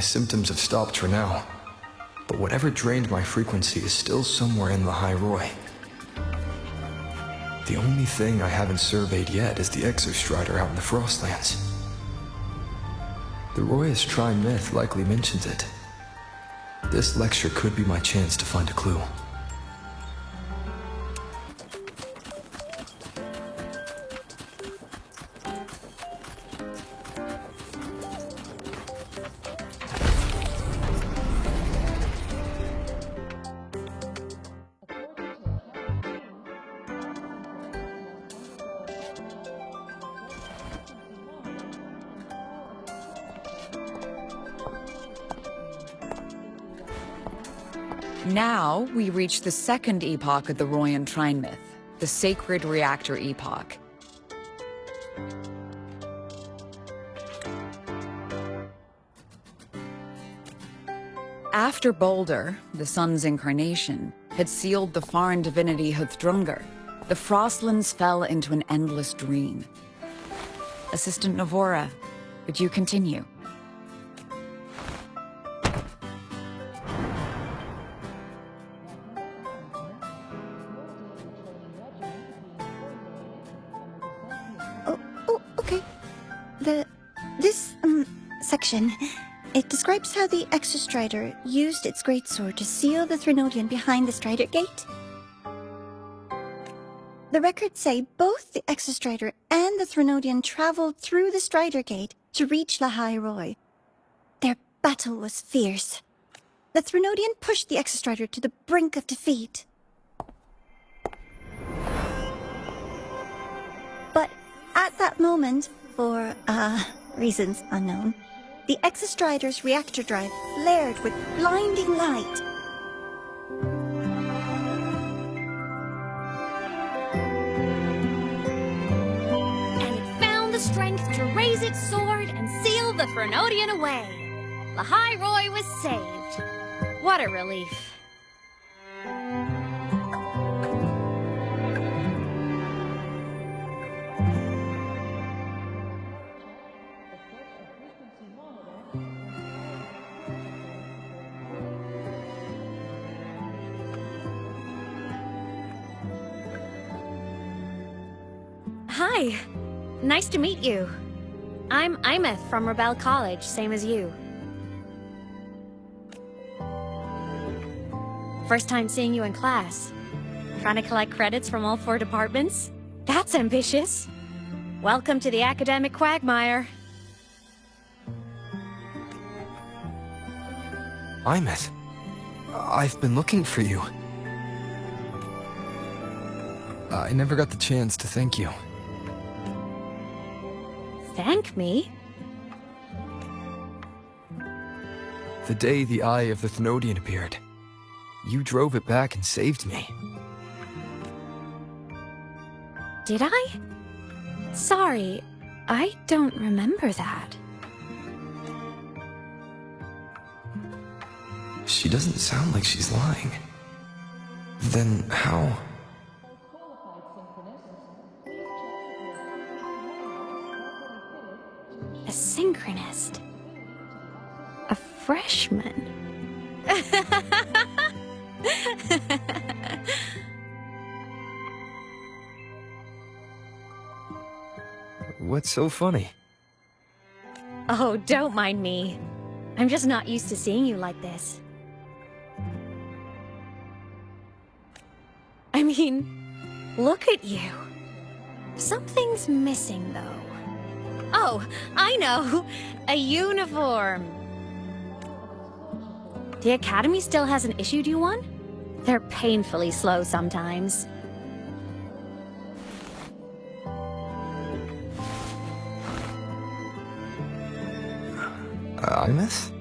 symptoms have stopped for now. But whatever drained my frequency is still somewhere in the High Roy. The only thing I haven't surveyed yet is the Exostrider out in the Frostlands. The Roy's Trine myth likely mentions it. This lecture could be my chance to find a clue. Now, we reach the second epoch of the Royan Trine myth, the Sacred Reactor Epoch. After Baldur, the sun's incarnation, had sealed the foreign divinity Huthrungur, the Frostlands fell into an endless dream. Assistant Navora, would you continue? Section. It describes how the Exostrider used its greatsword to seal the Threnodian behind the Strider Gate. The records say both the Exostrider and the Threnodian traveled through the Strider Gate to reach La High Roy. Their battle was fierce. The Threnodian pushed the Exostrider to the brink of defeat. But at that moment, for, reasons unknown, the Exostrider's reactor drive flared with blinding light. And it found the strength to raise its sword and seal the Threnodian away. La High Roy was saved. What a relief. Hi. Nice to meet you. I'm aemeath from Rebel College, same as you. First time seeing you in class. Trying to collect credits from all 4 departments? That's ambitious. Welcome to the academic quagmire. aemeath, I've been looking for you. I never got the chance to thank you. Thank me? The day the Eye of the Thenodian appeared, you drove it back and saved me. Did I? Sorry, I don't remember that. She doesn't sound like she's lying. Then how? A synchronist. A freshman. What's so funny? Oh, don't mind me. I'm just not used to seeing you like this. I mean, look at you. Something's missing, though. Oh, I know! A uniform! The Academy still hasn't issued you one? They're painfully slow sometimes. aemeath?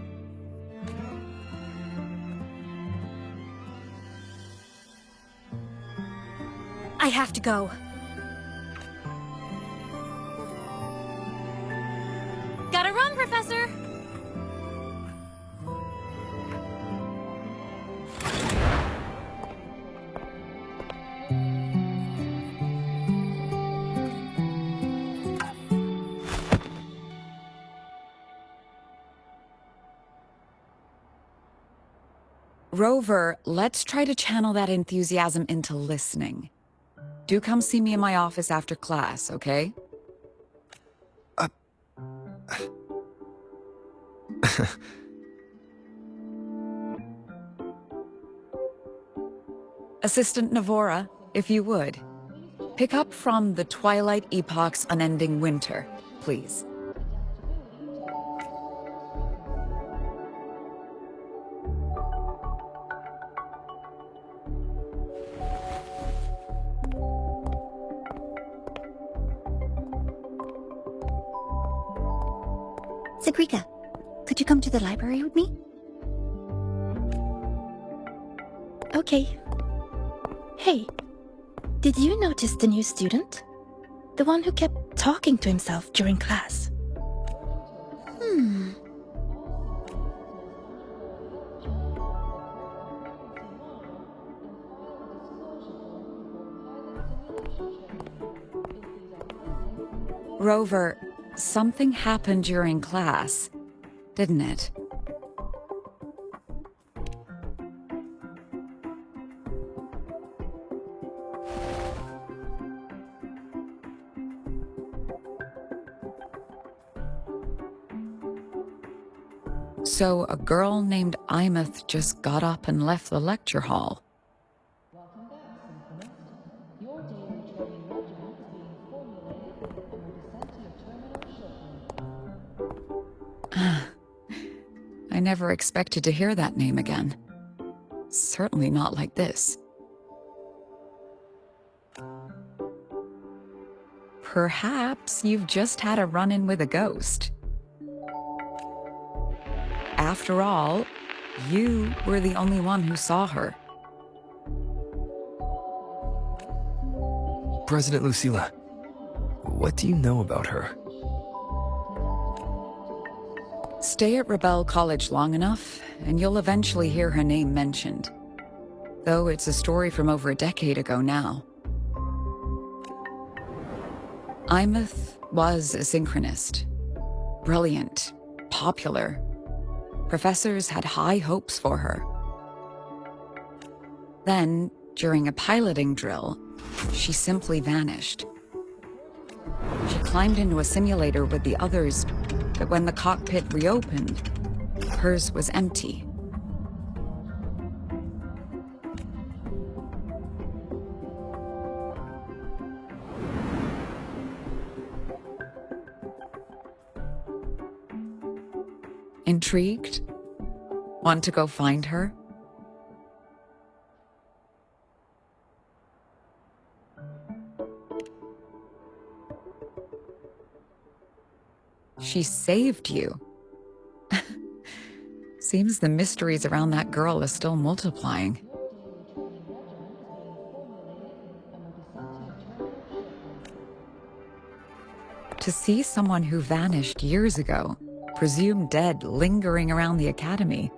I have to go. Gotta run, Professor! Rover, let's try to channel that enthusiasm into listening. Do come see me in my office after class, okay? Assistant Navora, if you would. Pick up from the Twilight Epoch's Unending Winter, please. Sigrika, could you come to the library with me? Okay. Hey, did you notice the new student? The one who kept talking to himself during class. Rover, something happened during class, didn't it? So a girl named Aemeath just got up and left the lecture hall. I never expected to hear that name again. Certainly not like this. Perhaps you've just had a run-in with a ghost. After all, you were the only one who saw her. President Lucilla, what do you know about her? Stay at Rebel College long enough, and you'll eventually hear her name mentioned. Though it's a story from over a decade ago now. Aemeath was a synchronist. Brilliant, popular. Professors had high hopes for her. Then, during a piloting drill, she simply vanished. She climbed into a simulator with the others, but when the cockpit reopened, hers was empty. Intrigued? Want to go find her? She saved you. Seems the mysteries around that girl are still multiplying. To see someone who vanished years ago, presumed dead, lingering around the academy,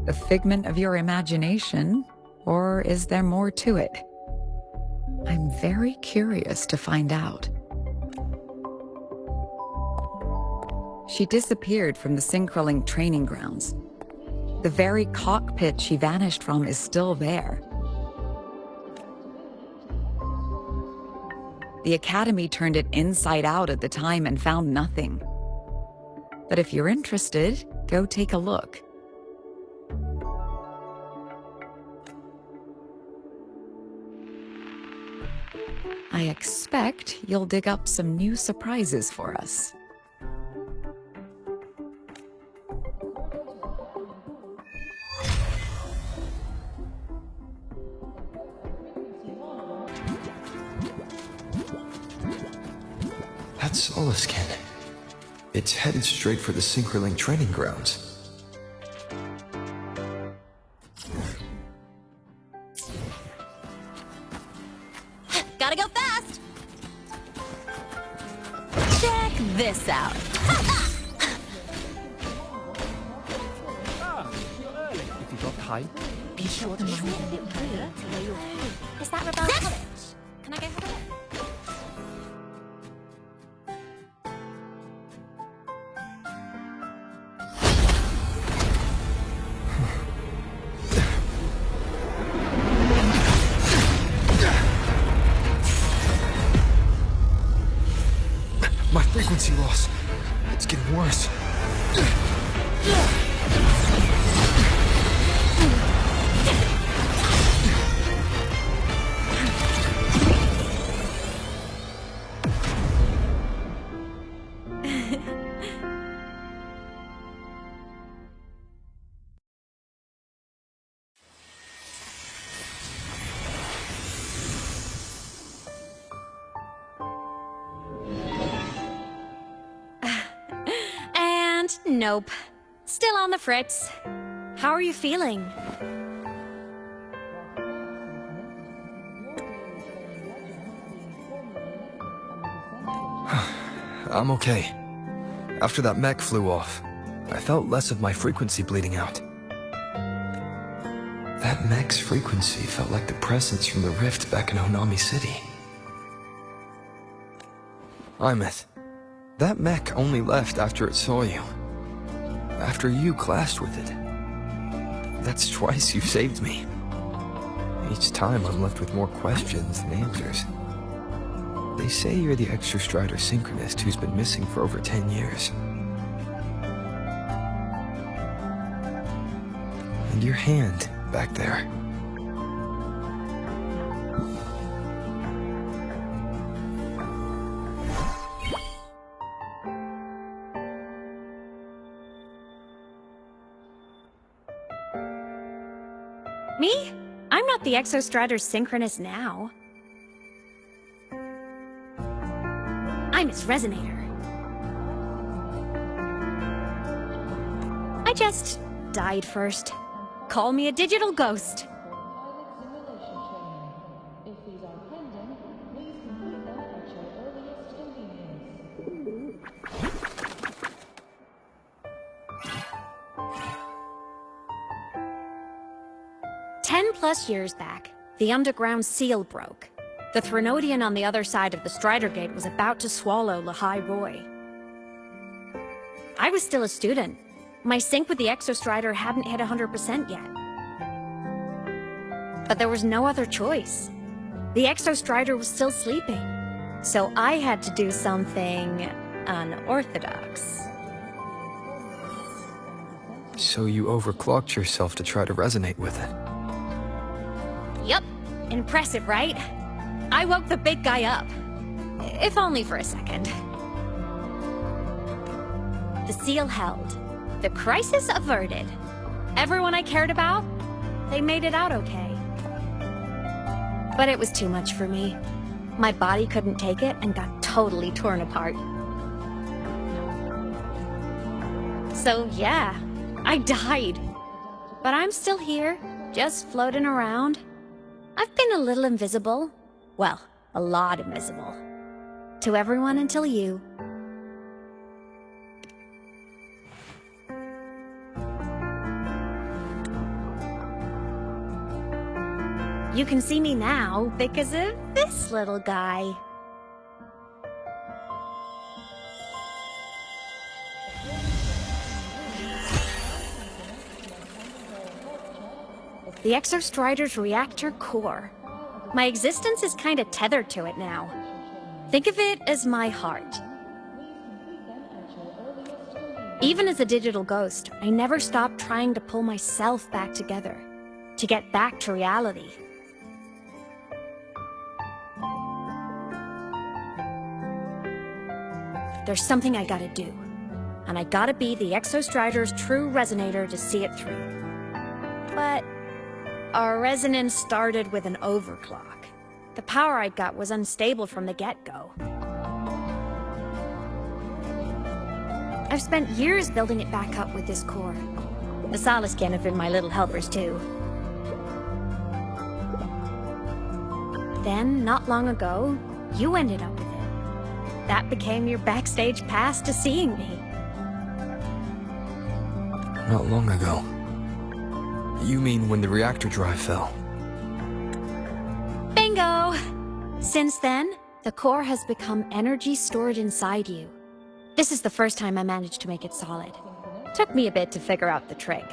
the figment of your imagination, or is there more to it? I'm very curious to find out. She disappeared from the Synchroling training grounds. The very cockpit she vanished from is still there. The Academy turned it inside out at the time and found nothing. But if you're interested, go take a look. I expect you'll dig up some new surprises for us. That's Solaskin. It's headed straight for the Synchroling training grounds. Gotta go fast! Check this out. If you got time, be sure to Is that Rebel College? Can I go have a look? Nope. Still on the fritz. How are you feeling? I'm okay. After that mech flew off, I felt less of my frequency bleeding out. That mech's frequency felt like the presence from the rift back in Honami City. aemeath, that mech only left after it saw you. After you clashed with it. That's twice you saved me. Each time I'm left with more questions than answers. They say you're the extra-strider synchronist who's been missing for over 10 years. And your hand back there. Me? I'm not the exostrider synchronist now. I'm its resonator. I just died first. Call me a digital ghost. If these are pending, please complete them at your earliest convenience. 10+ years back, the underground seal broke. The Threnodian on the other side of the Strider Gate was about to swallow Lahai Roy. I was still a student. My sync with the Exostrider hadn't hit 100% yet. But there was no other choice. The Exostrider was still sleeping. So I had to do something unorthodox. So you overclocked yourself to try to resonate with it. Yup. Impressive, right? I woke the big guy up. If only for a second. The seal held. The crisis averted. Everyone I cared about, they made it out okay. But it was too much for me. My body couldn't take it and got totally torn apart. So yeah, I died. But I'm still here, just floating around. I've been a little invisible. Well, a lot invisible. To everyone until you. You can see me now because of this little guy. The Exostrider's reactor core. My existence is kinda tethered to it now. Think of it as my heart. Even as a digital ghost, I never stopped trying to pull myself back together, to get back to reality. There's something I gotta do, and I gotta be the Exostrider's true resonator to see it through. But our resonance started with an overclock. The power I got was unstable from the get-go. I've spent years building it back up with this core. The Soliskin have been my little helpers too. Then, not long ago, you ended up with it. That became your backstage pass to seeing me. Not long ago. You mean when the reactor drive fell? Bingo! Since then, the core has become energy stored inside you. This is the first time I managed to make it solid. Took me a bit to figure out the trick.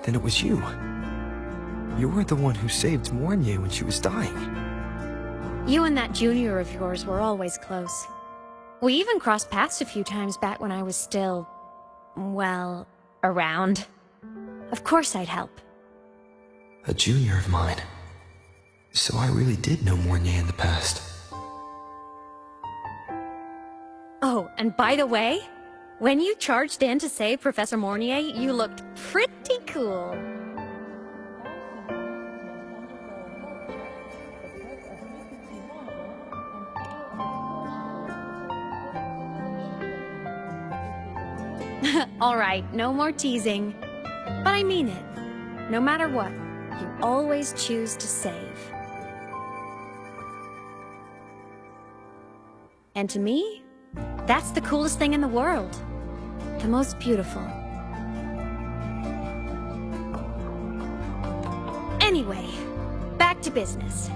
Then it was you. You were the one who saved Mornye when she was dying. You and that junior of yours were always close. We even crossed paths a few times back when I was still, well, around. Of course I'd help. A junior of mine. So I really did know Mornye in the past. Oh, and by the way, when you charged in to save Professor Mornye, you looked pretty cool. Alright, no more teasing. But I mean it. No matter what, you always choose to save. And to me, that's the coolest thing in the world. The most beautiful. Anyway, back to business.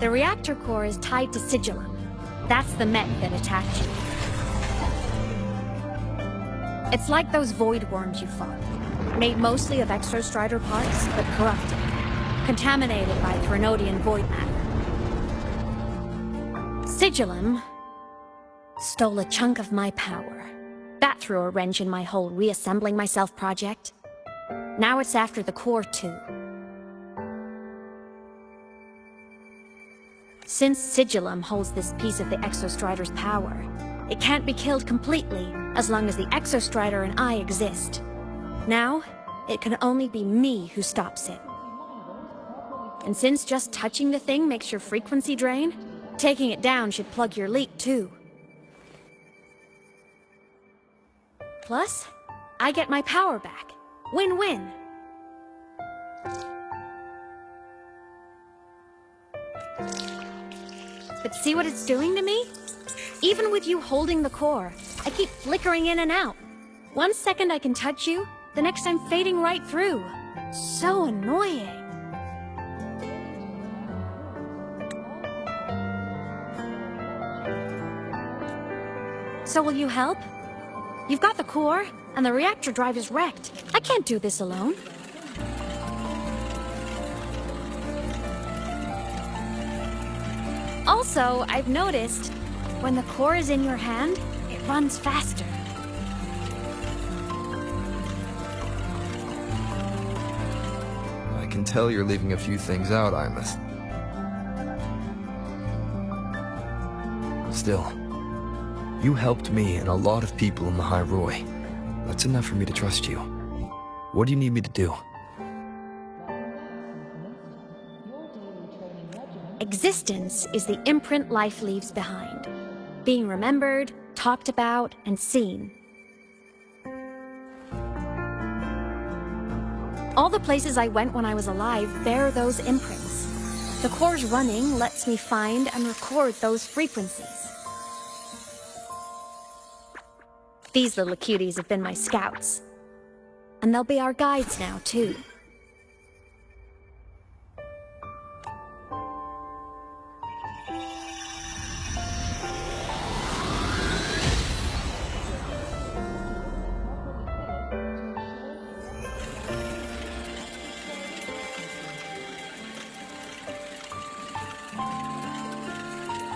The reactor core is tied to sigillum. That's the mech that attacked you. It's like those void worms you fought. Made mostly of exostrider parts, but corrupted. Contaminated by Threnodian void matter. Sigillum stole a chunk of my power. That threw a wrench in my whole reassembling myself project. Now it's after the core too. Since sigillum holds this piece of the exostrider's power, it can't be killed completely as long as the exostrider and I exist. Now, it can only be me who stops it. And since just touching the thing makes your frequency drain, taking it down should plug your leak too. Plus, I get my power back. Win-win. But see what it's doing to me? Even with you holding the core, I keep flickering in and out. 1 second I can touch you, the next I'm fading right through. So annoying. So will you help? You've got the core, and the reactor drive is wrecked. I can't do this alone. Also, I've noticed, when the core is in your hand, it runs faster. I can tell you're leaving a few things out, aemeath. Still, you helped me and a lot of people in the High Roy. That's enough for me to trust you. What do you need me to do? Existence is the imprint life leaves behind. Being remembered, talked about, and seen. All the places I went when I was alive bear those imprints. The core's running lets me find and record those frequencies. These little cuties have been my scouts. And they'll be our guides now, too.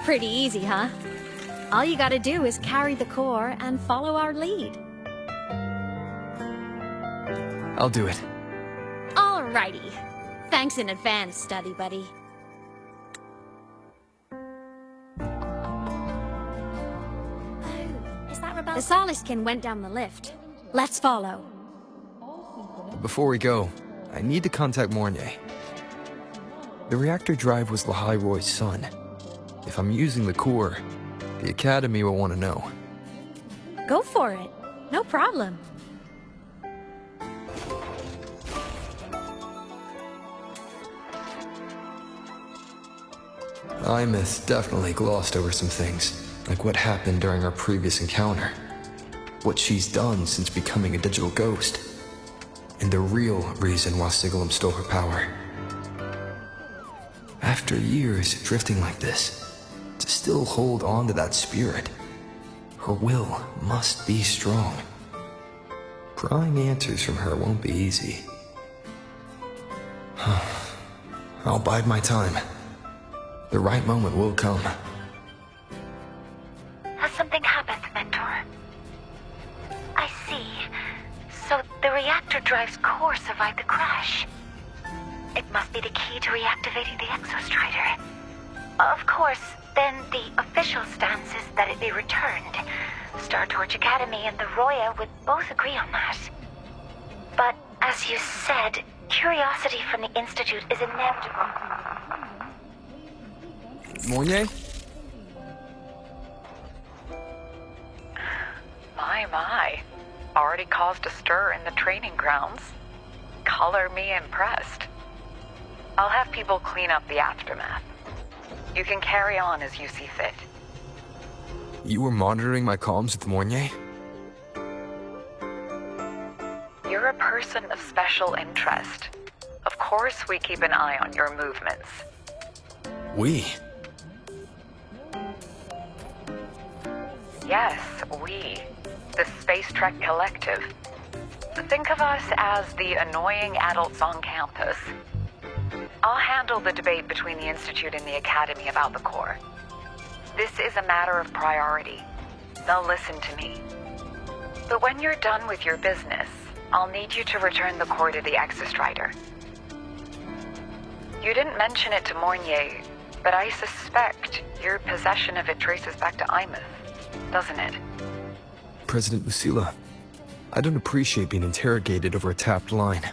Pretty easy, huh? All you gotta do is carry the core and follow our lead. I'll do it. Alrighty. Thanks in advance, study buddy. The Soliskin went down the lift. Let's follow. Before we go, I need to contact Mornay. The reactor drive was Lahai-Roy's son. If I'm using the core, the Academy will want to know. Go for it. No problem. aemeath definitely glossed over some things, like what happened during our previous encounter. What she's done since becoming a digital ghost. And the real reason why sigillum stole her power. After years drifting like this, to still hold on to that spirit, her will must be strong. Prying answers from her won't be easy. I'll bide my time. The right moment will come. Has something happened, Mentor? I see. So the reactor drive's core survived the crash. It must be the key to reactivating the exostrider. Of course, then the official stance is that it be returned. Star Torch Academy and the Roya would both agree on that. But, as you said, curiosity from the Institute is inevitable. Mornay? My. already caused a stir in the training grounds. Color me impressed. I'll have people clean up the aftermath. You can carry on as you see fit. You were monitoring my comms with Mornier? You're a person of special interest. Of course we keep an eye on your movements. We? Yes, we. The Space Trek Collective. Think of us as the annoying adults on campus. I'll handle the debate between the Institute and the Academy about the Corps. This is a matter of priority. They'll listen to me. But when you're done with your business, I'll need you to return the Corps to the Exostrider. You didn't mention it to Mornier, but I suspect your possession of it traces back to aemeath, doesn't it? President Lucilla, I don't appreciate being interrogated over a tapped line.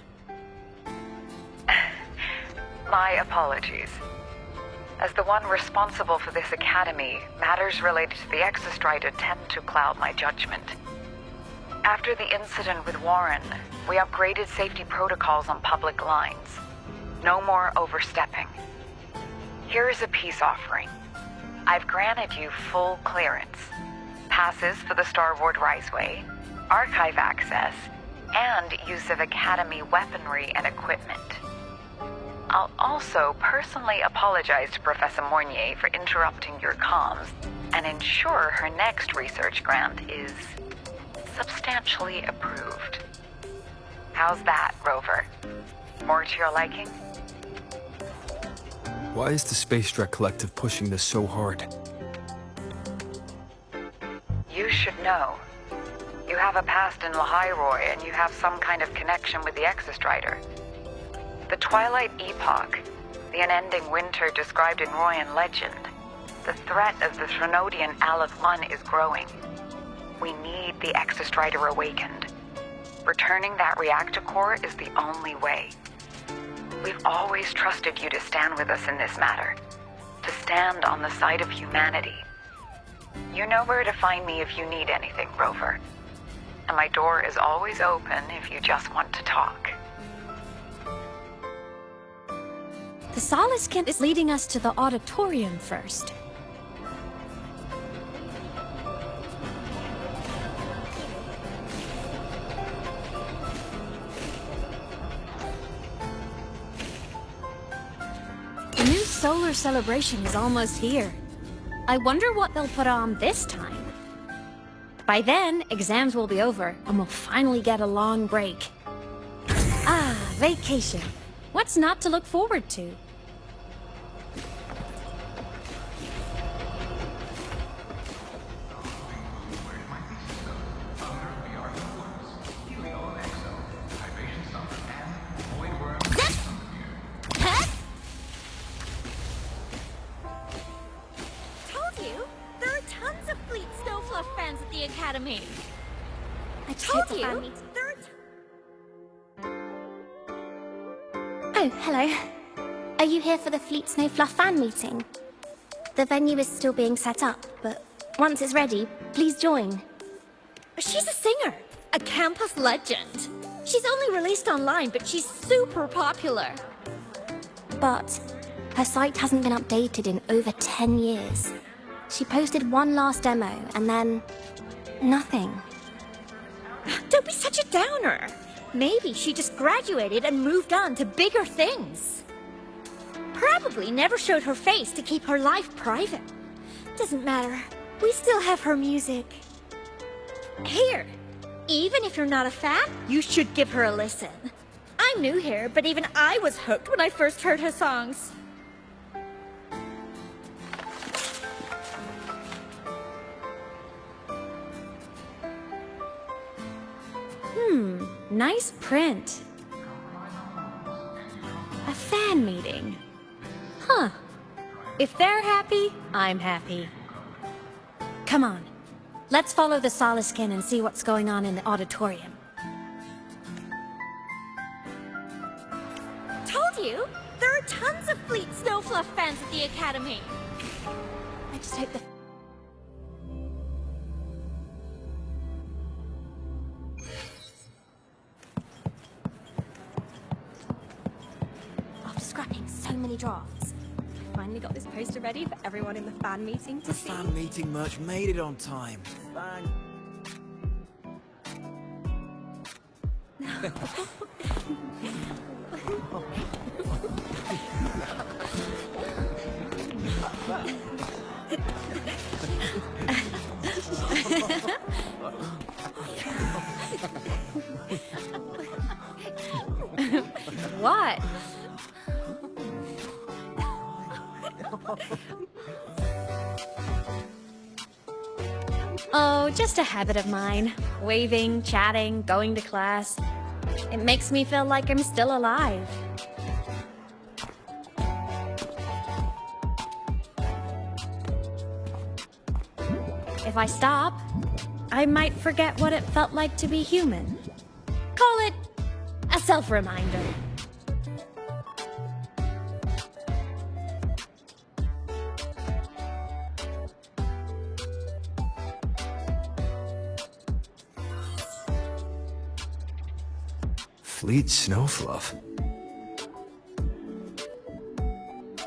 My apologies. As the one responsible for this academy, matters related to the Exostrider tend to cloud my judgment. After the incident with Warren, we upgraded safety protocols on public lines. No more overstepping. Here is a peace offering. I've granted you full clearance. Passes for the Starboard Riseway, archive access, and use of Academy weaponry and equipment. I'll also personally apologize to Professor Mornier for interrupting your comms and ensure her next research grant is substantially approved. How's that, Rover? More to your liking? Why is the Space Trek Collective pushing this so hard? You should know. You have a past in Lahairoi and you have some kind of connection with the Exostrider. The Twilight Epoch, the unending winter described in Royan legend, the threat of the Threnodian Aleph 1 is growing. We need the Exostrider awakened. Returning that reactor core is the only way. We've always trusted you to stand with us in this matter, to stand on the side of humanity. You know where to find me if you need anything, Rover. And my door is always open if you just want to talk. The Saliskin is leading us to the auditorium first. The new solar celebration is almost here. I wonder what they'll put on this time. By then, exams will be over, and we'll finally get a long break. Ah, vacation. What's not to look forward to? Academy. I told you. Oh, hello. Are you here for the Fleet Snow Fluff fan meeting? The venue is still being set up, but once it's ready, please join. She's a singer, a campus legend. She's only released online, but she's super popular. But her site hasn't been updated in over 10 years. She posted one last demo, and then nothing. Don't be such a downer. Maybe she just graduated and moved on to bigger things. Probably never showed her face to keep her life private. Doesn't matter. We still have her music. Here, even if you're not a fan, you should give her a listen. I'm new here, but even I was hooked when I first heard her songs. Nice print. A fan meeting. Huh. If they're happy, I'm happy. Come on. Let's follow the Saliskin and see what's going on in the auditorium. Told you! There are tons of Fleet Snow Fluff fans at the Academy. I just hope the... many drafts. Finally got this poster ready for everyone in the fan meeting to see. The fan meeting merch made it on time. Bang. What? Oh, just a habit of mine. Waving, chatting, going to class. It makes me feel like I'm still alive. If I stop, I might forget what it felt like to be human. Call it a self-reminder. Fleet Snowfluff.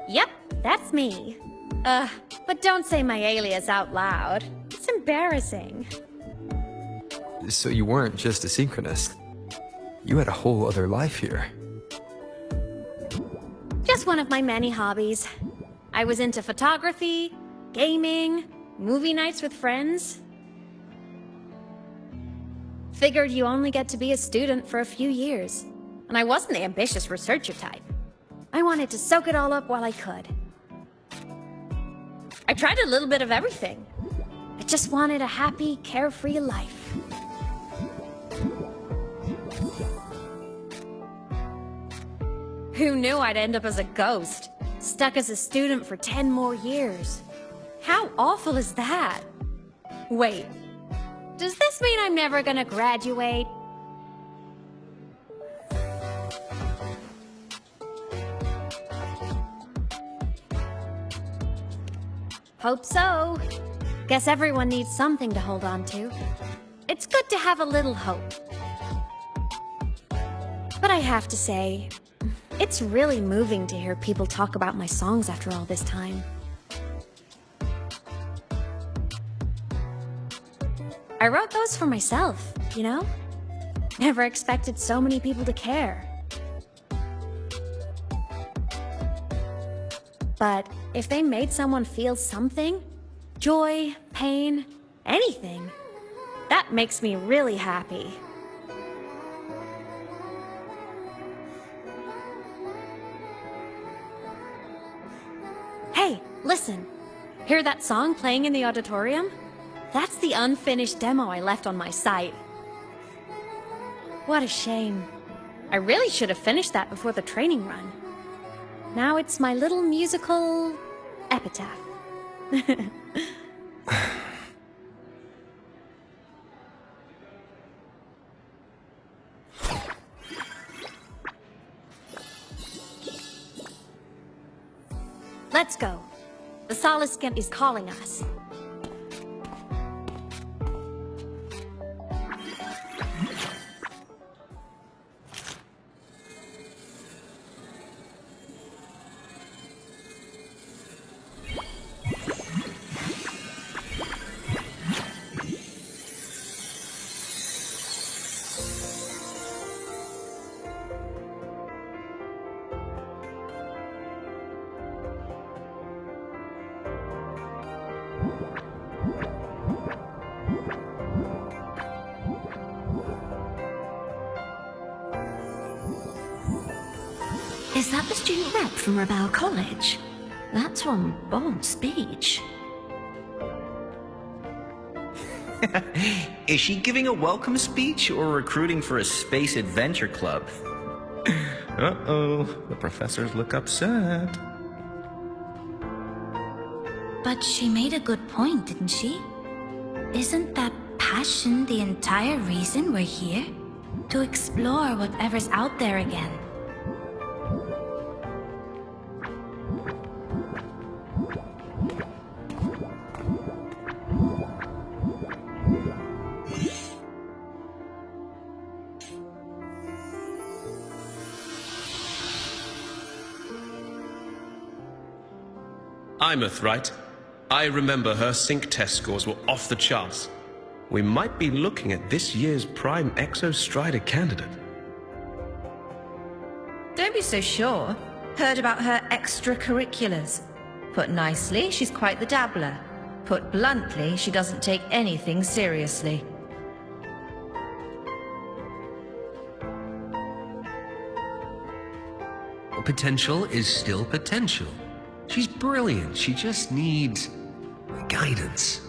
Yep, that's me. But don't say my alias out loud. It's embarrassing. So you weren't just a synchronist. You had a whole other life here. Just one of my many hobbies. I was into photography, gaming, movie nights with friends. Figured you only get to be a student for a few years. And I wasn't the ambitious researcher type. I wanted to soak it all up while I could. I tried a little bit of everything. I just wanted a happy, carefree life. Who knew I'd end up as a ghost, stuck as a student for 10 more years? How awful is that? Wait, does this mean I'm never gonna graduate? Hope so. Guess everyone needs something to hold on to. It's good to have a little hope. But I have to say, it's really moving to hear people talk about my songs after all this time. I wrote those for myself, you know? Never expected so many people to care. But if they made someone feel something, joy, pain, anything, that makes me really happy. Hey, listen. Hear that song playing in the auditorium? That's the unfinished demo I left on my site. What a shame. I really should have finished that before the training run. Now it's my little musical epitaph. Let's go. The Soliscan is calling us. Is that the student rep from Rebel College? That's one bold speech. Is she giving a welcome speech or recruiting for a space adventure club? Uh-oh, the professors look upset. But she made a good point, didn't she? Isn't that passion the entire reason we're here? To explore whatever's out there again. aemeath, right? I remember her sync test scores were off the charts. We might be looking at this year's prime exostrider candidate. Don't be so sure. Heard about her extracurriculars. Put nicely, she's quite the dabbler. Put bluntly, she doesn't take anything seriously. Potential is still potential. She's brilliant, she just needs guidance.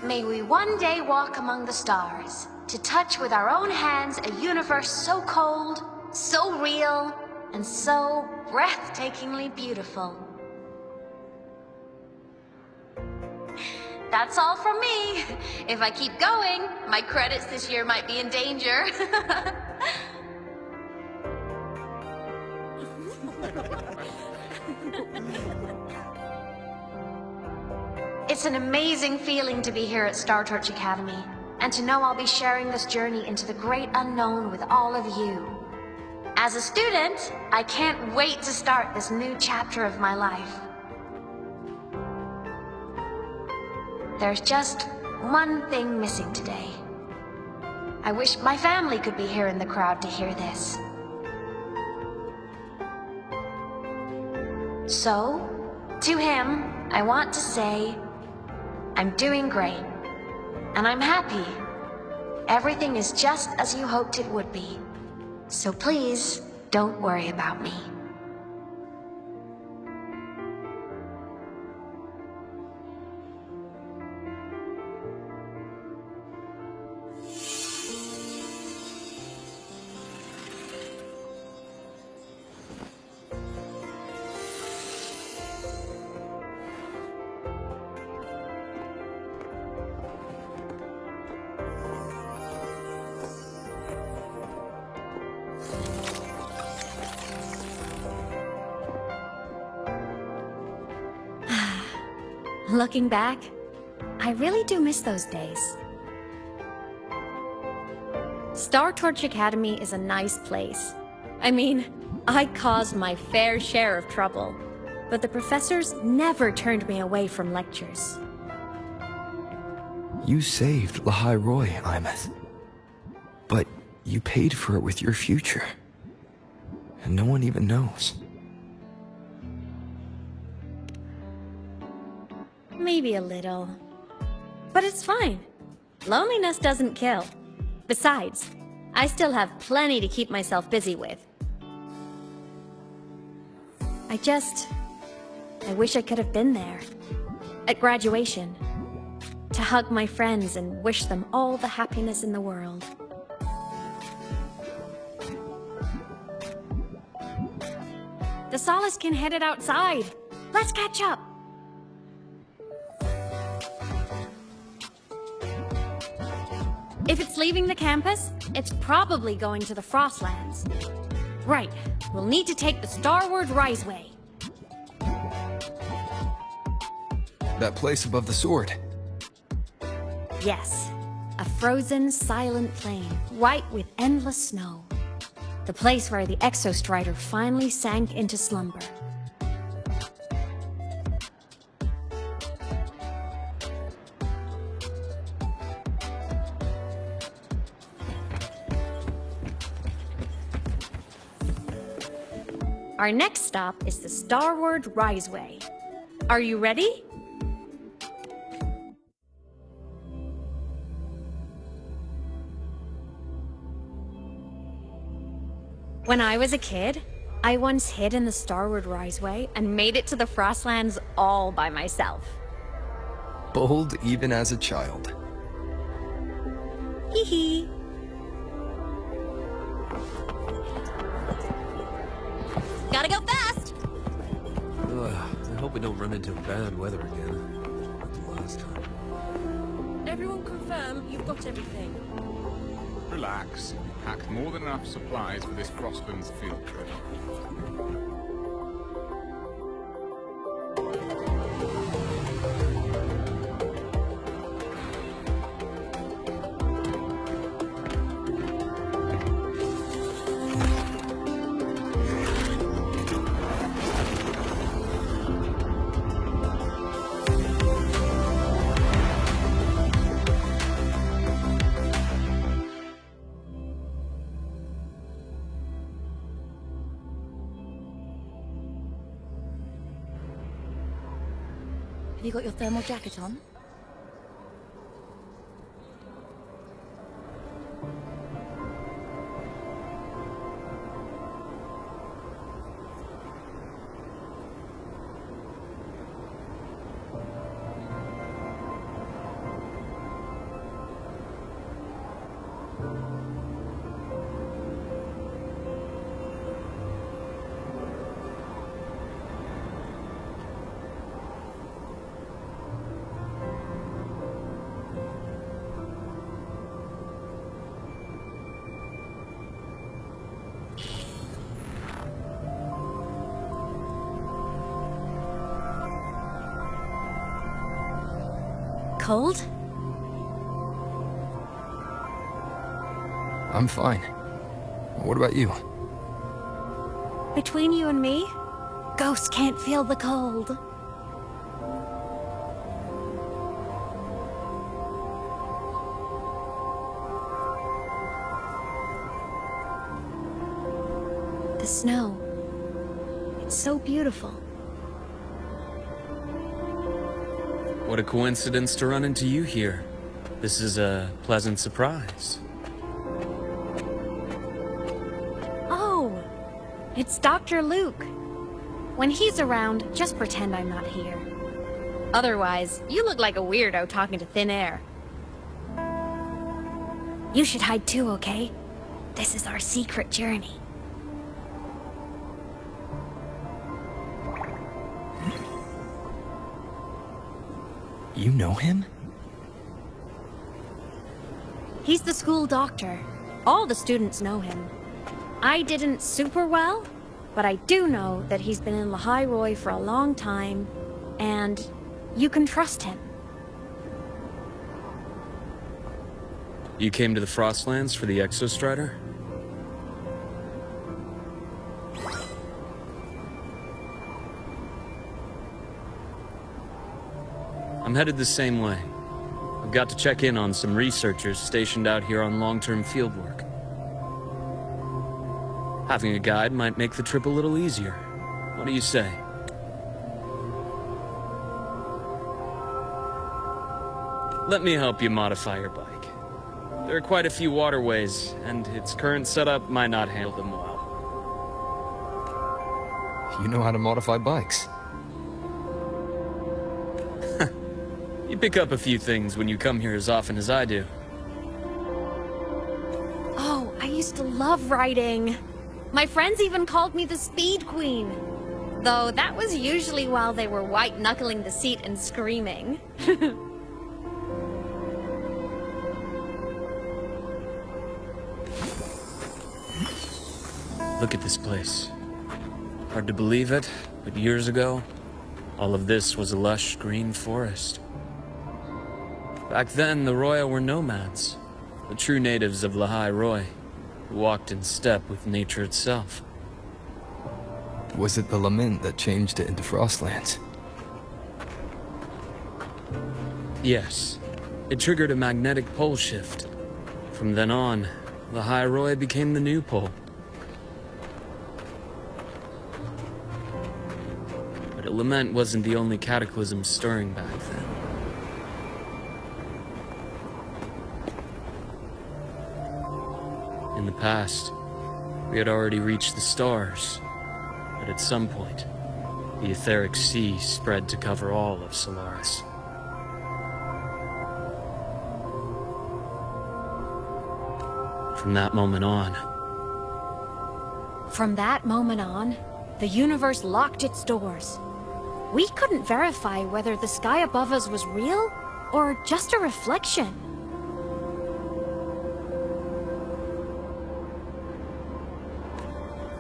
May we one day walk among the stars, to touch with our own hands a universe so cold, so real, and so breathtakingly beautiful. That's all from me. If I keep going, my credits this year might be in danger. It's an amazing feeling to be here at Star Torch Academy, and to know I'll be sharing this journey into the great unknown with all of you. As a student, I can't wait to start this new chapter of my life. There's just one thing missing today. I wish my family could be here in the crowd to hear this. So, to him, I want to say, I'm doing great, and I'm happy. Everything is just as you hoped it would be. So please, don't worry about me. Looking back, I really do miss those days. Star Torch Academy is a nice place. I mean, I caused my fair share of trouble, but the professors never turned me away from lectures. You saved Lahai Roy, aemeath. But you paid for it with your future. And no one even knows. Maybe a little. But it's fine. Loneliness doesn't kill. Besides, I still have plenty to keep myself busy with. I wish I could have been there. At graduation. To hug my friends and wish them all the happiness in the world. The Solace can head it outside. Let's catch up. If it's leaving the campus, it's probably going to the Frostlands. Right, we'll need to take the Starward Riseway. That place above the sword. Yes, a frozen, silent plain, white with endless snow. The place where the Exostrider finally sank into slumber. Our next stop is the Starward Riseway. Are you ready? When I was a kid, I once hid in the Starward Riseway and made it to the Frostlands all by myself. Bold even as a child. Hee hee. Gotta go fast! I hope we don't run into bad weather again. last time. Everyone confirm you've got everything. Relax. We packed more than enough supplies for this Frostlands field trip. Have you got your thermal jacket on? Cold? I'm fine. What about you? Between you and me, ghosts can't feel the cold. The snow. It's so beautiful. What a coincidence to run into you here. This is a pleasant surprise. Oh, it's Dr. Luuk. When he's around, just pretend I'm not here. Otherwise, you look like a weirdo talking to thin air. You should hide too, okay? This is our secret journey. You know him? He's the school doctor. All the students know him. I didn't super well, but I do know that he's been in Lahai for a long time, and you can trust him. You came to the Frostlands for the Exostrider? I'm headed the same way. I've got to check in on some researchers stationed out here on long-term fieldwork. Having a guide might make the trip a little easier. What do you say? Let me help you modify your bike. There are quite a few waterways, and its current setup might not handle them well. You know how to modify bikes. You pick up a few things when you come here as often as I do. Oh, I used to love riding. My friends even called me the Speed Queen. Though that was usually while they were white-knuckling the seat and screaming. Look at this place. Hard to believe it, but years ago, all of this was a lush green forest. Back then, the Roya were nomads, the true natives of Lahai, who walked in step with nature itself. Was it the lament that changed it into Frostlands? Yes. It triggered a magnetic pole shift. From then on, Lahai became the new pole. But a lament wasn't the only cataclysm stirring back then. In the past, we had already reached the stars, but at some point, the etheric sea spread to cover all of Solaris. From that moment on, From that moment on, the universe locked its doors. we couldn't verify whether the sky above us was real or just a reflection.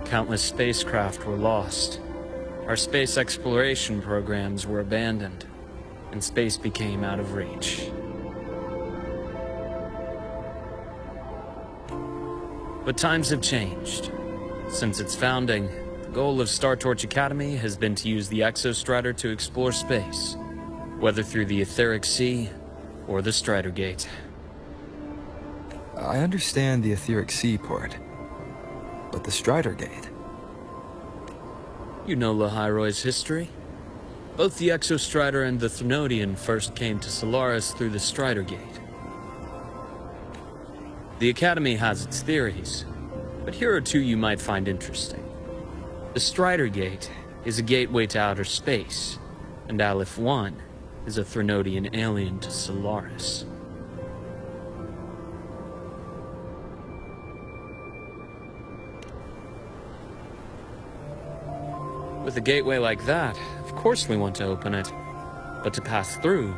Countless spacecraft were lost. Our space exploration programs were abandoned, and space became out of reach. But times have changed. Since its founding, the goal of Star Torch Academy has been to use the Exostrider to explore space, whether through the etheric sea or the Strider Gate. I understand the etheric sea part, but the Strider Gate? You know Lahairoi's history. Both the Exostrider and the Threnodian first came to Solaris through the Strider Gate. The Academy has its theories, but here are two you might find interesting. The Strider Gate is a gateway to outer space, and Aleph 1 is a Threnodian alien to Solaris. With a gateway like that, of course we want to open it. But to pass through,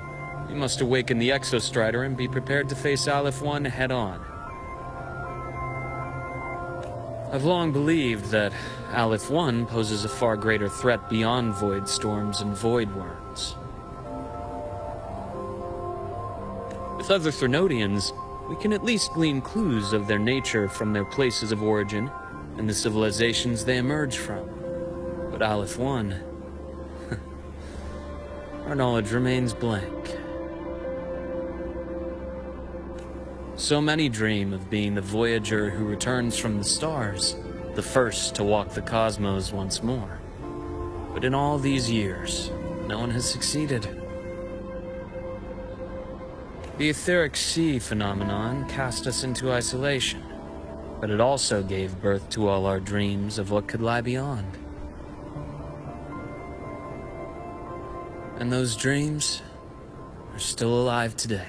we must awaken the Exostrider and be prepared to face Aleph 1 head-on. I've long believed that Aleph 1 poses a far greater threat beyond void storms and void worms. With other Threnodians, we can at least glean clues of their nature from their places of origin and the civilizations they emerge from. But Aleph 1, our knowledge remains blank. So many dream of being the Voyager who returns from the stars, the first to walk the cosmos once more. But in all these years, no one has succeeded. The etheric sea phenomenon cast us into isolation, but it also gave birth to all our dreams of what could lie beyond. And those dreams are still alive today.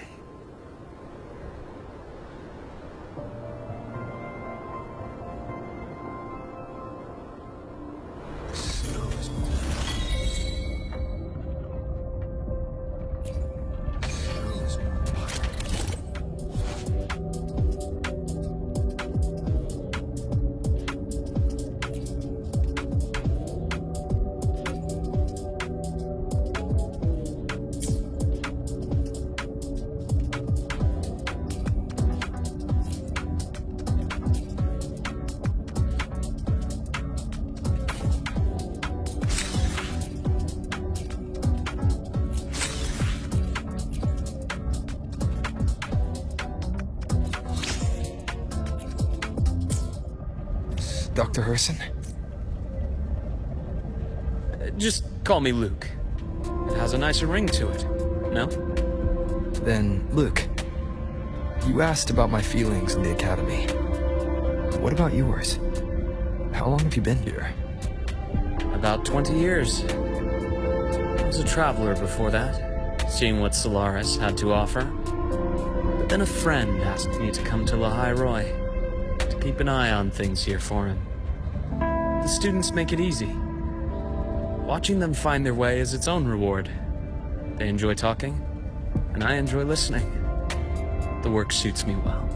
Dr. Herssen? Just call me Luuk. It has a nicer ring to it, no? Then, Luuk, you asked about my feelings in the Academy. What about yours? How long have you been here? About 20 years. I was a traveler before that, seeing what Solaris had to offer. But then a friend asked me to come to Lahairoi, to keep an eye on things here for him. The students make it easy. Watching them find their way is its own reward. They enjoy talking, and I enjoy listening. The work suits me well.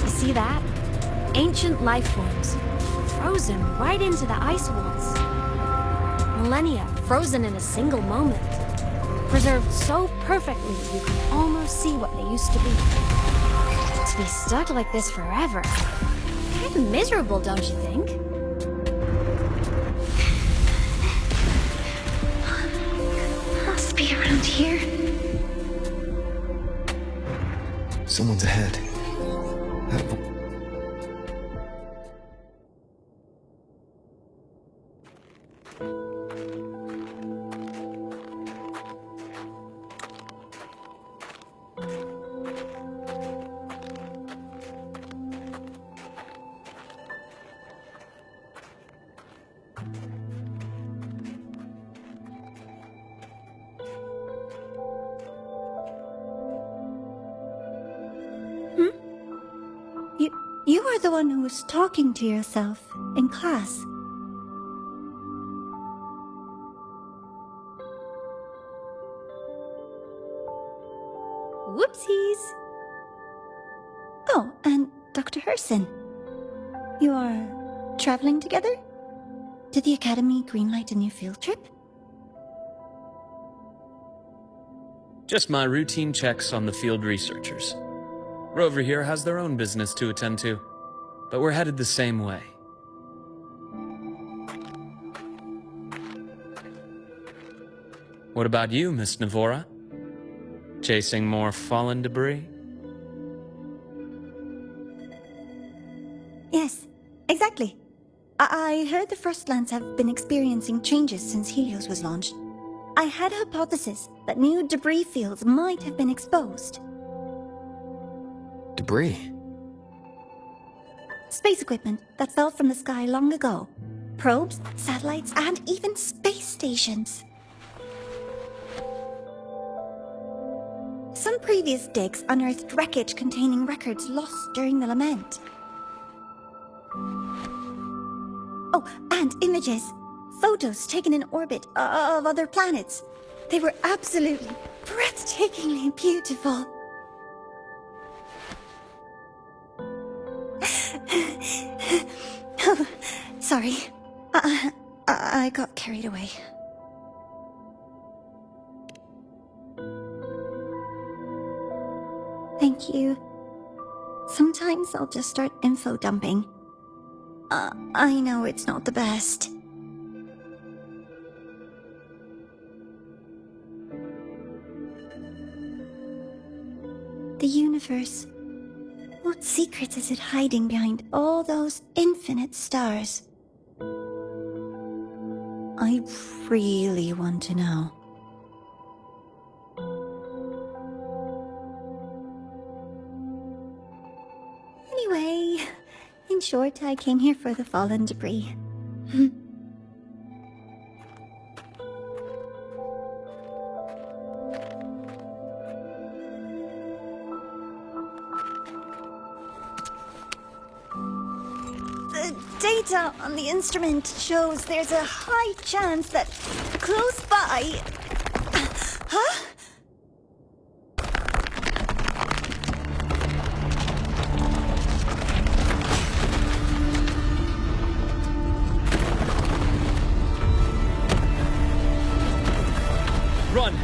See that? Ancient life forms, frozen right into the ice walls. Millennia frozen in a single moment. Preserved so perfectly you can almost see what they used to be. To be stuck like this forever. Kind of miserable, don't you think? Must be around here. Someone's ahead. are the one who was talking to yourself in class. Whoopsies! Oh, and Dr. Herssen. You are traveling together? Did the Academy greenlight a new field trip? Just my routine checks on the field researchers. Rover here has their own business to attend to, but we're headed the same way. What about you, Miss Navora? Chasing more fallen debris? Yes, exactly. I heard the Frostlands have been experiencing changes since Helios was launched. I had a hypothesis that new debris fields might have been exposed. Debris? Space equipment that fell from the sky long ago. Probes, satellites, and even space stations. Some previous digs unearthed wreckage containing records lost during the lament. Oh, and images. Photos taken in orbit of other planets. They were absolutely breathtakingly beautiful. Oh, sorry. I got carried away. Thank you. Sometimes I'll just start info dumping. I know it's not the best. The universe. What secrets is it hiding behind all those infinite stars? I really want to know. Anyway, in short, I came here for the fallen debris. The data on the instrument shows there's a high chance that close by... Huh? Run!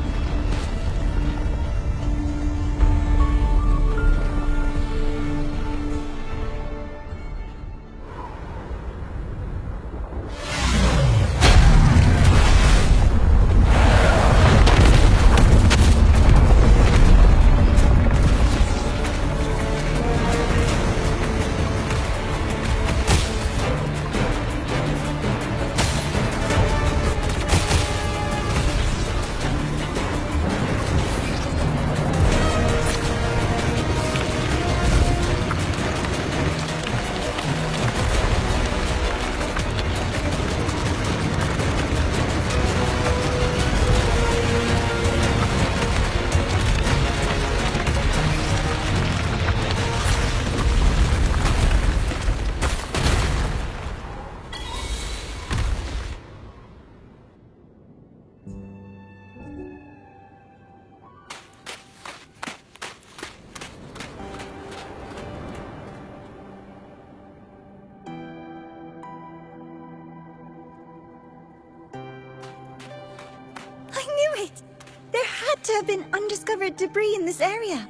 There had to have been undiscovered debris in this area.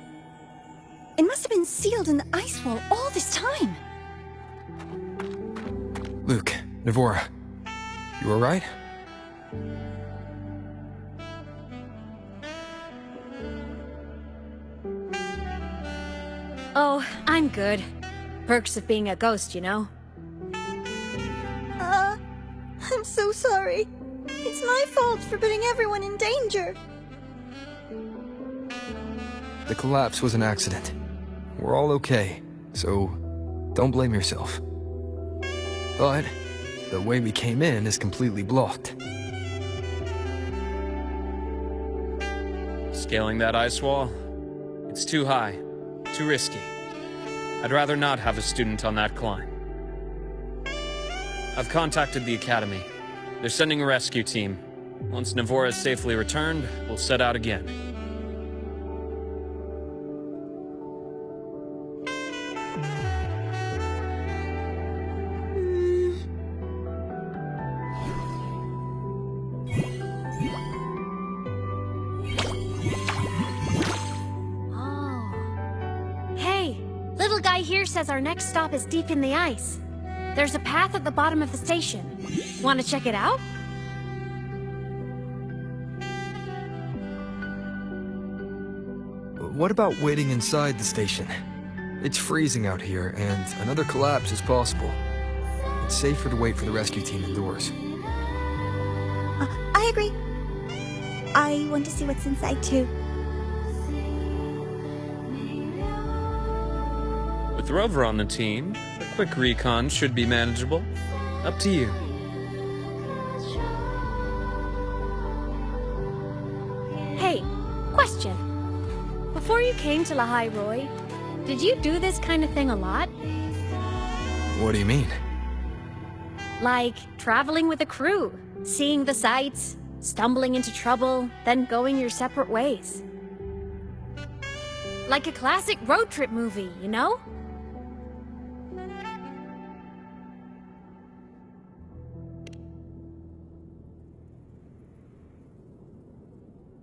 It must have been sealed in the ice wall all this time. Luuk, Navora, you alright? Oh, I'm good. Perks of being a ghost, you know? I'm so sorry. It's my fault for putting everyone in danger. The collapse was an accident. We're all okay, so don't blame yourself. But the way we came in is completely blocked. Scaling that ice wall? It's too high, too risky. I'd rather not have a student on that climb. I've contacted the Academy. They're sending a rescue team. Once Navora is safely returned, we'll set out again. Says our next stop is deep in the ice. There's a path at the bottom of the station. Want to check it out? What about waiting inside the station? It's freezing out here, and another collapse is possible. It's safer to wait for the rescue team indoors. I agree. I want to see what's inside too. With Rover on the team, a quick recon should be manageable. Up to you. Hey, question. Before you came to Lahai Roi, did you do this kind of thing a lot? What do you mean? Like traveling with a crew, seeing the sights, stumbling into trouble, then going your separate ways. Like a classic road trip movie, you know?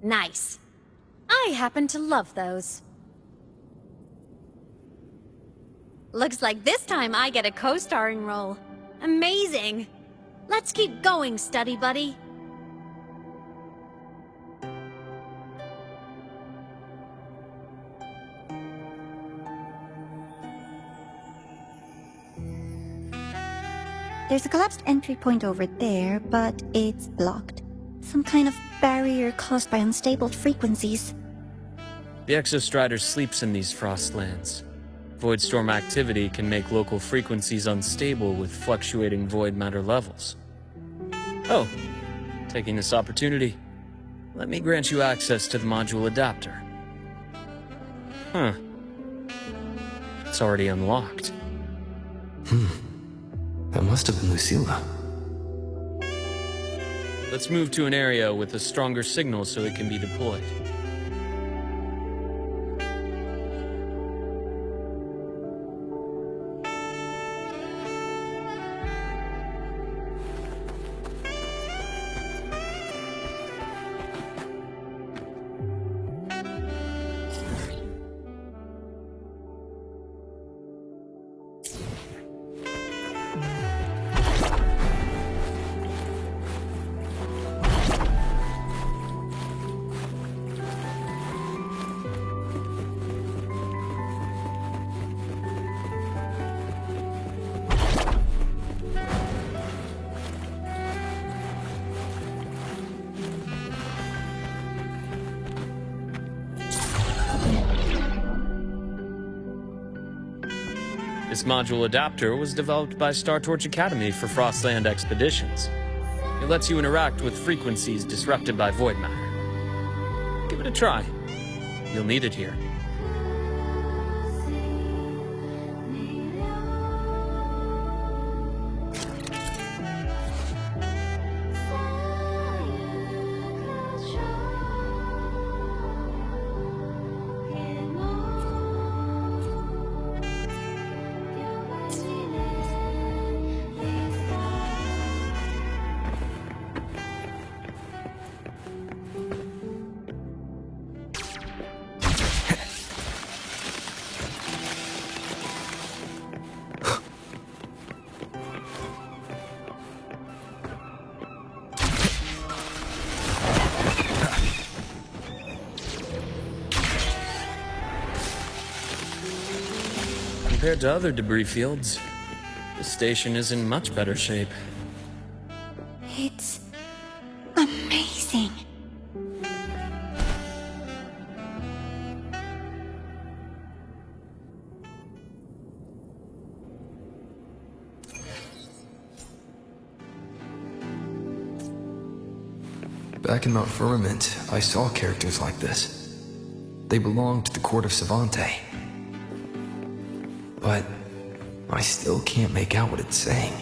Nice. I happen to love those. Looks like this time I get a co-starring role. Amazing! Let's keep going, study buddy. There's a collapsed entry point over there, but it's blocked. Some kind of barrier caused by unstable frequencies. The Exostrider sleeps in these frostlands. Void storm activity can make local frequencies unstable with fluctuating void matter levels. Oh, taking this opportunity, let me grant you access to the module adapter. Huh. It's already unlocked. That must have been Lucilla. Let's move to an area with a stronger signal so it can be deployed. This module adapter was developed by Star Torch Academy for Frostland expeditions. It lets you interact with frequencies disrupted by void matter. Give it a try. You'll need it here. Compared to other debris fields, the station is in much better shape. It's amazing. Back in Mount Firmament, I saw characters like this. They belonged to the court of Savante. but I still can't make out what it's saying.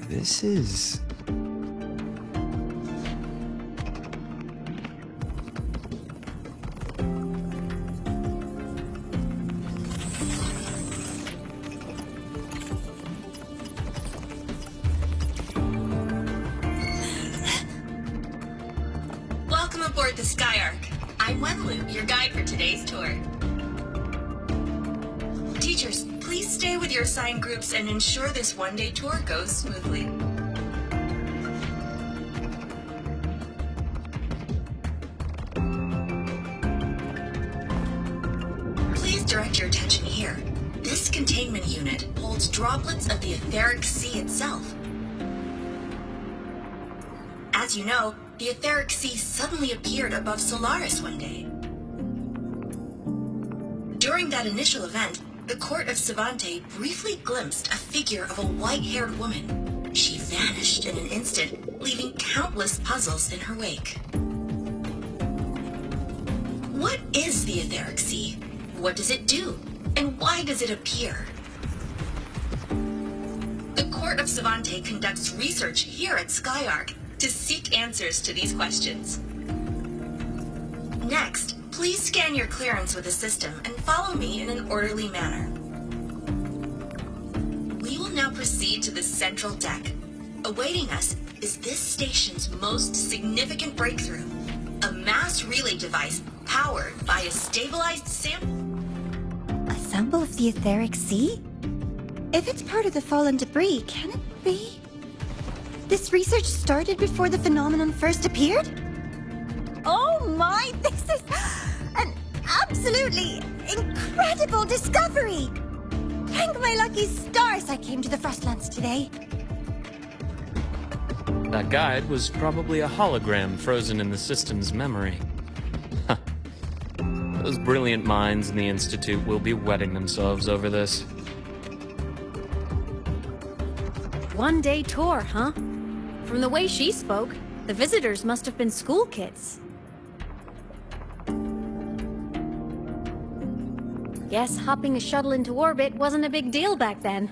This is... Welcome aboard the Skyark. I'm Wenlu, your guide for today's tour. Teachers, please stay with your assigned groups and ensure this one-day tour goes smoothly. Please direct your attention here. This containment unit holds droplets of the etheric sea itself. As you know, the etheric sea suddenly appeared above Solaris one day. During that initial event, the court of Savante briefly glimpsed a figure of a white-haired woman. She vanished in an instant, leaving countless puzzles in her wake. What is the etheric sea? What does it do? And why does it appear? The court of Savante conducts research here at Skyark to seek answers to these questions. Next, please scan your clearance with the system and follow me in an orderly manner. We will now proceed to the central deck. Awaiting us is this station's most significant breakthrough, a mass relay device powered by a stabilized sample. A sample of the etheric sea? If it's part of the fallen debris, can it be? This research started before the phenomenon first appeared? Oh my, this is an absolutely incredible discovery! Thank my lucky stars I came to the Frostlands today. That guide was probably a hologram frozen in the system's memory. Huh. Those brilliant minds in the Institute will be wetting themselves over this. One-day tour, huh? From the way she spoke, the visitors must have been school kids. Guess hopping a shuttle into orbit wasn't a big deal back then.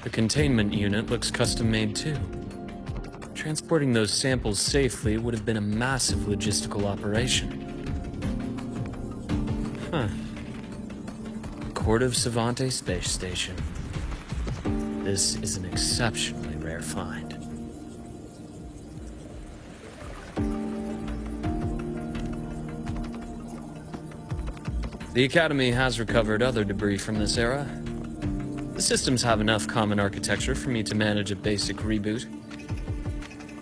The containment unit looks custom-made too. Transporting those samples safely would have been a massive logistical operation. Huh. Court of Savante Space Station. This is an exceptionally rare find. The Academy has recovered other debris from this era. The systems have enough common architecture for me to manage a basic reboot.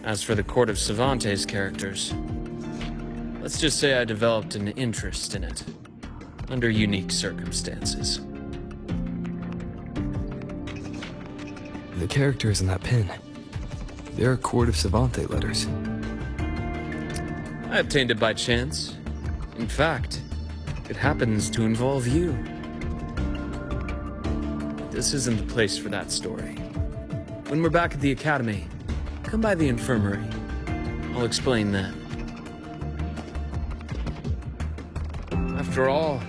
As for the Court of Savante's characters, let's just say I developed an interest in it, under unique circumstances. The characters in that pin, they're Court of Savante letters. I obtained it by chance. In fact, it happens to involve you. This isn't the place for that story. When we're back at the Academy, come by the infirmary. I'll explain then. After all,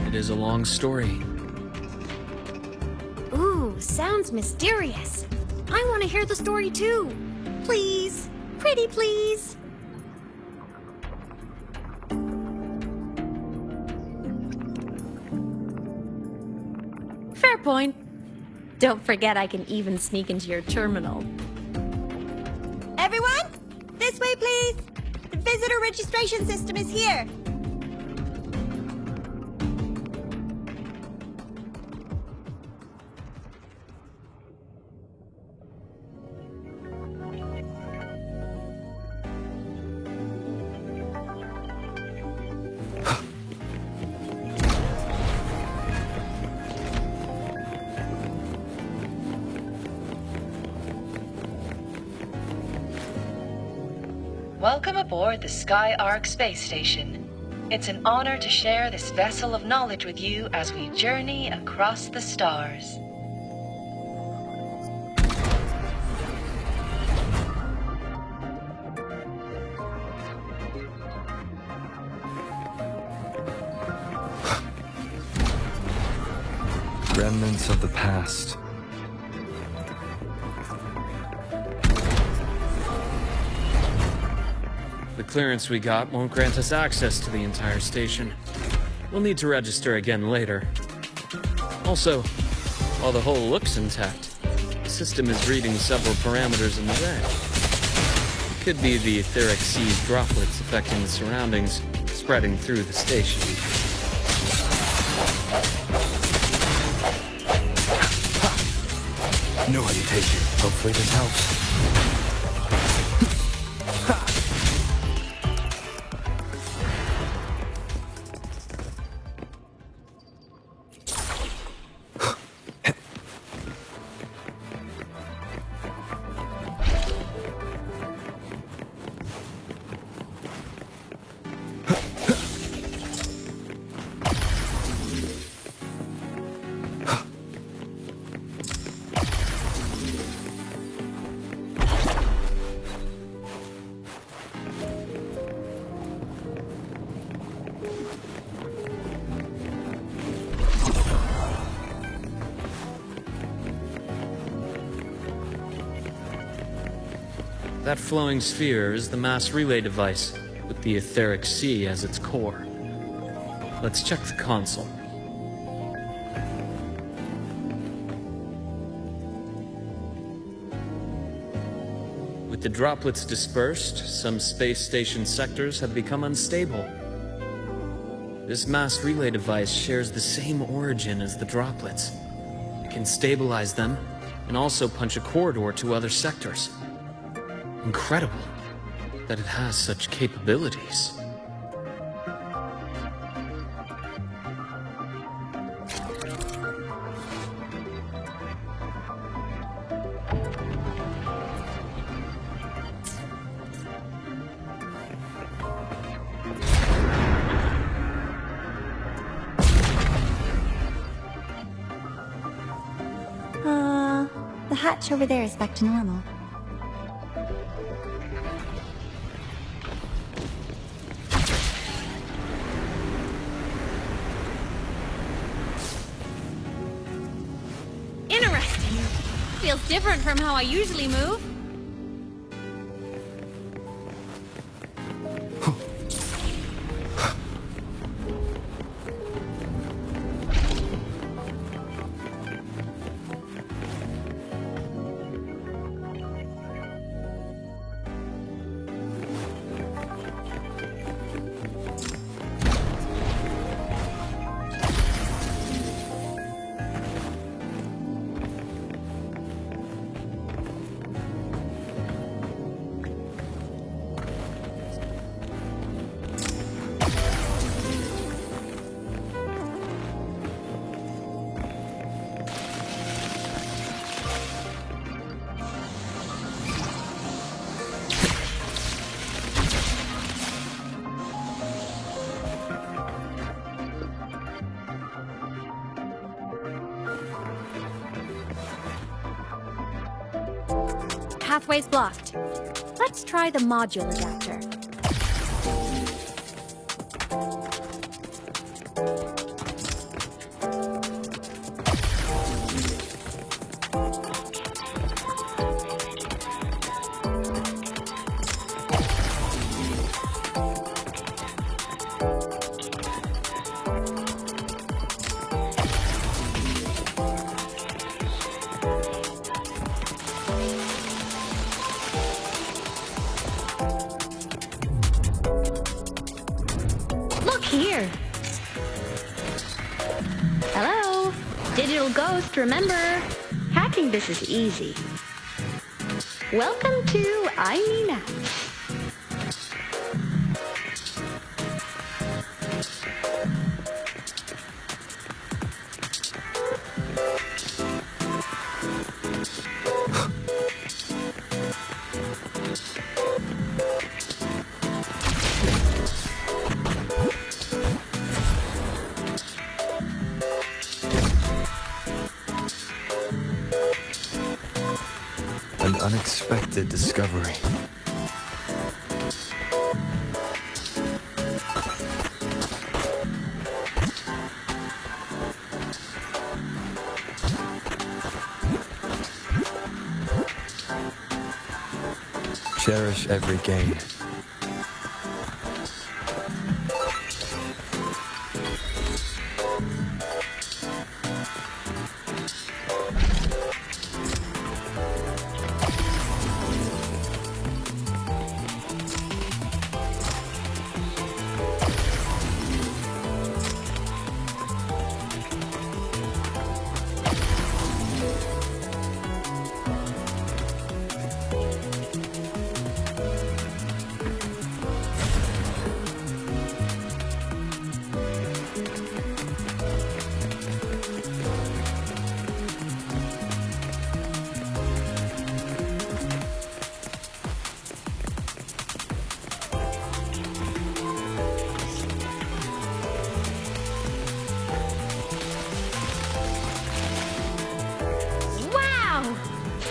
it is a long story. Ooh, sounds mysterious. I want to hear the story too. Please, pretty please. Fair point. Don't forget I can even sneak into your terminal. Everyone, this way please. The visitor registration system is here. Welcome aboard the Sky Ark space station. It's an honor to share this vessel of knowledge with you as we journey across the stars. Remnants of the past. The clearance we got won't grant us access to the entire station. We'll need to register again later. Also, while the hull looks intact, the system is reading several parameters in the red. It could be the etheric seas droplets affecting the surroundings, spreading through the station. No hesitation. Hopefully this helps. That flowing sphere is the mass relay device, with the etheric sea as its core. Let's check the console. With the droplets dispersed, some space station sectors have become unstable. This mass relay device shares the same origin as the droplets. It can stabilize them, and also punch a corridor to other sectors. Incredible that it has such capabilities. The hatch over there is back to normal. Feels different from how I usually move. Pathway's blocked. Let's try the module adapter. Here. Hello? Digital Ghost, remember? Hacking this is easy. Welcome to aemeath. unexpected discovery. Cherish every gain.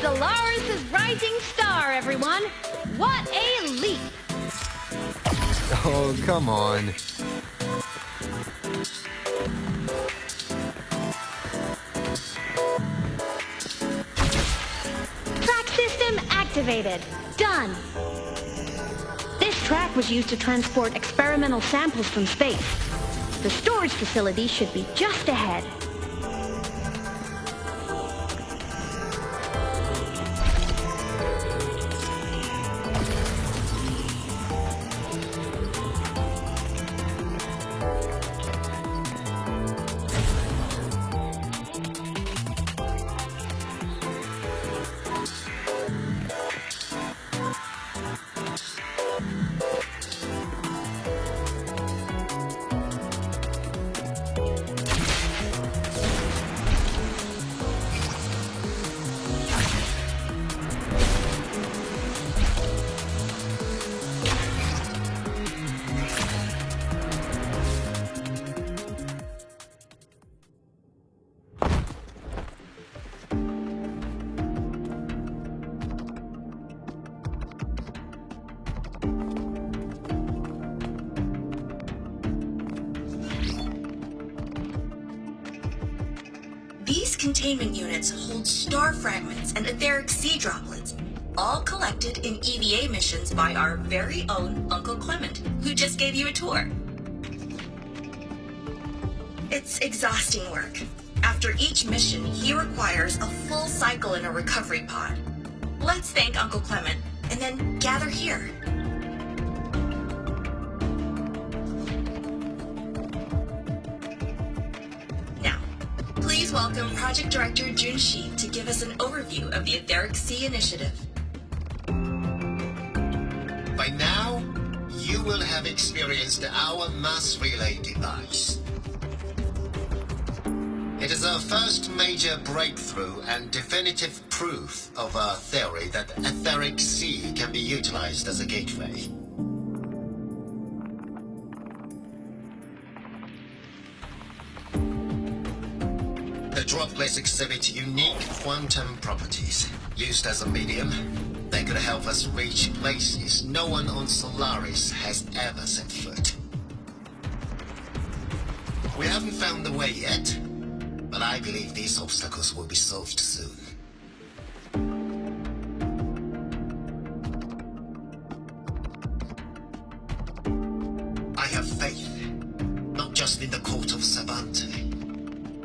Solaris' rising star, everyone! What a leap! Oh, come on. Track system activated. Done. This track was used to transport experimental samples from space. The storage facility should be just ahead. These containment units hold star fragments and etheric sea droplets, all collected in EVA missions by our very own Uncle Clement, who just gave you a tour. It's exhausting work. After each mission, he requires a full cycle in a recovery pod. Let's thank Uncle Clement, and then gather here. Please welcome Project Director Junshi to give us an overview of the Etheric Sea Initiative. By now, you will have experienced our mass relay device. It is our first major breakthrough and definitive proof of our theory that Etheric Sea can be utilized as a gateway. The droplets exhibit unique quantum properties. Used as a medium, they could help us reach places no one on Solaris has ever set foot. We haven't found the way yet, but I believe these obstacles will be solved soon. I have faith, not just in the court of Savante,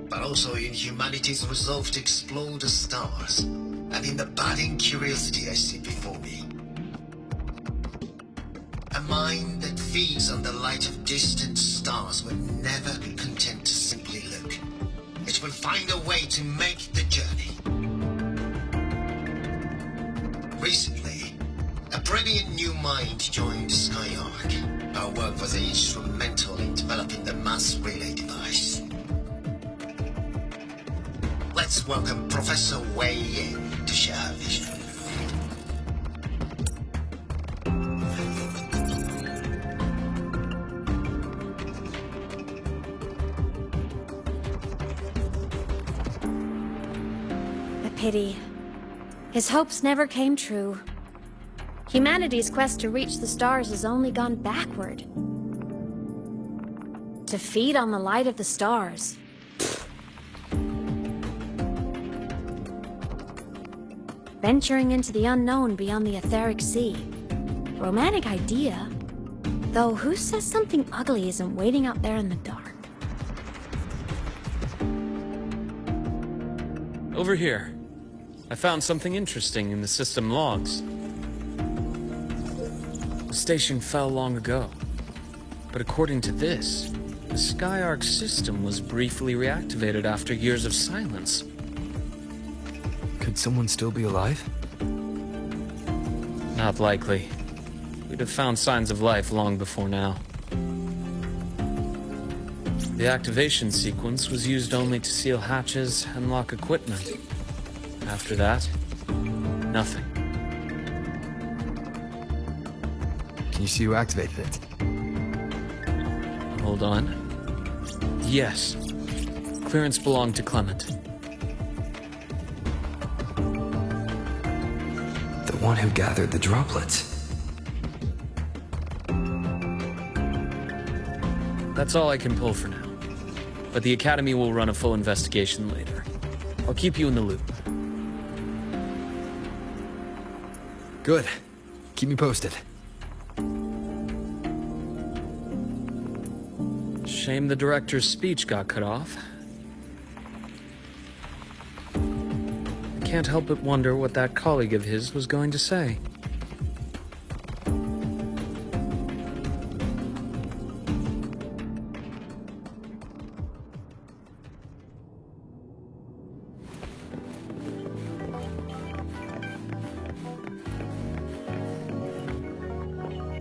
but also in humanity's resolve to explore the stars, and in the budding curiosity I see before me. A mind that feeds on the light of distant stars will never be content to simply look. It will find a way to make the journey. Recently, a brilliant new mind joined Skyark. Our work was instrumental in developing the mass relay device. Let's welcome Professor Wei in to share her vision. A pity. His hopes never came true. Humanity's quest to reach the stars has only gone backward. To feed on the light of the stars. Venturing into the unknown beyond the etheric sea. Romantic idea. Though who says something ugly isn't waiting out there in the dark? Over here. I found something interesting in the system logs. The station fell long ago. But according to this, the Skyark system was briefly reactivated after years of silence. Could someone still be alive? Not likely. We'd have found signs of life long before now. The activation sequence was used only to seal hatches and lock equipment. After that, nothing. Can you see who activated it? Hold on. Yes. Clearance belonged to Clement. The one who gathered the droplets. That's all I can pull for now. But the Academy will run a full investigation later. I'll keep you in the loop. Good. Keep me posted. Shame the director's speech got cut off. I can't help but wonder what that colleague of his was going to say.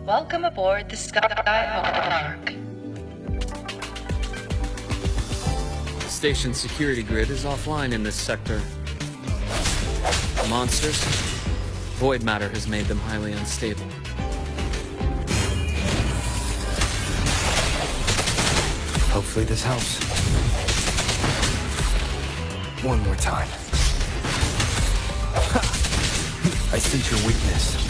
Welcome aboard the Skyark. The station's security grid is offline in this sector. The monsters? Void matter has made them highly unstable. Hopefully this helps. One more time. I sense your weakness.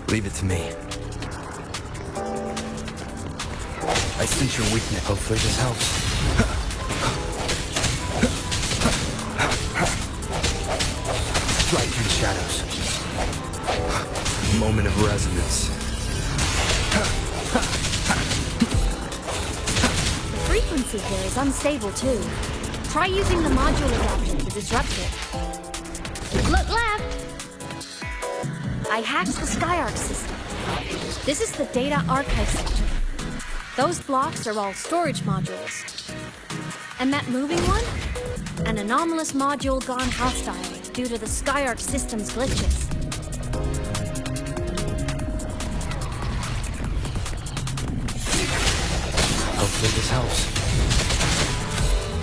Leave it to me. I sense your weakness. Hopefully this helps. Strike through the shadows. Moment of resonance. The frequency here is unstable too. Try using the module adapter to disrupt it. Look left! I hacked the Skyark system. This is the data archive sector. Those blocks are all storage modules. And that moving one? An anomalous module gone hostile due to the Skyark system's glitches. Hopefully this helps.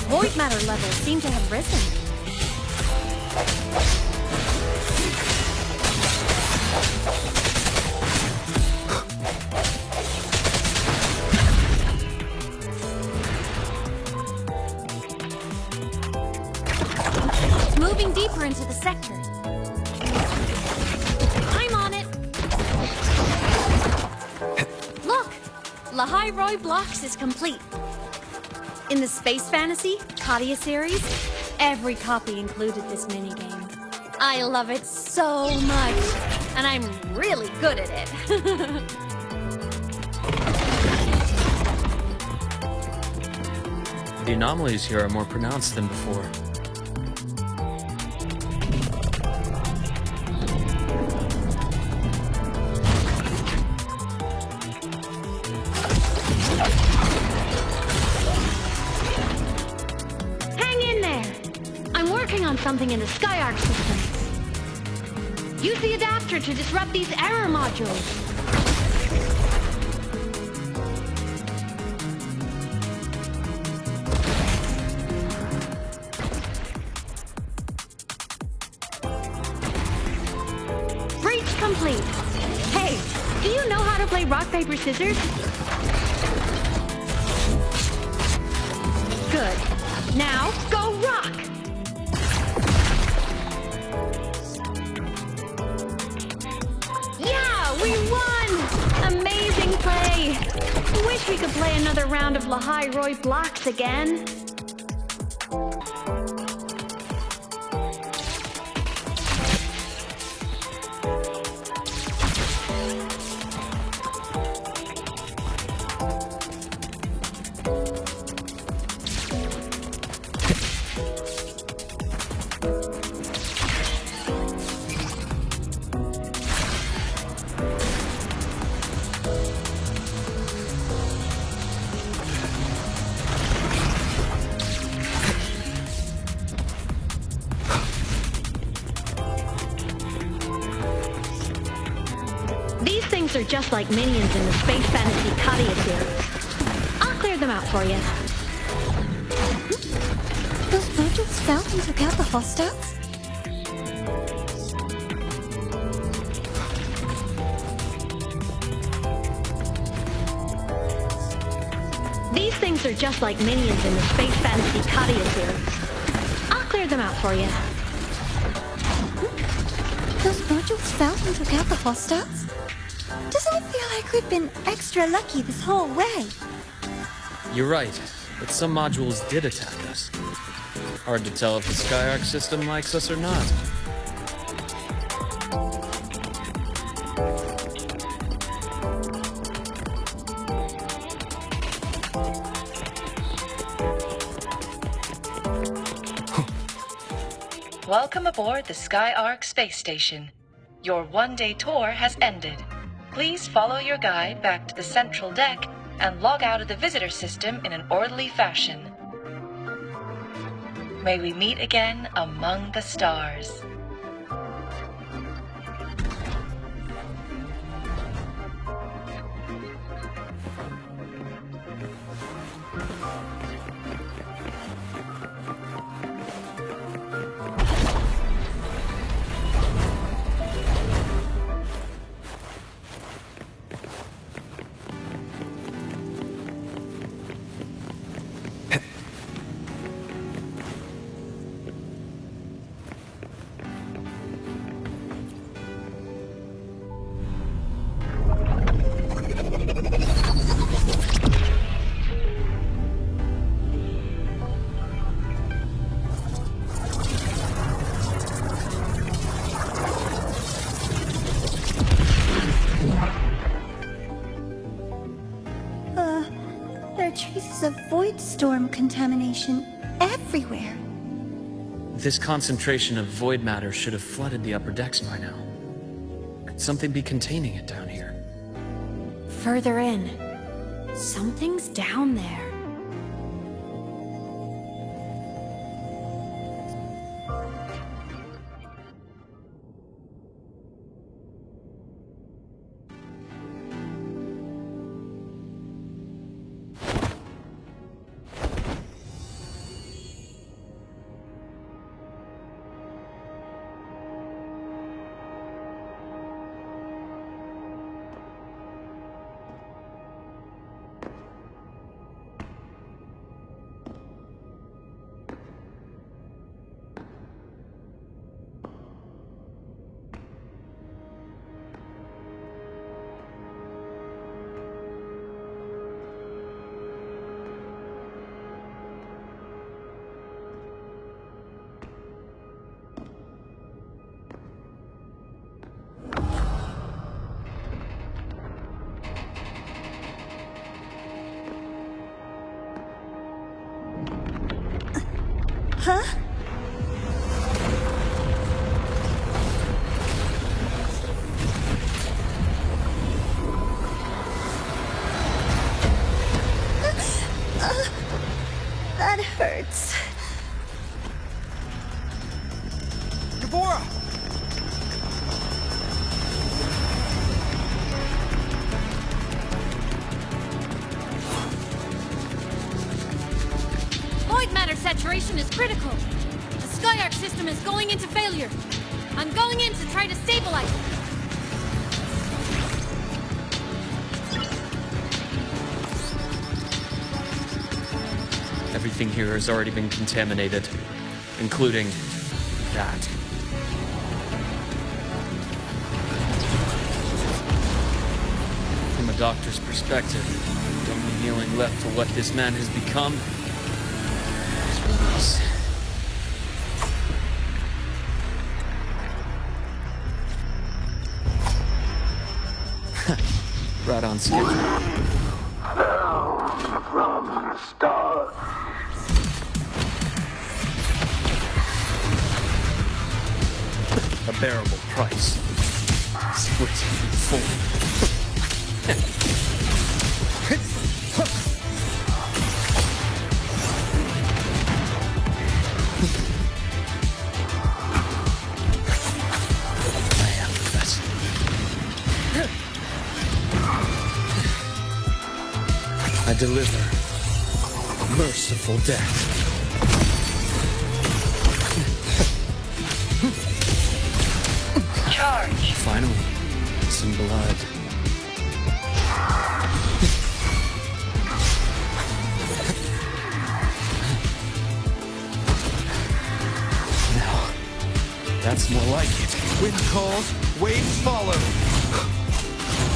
Void matter levels seem to have risen. Moving deeper into the sector. Lahairoi Blocks is complete. In the Space Fantasy Katia series, every copy included this minigame. I love it so much, and I'm really good at it. The anomalies here are more pronounced than before. Hang in there! I'm working on something in the Skyarc system. Use the adapter to disrupt these error modules. Breach complete. Hey, do you know how to play rock, paper, scissors? Good. Now, go rock! Yeah, we won! Amazing play! Wish we could play another round of Lahairoi Blocks again. These things are just like minions in the Space Fantasy Katia series. I'll clear them out for you. Those modules fell and took out the hostiles? These things are just like minions in the Space Fantasy Katia series. I'll clear them out for you. Those modules fell and took out the hostiles? Doesn't it feel like we've been extra lucky this whole way? You're right, but some modules did attack us. Hard to tell if the Skyarc system likes us or not. Welcome aboard the Skyarc space station. Your one-day tour has ended. Please follow your guide back to the central deck and log out of the visitor system in an orderly fashion. May we meet again among the stars. There are traces of void storm contamination everywhere. This concentration of void matter should have flooded the upper decks by now. Could something be containing it down here? Further in. Something's down there. Huh? That hurts. Gavora! Void matter saturation is critical. The Skyark system is going into failure. I'm going in to try to stabilize it. Everything here has already been contaminated, including that. From a doctor's perspective, the only healing left for what this man has become is release. Right on schedule. From the start. A bearable price. Split in full. I am the vessel. I deliver merciful death. Charge. Finally, some blood. Now, that's more like it. Wind calls, waves follow.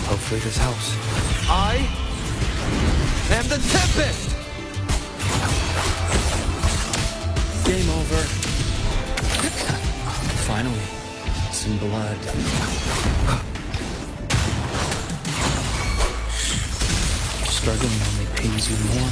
Hopefully this helps. I am the Tempest! Game over. Finally, some blood. Struggling only pains you more.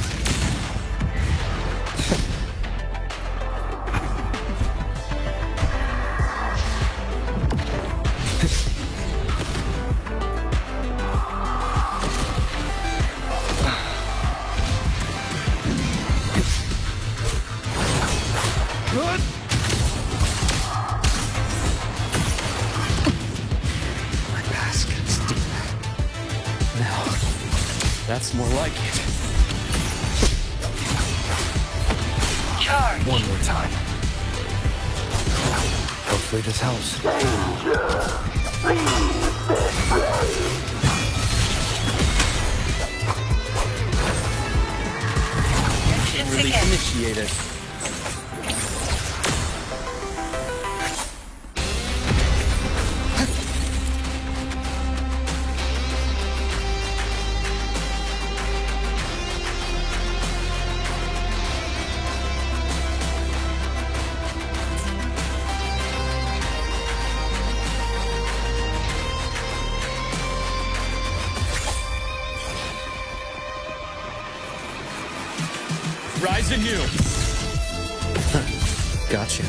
My basket's deep. Now, that's more like it. Charge. One more time. Hopefully this helps. Really initiated. Rise anew. Gotcha.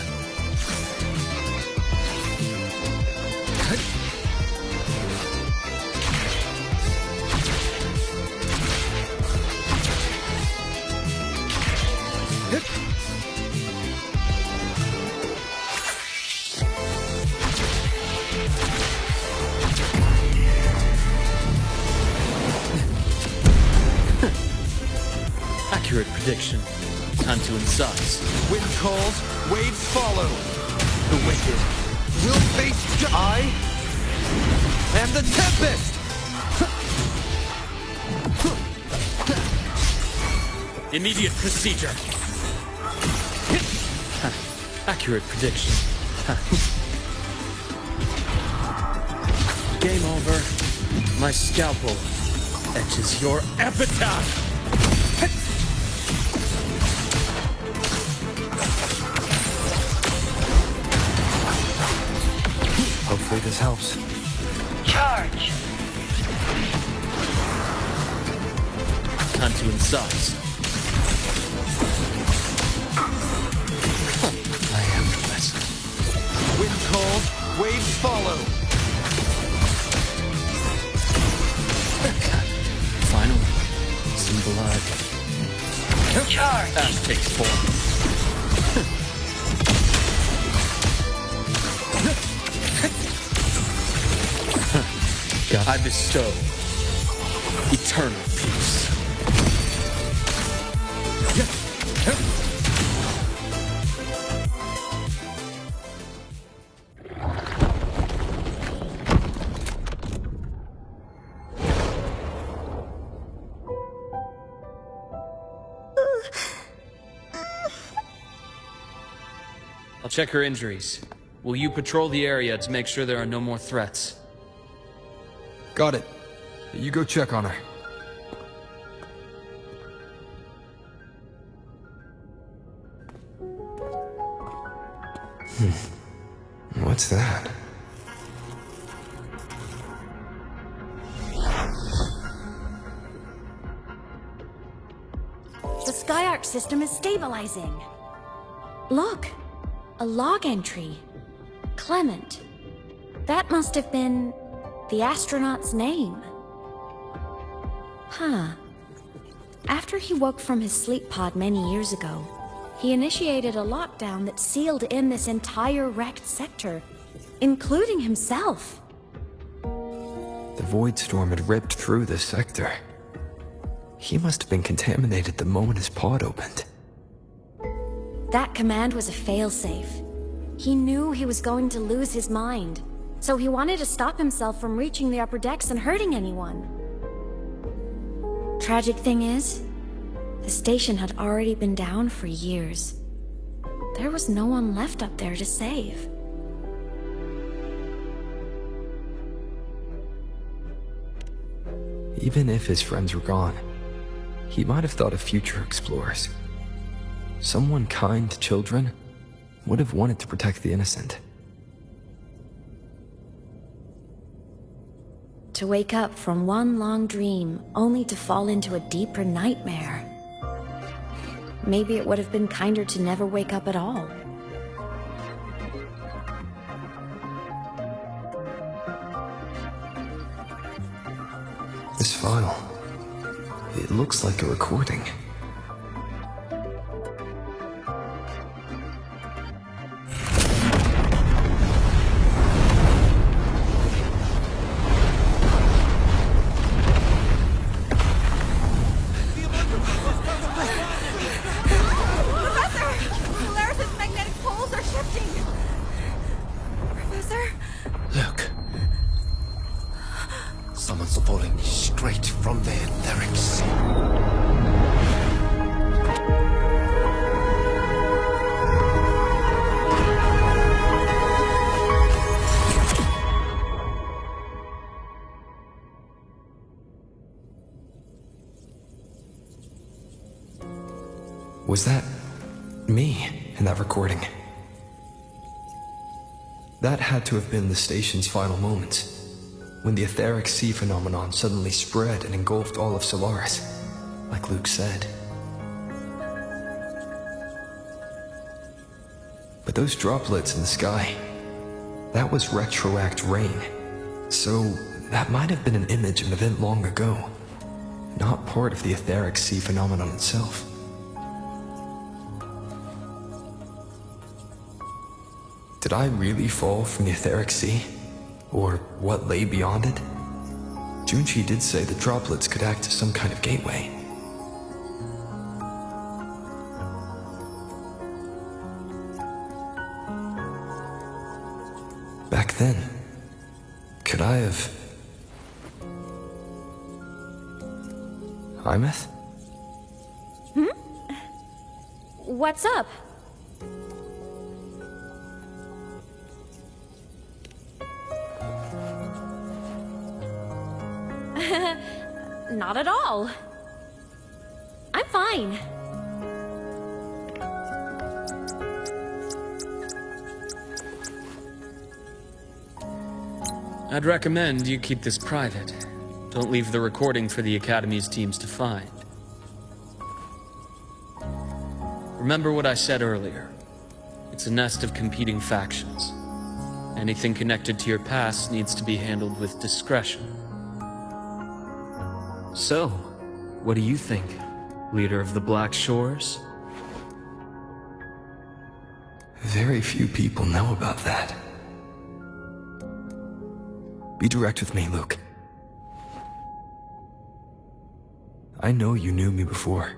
Accurate prediction. Time to incise. Wind calls, waves follow. The wicked will face I am the Tempest! Immediate procedure. Accurate prediction. Game over. My scalpel etches your epitaph. Hopefully this helps. Charge. Time to incise. Waves follow! Finally, some blood. Charge! Ash takes form. I bestow eternal peace. I'll check her injuries. Will you patrol the area to make sure there are no more threats? Got it. You go check on her. What's that? The Skyark system is stabilizing. Look, a log entry. Clement. That must have been the astronaut's name. Huh. After he woke from his sleep pod many years ago, he initiated a lockdown that sealed in this entire wrecked sector, including himself. The void storm had ripped through this sector. He must have been contaminated the moment his pod opened. That command was a failsafe. He knew he was going to lose his mind, so he wanted to stop himself from reaching the upper decks and hurting anyone. Tragic thing is, the station had already been down for years. There was no one left up there to save. Even if his friends were gone, he might have thought of future explorers. Someone kind to children would have wanted to protect the innocent. To wake up from one long dream, only to fall into a deeper nightmare. Maybe it would have been kinder to never wake up at all. This file, it looks like a recording. Someone's pulling straight from the etheric sea. Was that me in that recording? That had to have been the station's final moments, when the etheric sea phenomenon suddenly spread and engulfed all of Solaris, like Luke said. But those droplets in the sky, that was retroact rain. So that might have been an image of an event long ago, not part of the etheric sea phenomenon itself. Did I really fall from the etheric sea? Or what lay beyond it? Junchi did say the droplets could act as some kind of gateway. Back then, could I have... aemeath? What's up? Not at all. I'm fine. I'd recommend you keep this private. Don't leave the recording for the Academy's teams to find. Remember what I said earlier. It's a nest of competing factions. Anything connected to your past needs to be handled with discretion. So, what do you think, leader of the Black Shores? Very few people know about that. Be direct with me, Luke. I know you knew me before,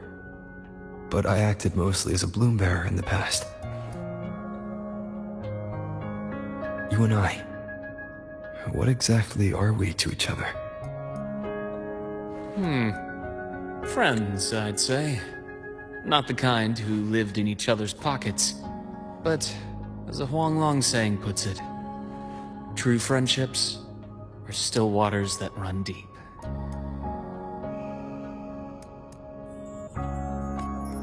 but I acted mostly as a bloom bearer in the past. You and I, what exactly are we to each other? Friends, I'd say. Not the kind who lived in each other's pockets, but as a Huanglong saying puts it, true friendships are still waters that run deep.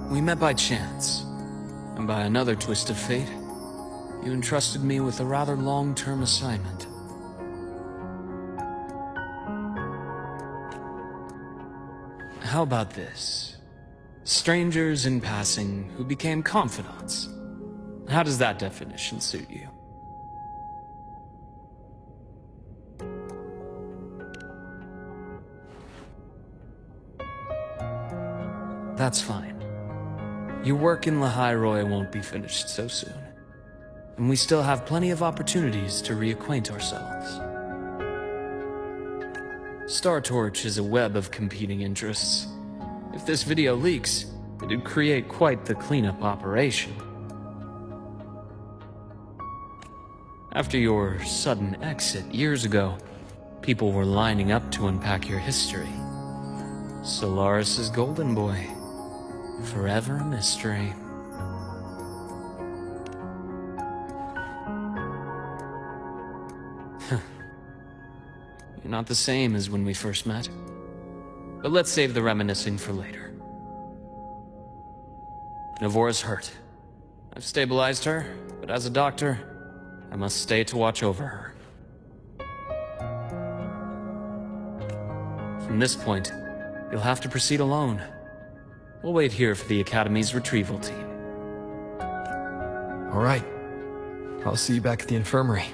We met by chance, and by another twist of fate, you entrusted me with a rather long-term assignment. How about this? Strangers in passing who became confidants. How does that definition suit you? That's fine. Your work in Lahairoi won't be finished so soon. And we still have plenty of opportunities to reacquaint ourselves. Star Torch is a web of competing interests. If this video leaks, it'd create quite the cleanup operation. After your sudden exit years ago, people were lining up to unpack your history. Solaris's golden boy. Forever a mystery. You're not the same as when we first met. But let's save the reminiscing for later. Navora's hurt. I've stabilized her, but as a doctor, I must stay to watch over her. From this point, you'll have to proceed alone. We'll wait here for the Academy's retrieval team. All right. I'll see you back at the infirmary.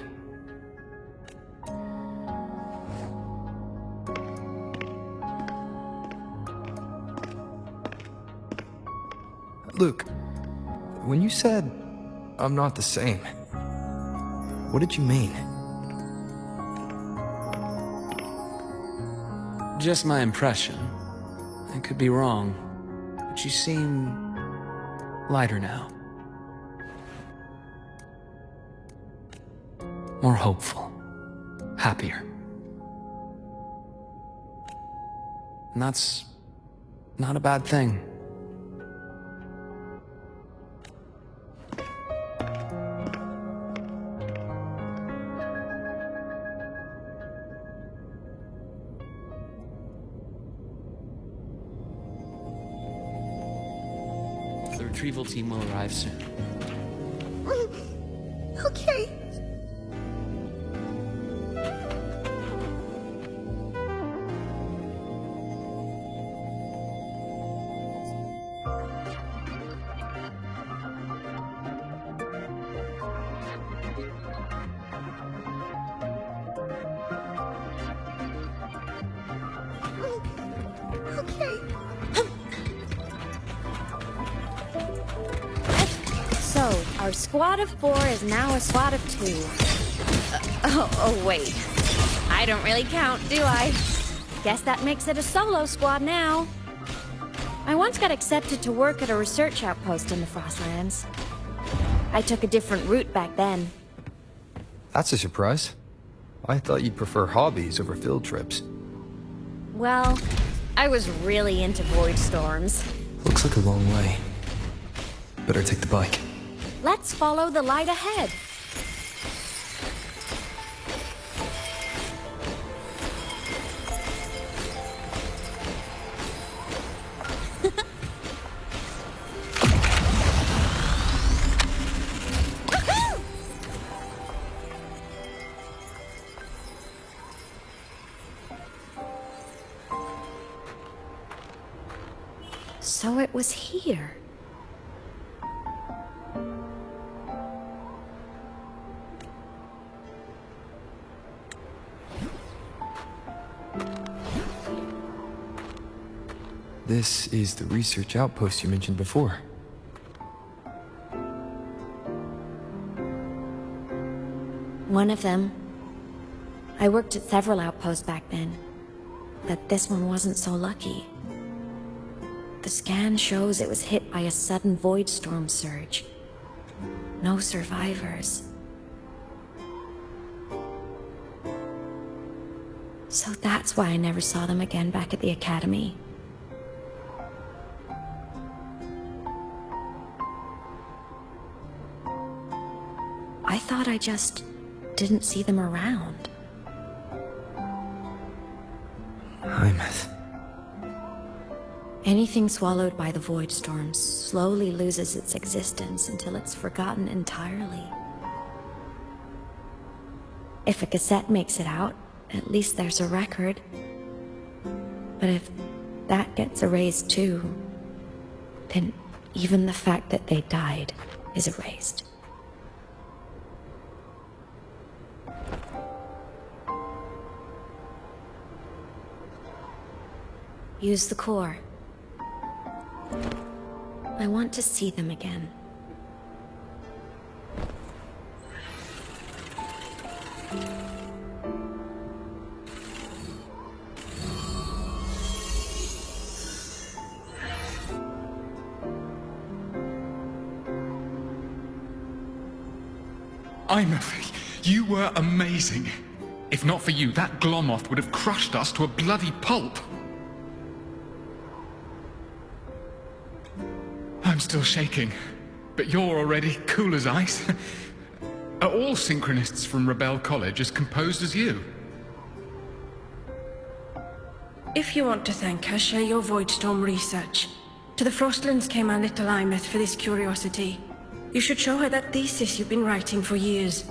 Luke, when you said, I'm not the same, what did you mean? Just my impression. I could be wrong, but you seem lighter now. More hopeful. Happier. And that's not a bad thing. The retrieval team will arrive soon. Okay. So, our squad of 4 is now a squad of 2. Oh, wait. I don't really count, do I? Guess that makes it a solo squad now. I once got accepted to work at a research outpost in the Frostlands. I took a different route back then. That's a surprise. I thought you'd prefer hobbies over field trips. Well, I was really into void storms. Looks like a long way. Better take the bike. Let's follow the light ahead. So it was here. This is the research outpost you mentioned before. One of them. I worked at several outposts back then, but this one wasn't so lucky. The scan shows it was hit by a sudden void storm surge. No survivors. So that's why I never saw them again back at the academy. I thought I just didn't see them around. aemeath. Anything swallowed by the void storms slowly loses its existence until it's forgotten entirely. If a cassette makes it out, at least there's a record. But if that gets erased too, then even the fact that they died is erased. Use the core. I want to see them again. aemeath, you were amazing. If not for you, that glomoth would have crushed us to a bloody pulp. I'm still shaking, but you're already cool as ice. Are all synchronists from Rebel College as composed as you? If you want to thank her, share your Voidstorm research. To the Frostlands came our little aemeath for this curiosity. You should show her that thesis you've been writing for years.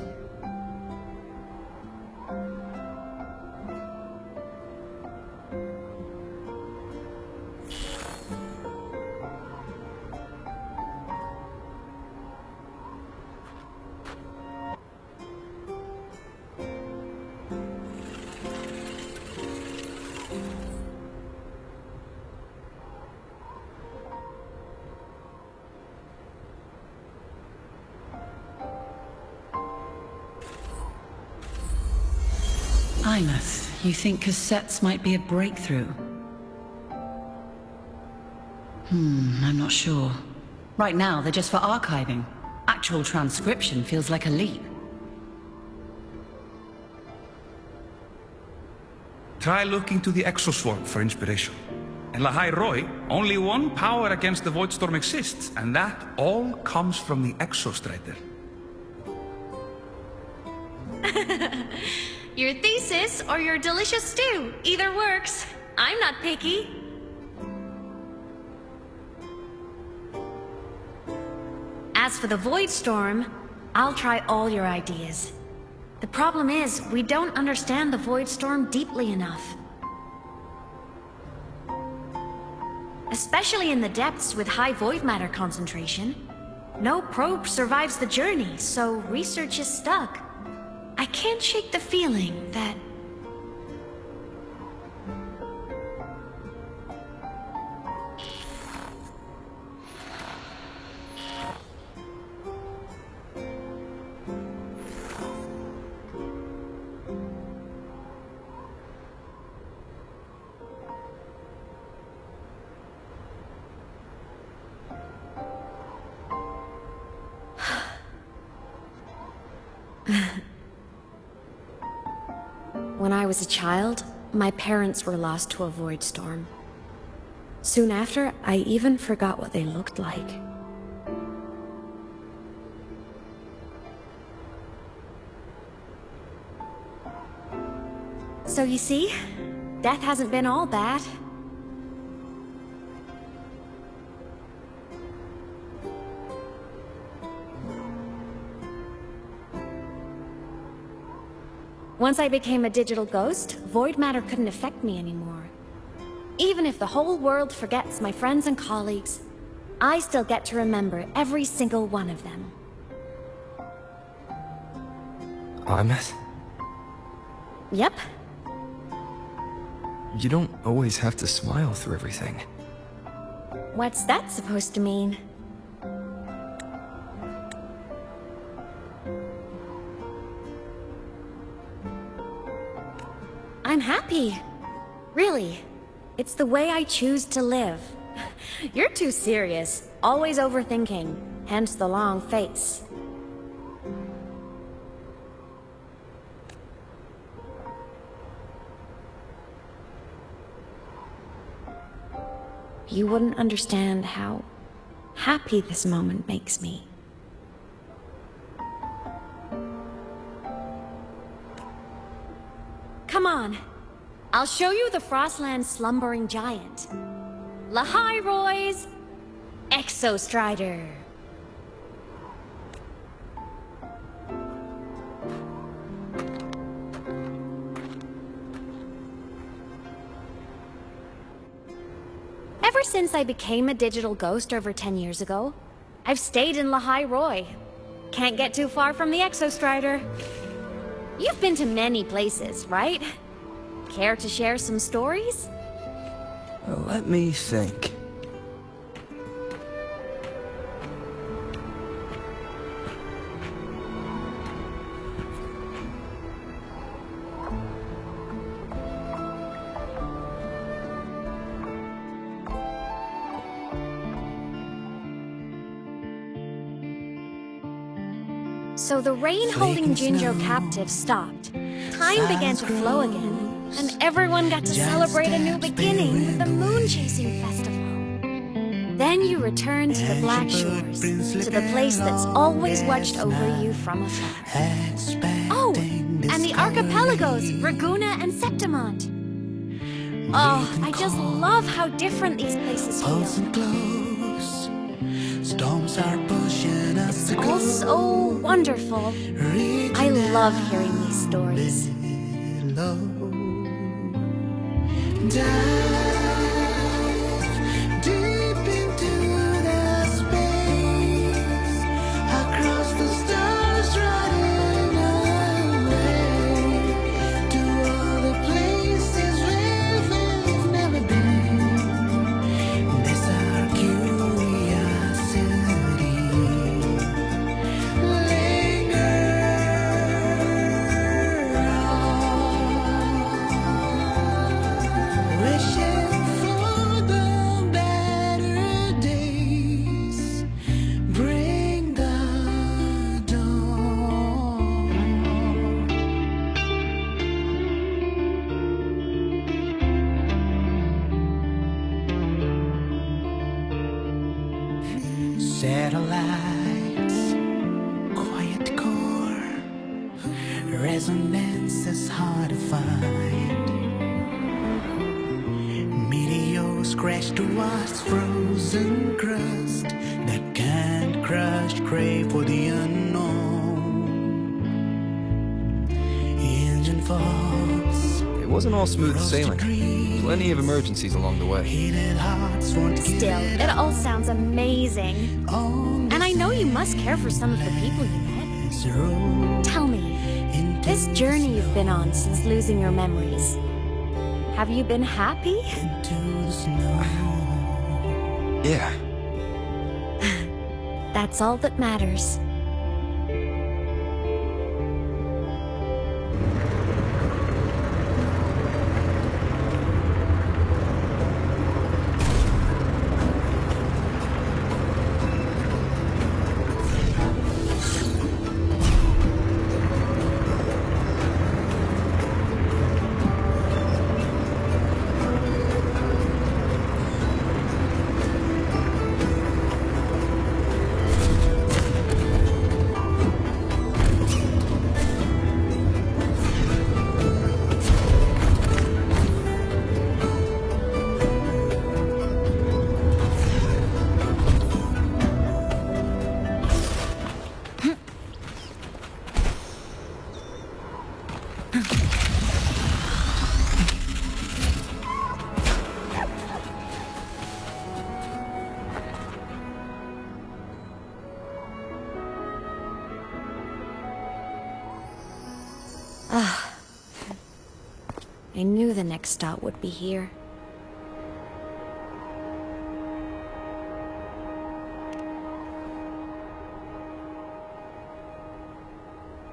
aemeath, you think cassettes might be a breakthrough? I'm not sure. Right now, they're just for archiving. Actual transcription feels like a leap. Try looking to the exoswarm for inspiration. In Lahai Roi, only one power against the Voidstorm exists, and that all comes from the Exostrider. Your thesis or your delicious stew. Either works. I'm not picky. As for the Voidstorm, I'll try all your ideas. The problem is, we don't understand the Voidstorm deeply enough. Especially in the depths with high void matter concentration. No probe survives the journey, so research is stuck. I can't shake the feeling that... When I was a child, my parents were lost to a void storm. Soon after, I even forgot what they looked like. So you see, death hasn't been all bad. Once I became a digital ghost, void matter couldn't affect me anymore. Even if the whole world forgets my friends and colleagues, I still get to remember every single one of them. aemeath? Yep. You don't always have to smile through everything. What's that supposed to mean? I'm happy. Really. It's the way I choose to live. You're too serious. Always overthinking. Hence the long face. You wouldn't understand how happy this moment makes me. Come on. I'll show you the Frostland's slumbering giant. Lahai-Roy's Exostrider. Ever since I became a digital ghost over 10 years ago, I've stayed in Lahai-Roy. Can't get too far from the Exostrider. You've been to many places, right? Care to share some stories? Let me think. So the rain holding Jinjo captive stopped. Time began to flow again, and everyone got to celebrate a new beginning with the moon-chasing festival. Then you returned to the Black Shores, to the place that's always watched over you from afar. Oh, and the archipelagos, Raguna and Septimont. Oh, I just love how different these places feel. Storms are pushing us It's all so wonderful. I love hearing these stories. Dive deep into the space, across the stars, running away to all the places where we've never been. This our curiosity linger on, wishing for the better days. Bring the dawn. Satellites, quiet core, resonance is hard to find. Meteors crash towards frozen crust that can't crush, crave for the unknown. Engine falls. It wasn't all smooth sailing. Plenty of emergencies along the way. Still, it all sounds amazing. And I know you must care for some of the people you met. Tell me, this journey you've been on since losing your memories, have you been happy? Yeah. That's all that matters. I knew the next stop would be here.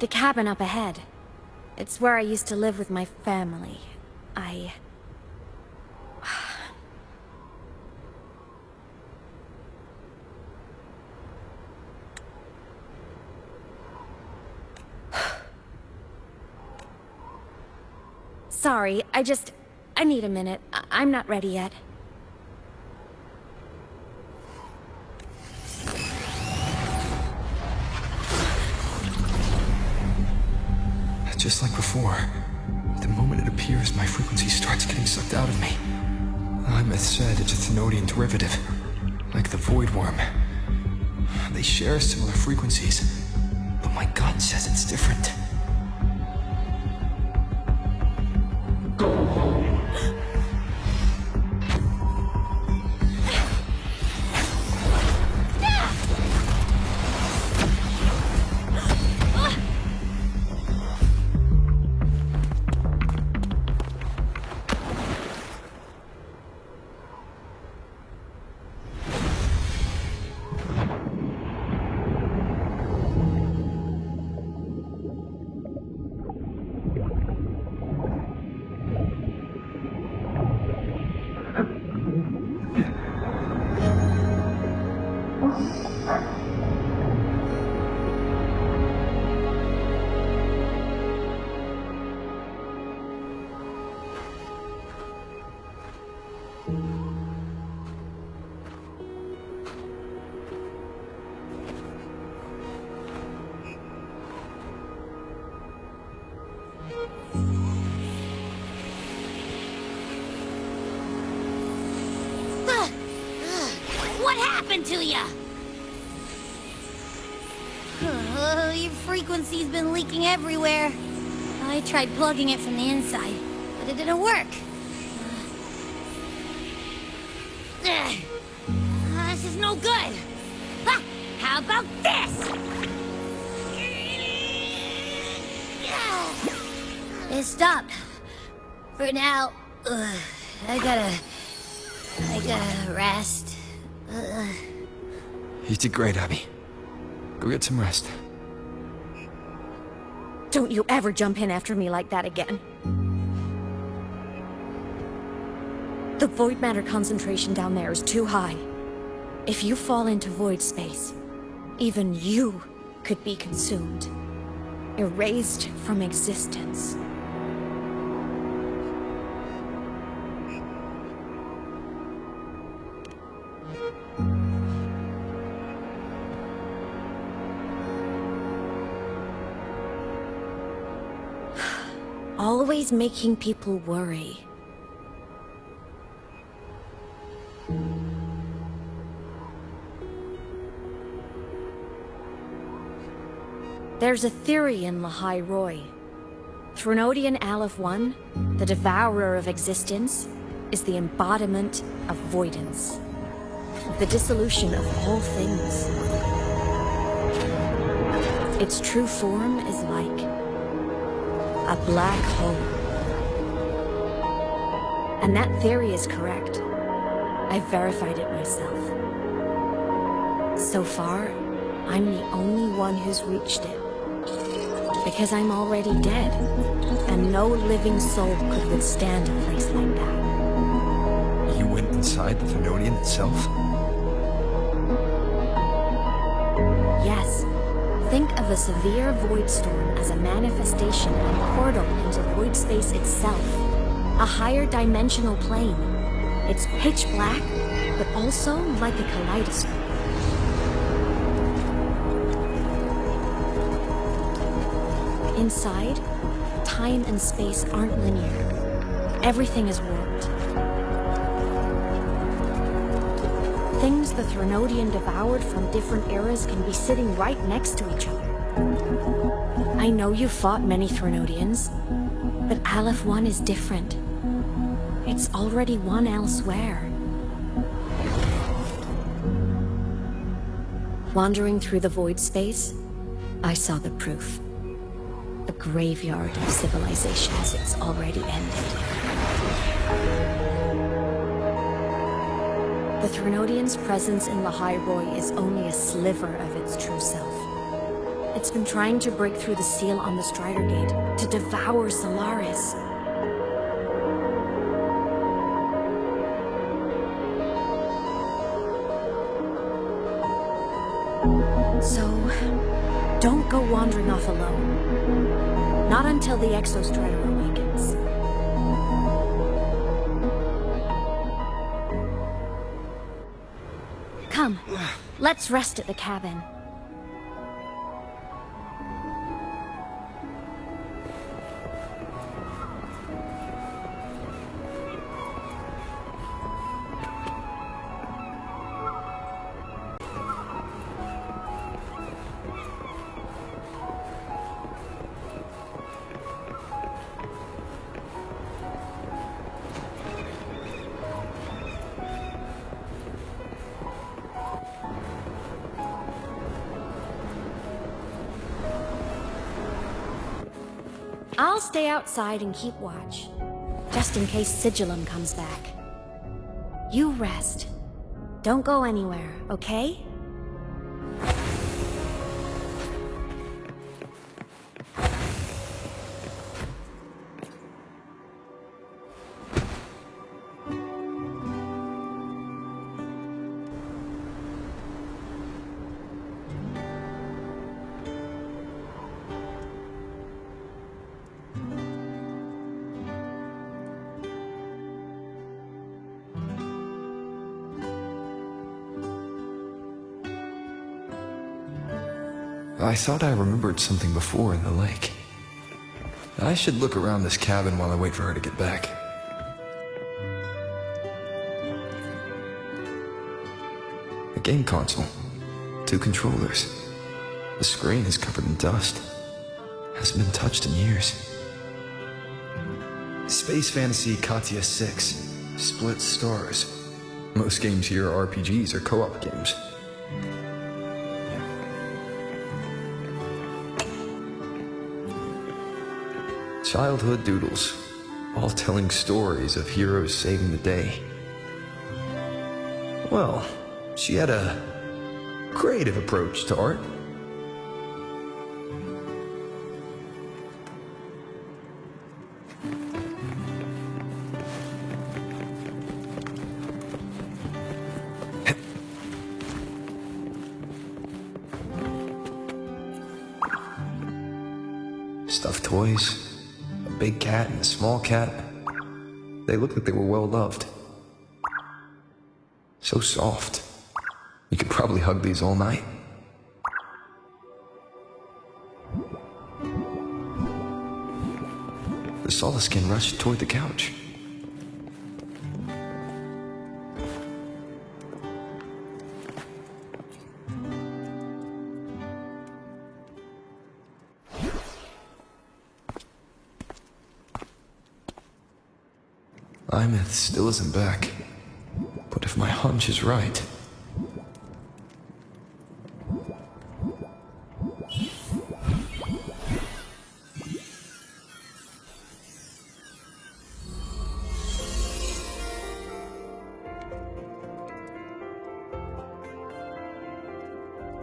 The cabin up ahead. It's where I used to live with my family. Sorry, I need a minute. I'm not ready yet. Just like before, the moment it appears, my frequency starts getting sucked out of me. aemeath said it's a Thenodian derivative, like the Void Worm. They share similar frequencies, but my gut says it's different. Go home. What happened to ya? Your frequency's been leaking everywhere. I tried plugging it from the inside, but it didn't work. This is no good. Ha! How about this? It stopped. For now, I gotta rest. You did great, Abby. Go get some rest. Don't you ever jump in after me like that again. The void matter concentration down there is too high. If you fall into void space, even you could be consumed, erased from existence. Always making people worry. There's a theory in Lahai Roi. Thenodian Aleph 1, the devourer of existence, is the embodiment of voidance. The dissolution of all things. Its true form is like a black hole. And that theory is correct. I've verified it myself. So far, I'm the only one who's reached it. Because I'm already dead, and no living soul could withstand a place like that. You went inside the Thenodian itself? Yes. Think of a severe void storm as a manifestation and portal into void space itself. A higher dimensional plane. It's pitch black, but also like a kaleidoscope. Inside, time and space aren't linear. Everything is warped. Things the Thenodian devoured from different eras can be sitting right next to each other. I know you fought many Thenodians, but Aleph 1 is different. It's already won elsewhere. Wandering through the void space, I saw the proof. A graveyard of civilizations it's already ended. The Thenodian's presence in Lahai Roi is only a sliver of its true self. It's been trying to break through the seal on the Strider Gate to devour Solaris. So, don't go wandering off alone. Not until the Exostrider awakens. Come, let's rest at the cabin. I'll stay outside and keep watch, just in case Sigillum comes back. You rest. Don't go anywhere, okay? I thought I remembered something before in the lake. I should look around this cabin while I wait for her to get back. A game console. 2 controllers. The screen is covered in dust. Hasn't been touched in years. Space Fantasy Katya 6. Split stars. Most games here are RPGs or co-op games. Childhood doodles, all telling stories of heroes saving the day. Well, she had a creative approach to art. Stuffed toys. Big cat and a small cat. They looked like they were well loved. So soft. You could probably hug these all night. The Solaskin rushed toward the couch. Aemeath still isn't back. But if my hunch is right...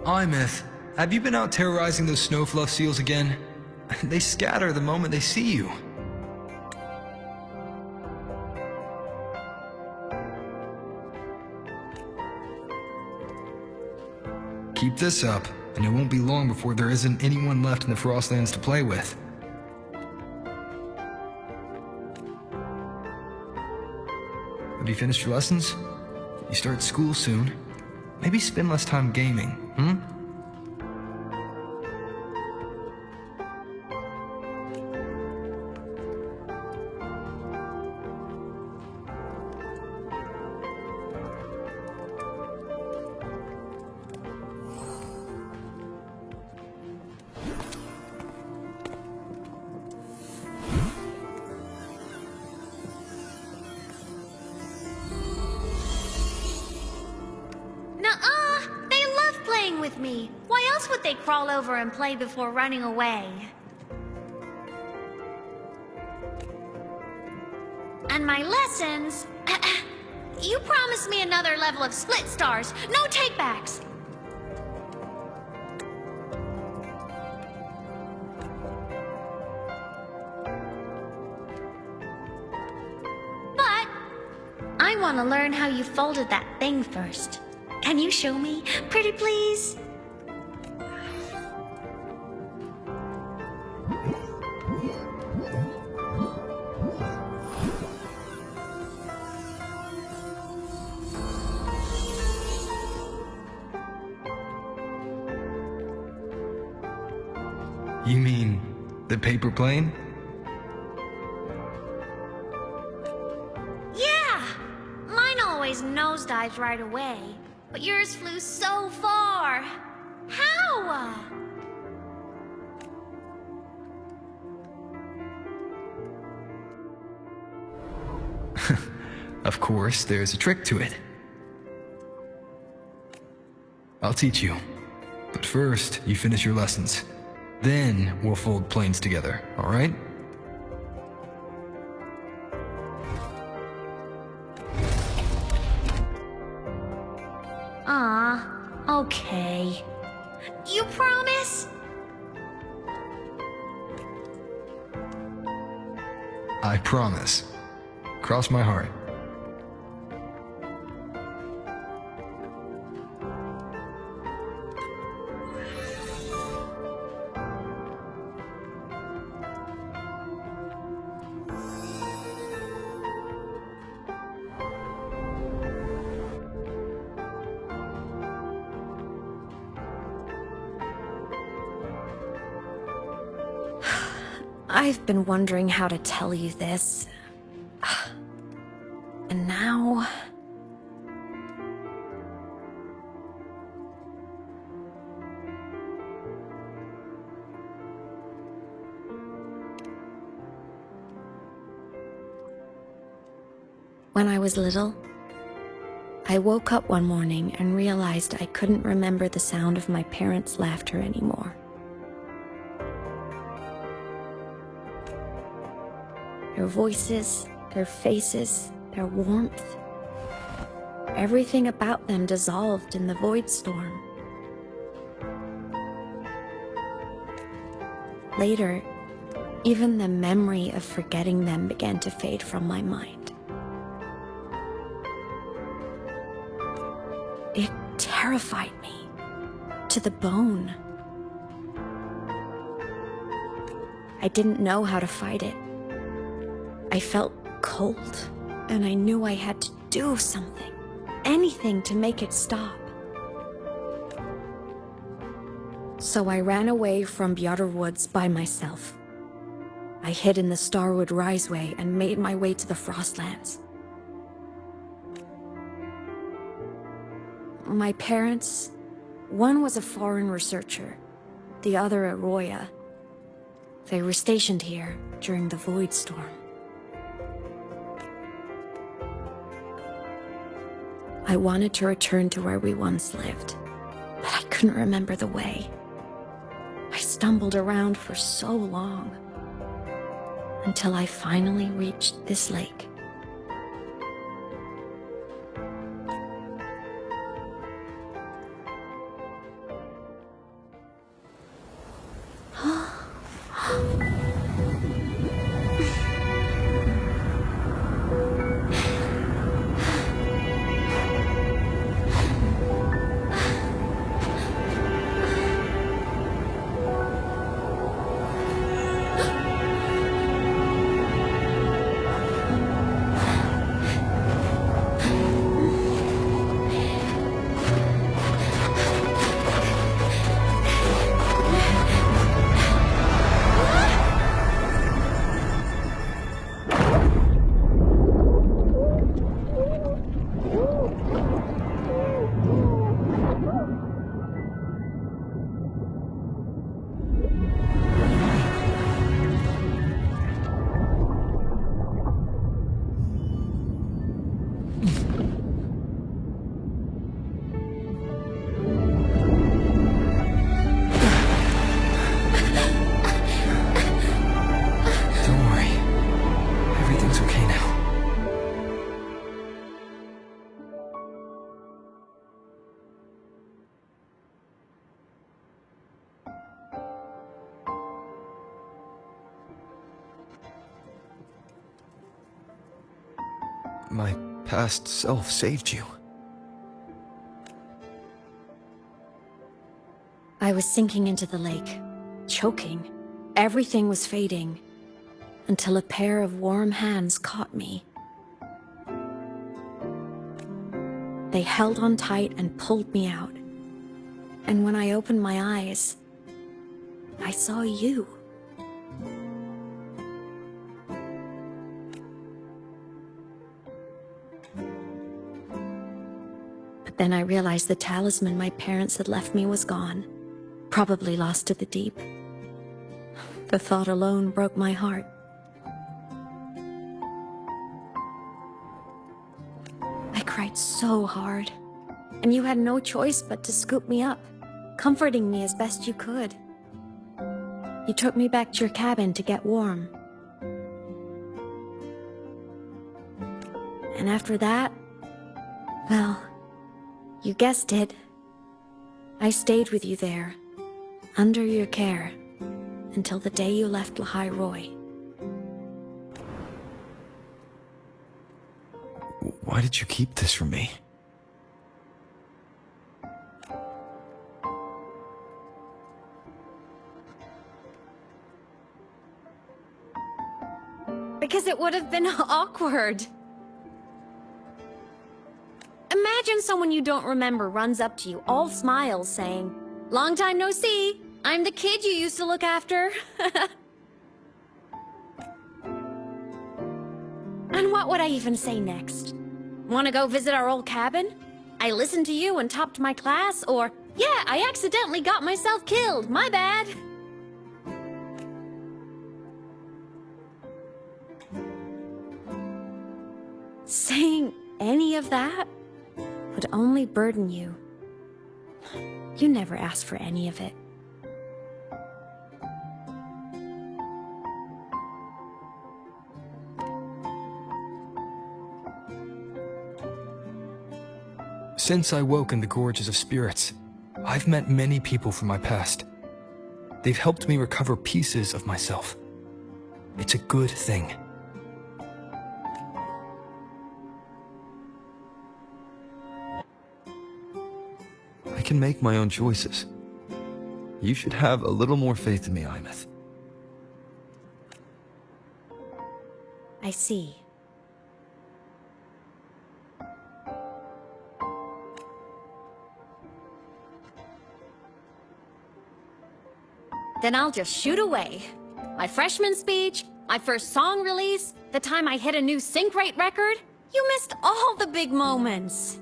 Aemeath, have you been out terrorizing those snowfluff seals again? They scatter the moment they see you. Keep this up, and it won't be long before there isn't anyone left in the Frostlands to play with. Have you finished your lessons? You start school soon. Maybe spend less time gaming, hmm? Me. Why else would they crawl over and play before running away? And my lessons... You promised me another level of split stars. No takebacks. want to learn how you folded that thing first. Can you show me? Pretty please? You mean the paper plane? Yeah! Mine always nosedives right away, but yours flew so far. How? Of course, there's a trick to it. I'll teach you. But first, you finish your lessons. Then we'll fold planes together, alright? Okay. You promise? I promise. Cross my heart. I've been wondering how to tell you this. And now... When I was little, I woke up one morning and realized I couldn't remember the sound of my parents' laughter anymore. Their voices, their faces, their warmth. Everything about them dissolved in the void storm. Later, even the memory of forgetting them began to fade from my mind. It terrified me to the bone. I didn't know how to fight it. I felt cold, and I knew I had to do something, anything to make it stop. So I ran away from Bjotr Woods by myself. I hid in the Starwood Riseway and made my way to the Frostlands. My parents, one was a foreign researcher, the other a Roya. They were stationed here during the Void Storm. I wanted to return to where we once lived, but I couldn't remember the way. I stumbled around for so long, until I finally reached this lake. My past self saved you. I was sinking into the lake, choking. Everything was fading, until a pair of warm hands caught me. They held on tight and pulled me out. And when I opened my eyes, I saw you. But then I realized the talisman my parents had left me was gone, probably lost to the deep. The thought alone broke my heart. I cried so hard, and you had no choice but to scoop me up, comforting me as best you could. You took me back to your cabin to get warm. And after that, well, you guessed it. I stayed with you there, under your care, until the day you left Lahai Roi. Why did you keep this from me? Because it would have been awkward. Imagine someone you don't remember runs up to you, all smiles, saying, "Long time no see. I'm the kid you used to look after." And what would I even say next? Want to go visit our old cabin? I listened to you and topped my class? Or, yeah, I accidentally got myself killed. My bad. Saying any of that would only burden you. You never asked for any of it. Since I woke in the Gorges of Spirits, I've met many people from my past. They've helped me recover pieces of myself. It's a good thing. I can make my own choices. You should have a little more faith in me, aemeath. I see. Then I'll just shoot away. My freshman speech, my first song release, the time I hit a new sync rate record. You missed all the big moments.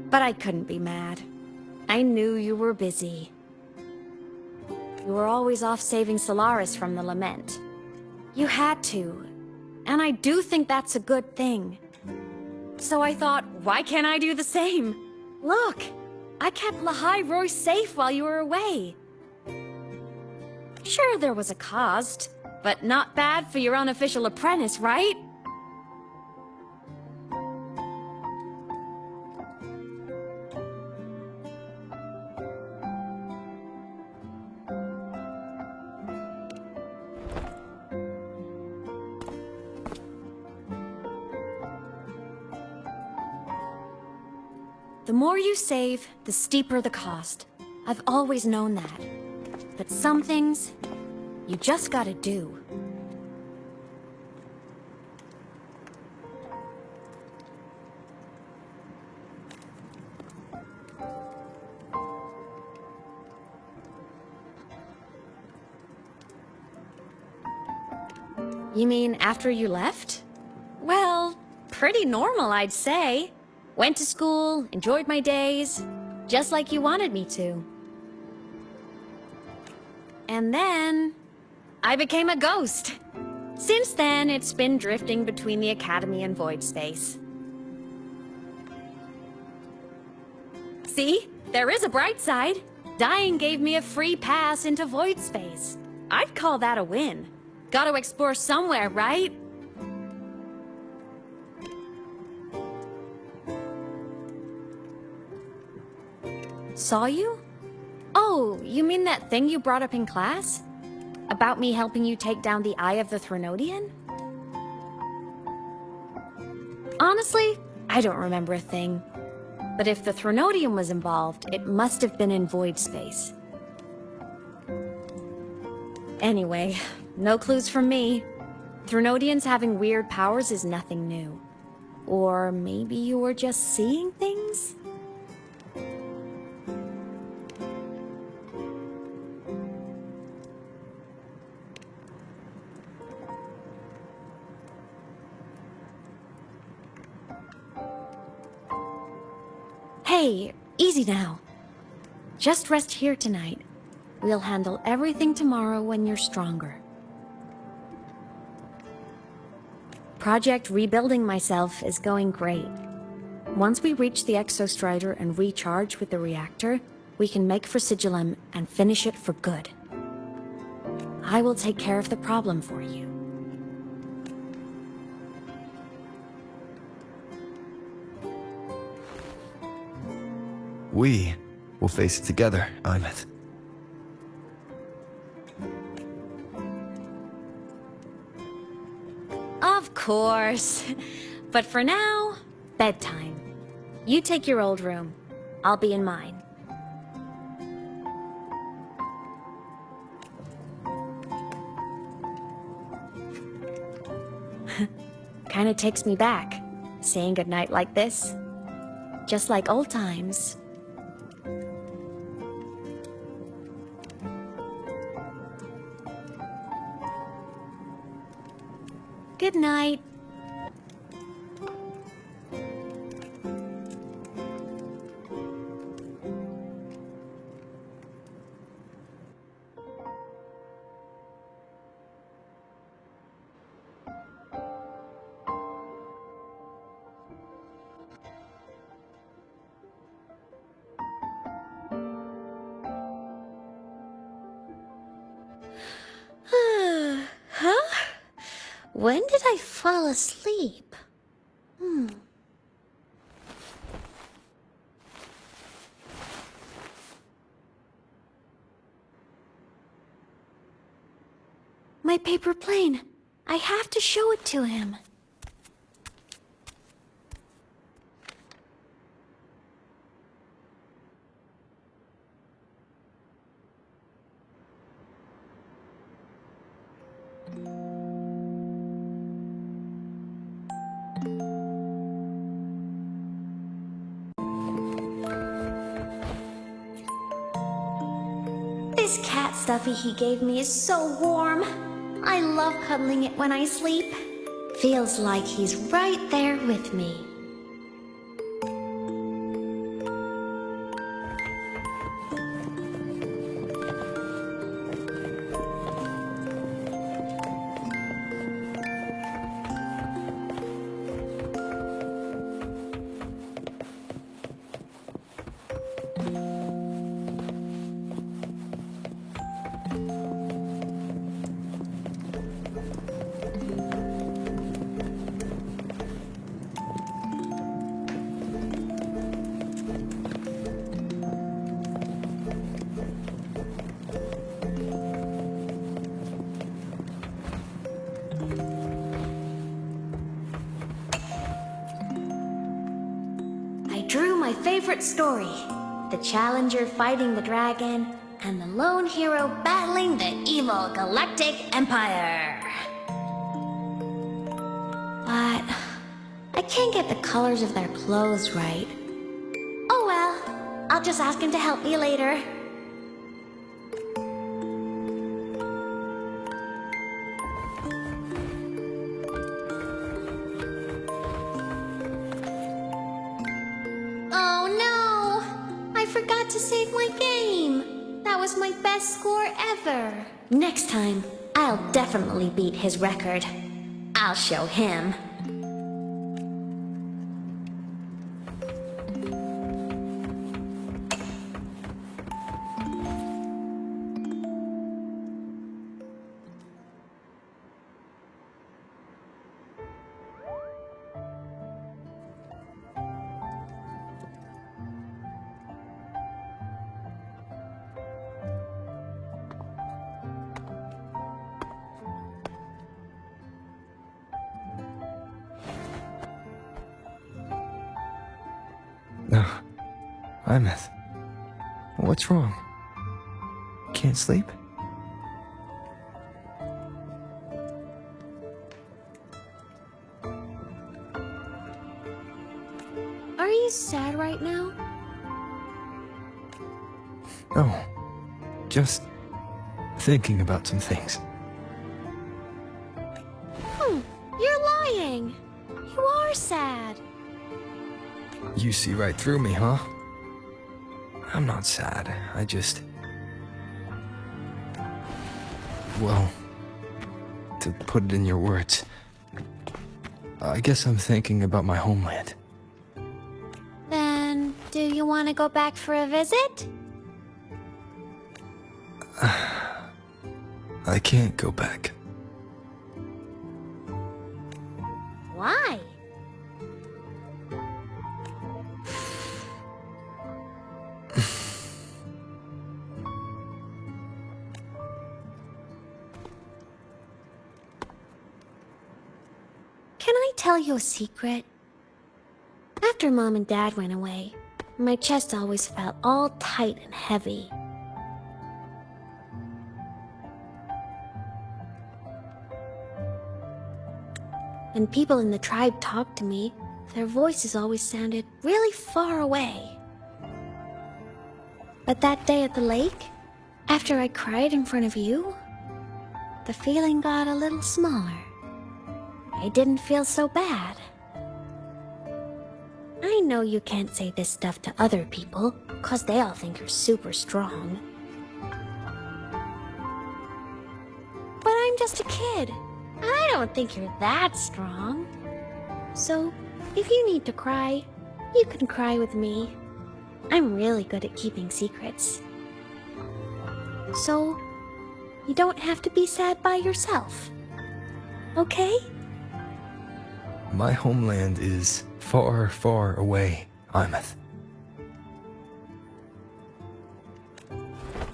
But I couldn't be mad. I knew you were busy. You were always off saving Solaris from the lament. You had to. And I do think that's a good thing. So I thought, why can't I do the same? Look, I kept Lahai Roi safe while you were away. Sure, there was a cost, but not bad for your unofficial apprentice, right? The more you save, the steeper the cost. I've always known that. But some things, you just gotta do. You mean after you left? Well, pretty normal, I'd say. Went to school, enjoyed my days, just like you wanted me to. And then, I became a ghost. Since then, it's been drifting between the Academy and void space. See? There is a bright side. Dying gave me a free pass into void space. I'd call that a win. Gotta explore somewhere, right? Saw you? Oh, You mean that thing you brought up in class? About me helping you take down the Eye of the Threnodian? Honestly, I don't remember a thing. But if the Threnodian was involved, it must have been in void space. Anyway, no clues from me. Threnodians having weird powers is nothing new. Or maybe you were just seeing things? Hey, easy now. Just rest here tonight. We'll handle everything tomorrow when you're stronger. Project Rebuilding Myself is going great. Once we reach the Exostrider and recharge with the reactor, we can make for Sigillum and finish it for good. I will take care of the problem for you. We will face it together, aemeath. Of course. But for now, bedtime. You take your old room. I'll be in mine. Kinda takes me back, saying goodnight like this. Just like old times. Good night. Huh? When did I fall asleep? My paper plane. I have to show it to him. This cat stuffy he gave me is so warm. I love cuddling it when I sleep. Feels like he's right there with me. Drew my favorite story. The Challenger fighting the dragon, and the lone hero battling the evil Galactic Empire. But I can't get the colors of their clothes right. Oh well, I'll just ask him to help me later. To save my game. That was my best score ever. Next time, I'll definitely beat his record. I'll show him. No. aemeath. What's wrong? Can't sleep? Are you sad right now? No. Just thinking about some things. You're lying. You are sad. You see right through me, huh? I'm not sad. I just... Well, to put it in your words, I guess I'm thinking about my homeland. Then, do you want to go back for a visit? I can't go back. Why? Can I tell you a secret? After Mom and Dad went away, my chest always felt all tight and heavy. When people in the tribe talked to me, their voices always sounded really far away. But that day at the lake, after I cried in front of you, the feeling got a little smaller. I didn't feel so bad. I know you can't say this stuff to other people, 'cause they all think you're super strong. But I'm just a kid. I don't think you're that strong. So, if you need to cry, you can cry with me. I'm really good at keeping secrets. So, you don't have to be sad by yourself. Okay? My homeland is far, far away, aemeath.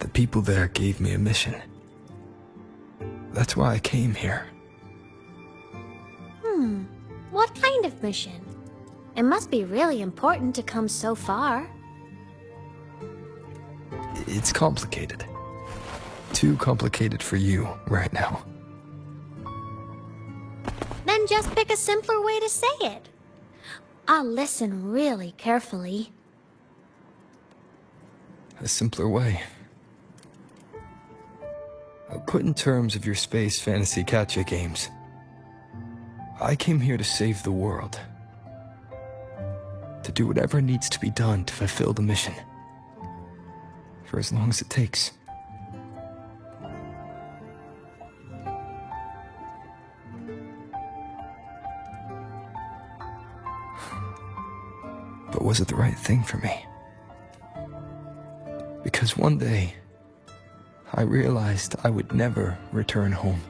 The people there gave me a mission. That's why I came here. What kind of mission? It must be really important to come so far. It's complicated. Too complicated for you right now. Then just pick a simpler way to say it. I'll listen really carefully. A simpler way. Put in terms of your space fantasy gacha games. I came here to save the world. To do whatever needs to be done to fulfill the mission. For as long as it takes. But was it the right thing for me? Because one day, I realized I would never return home.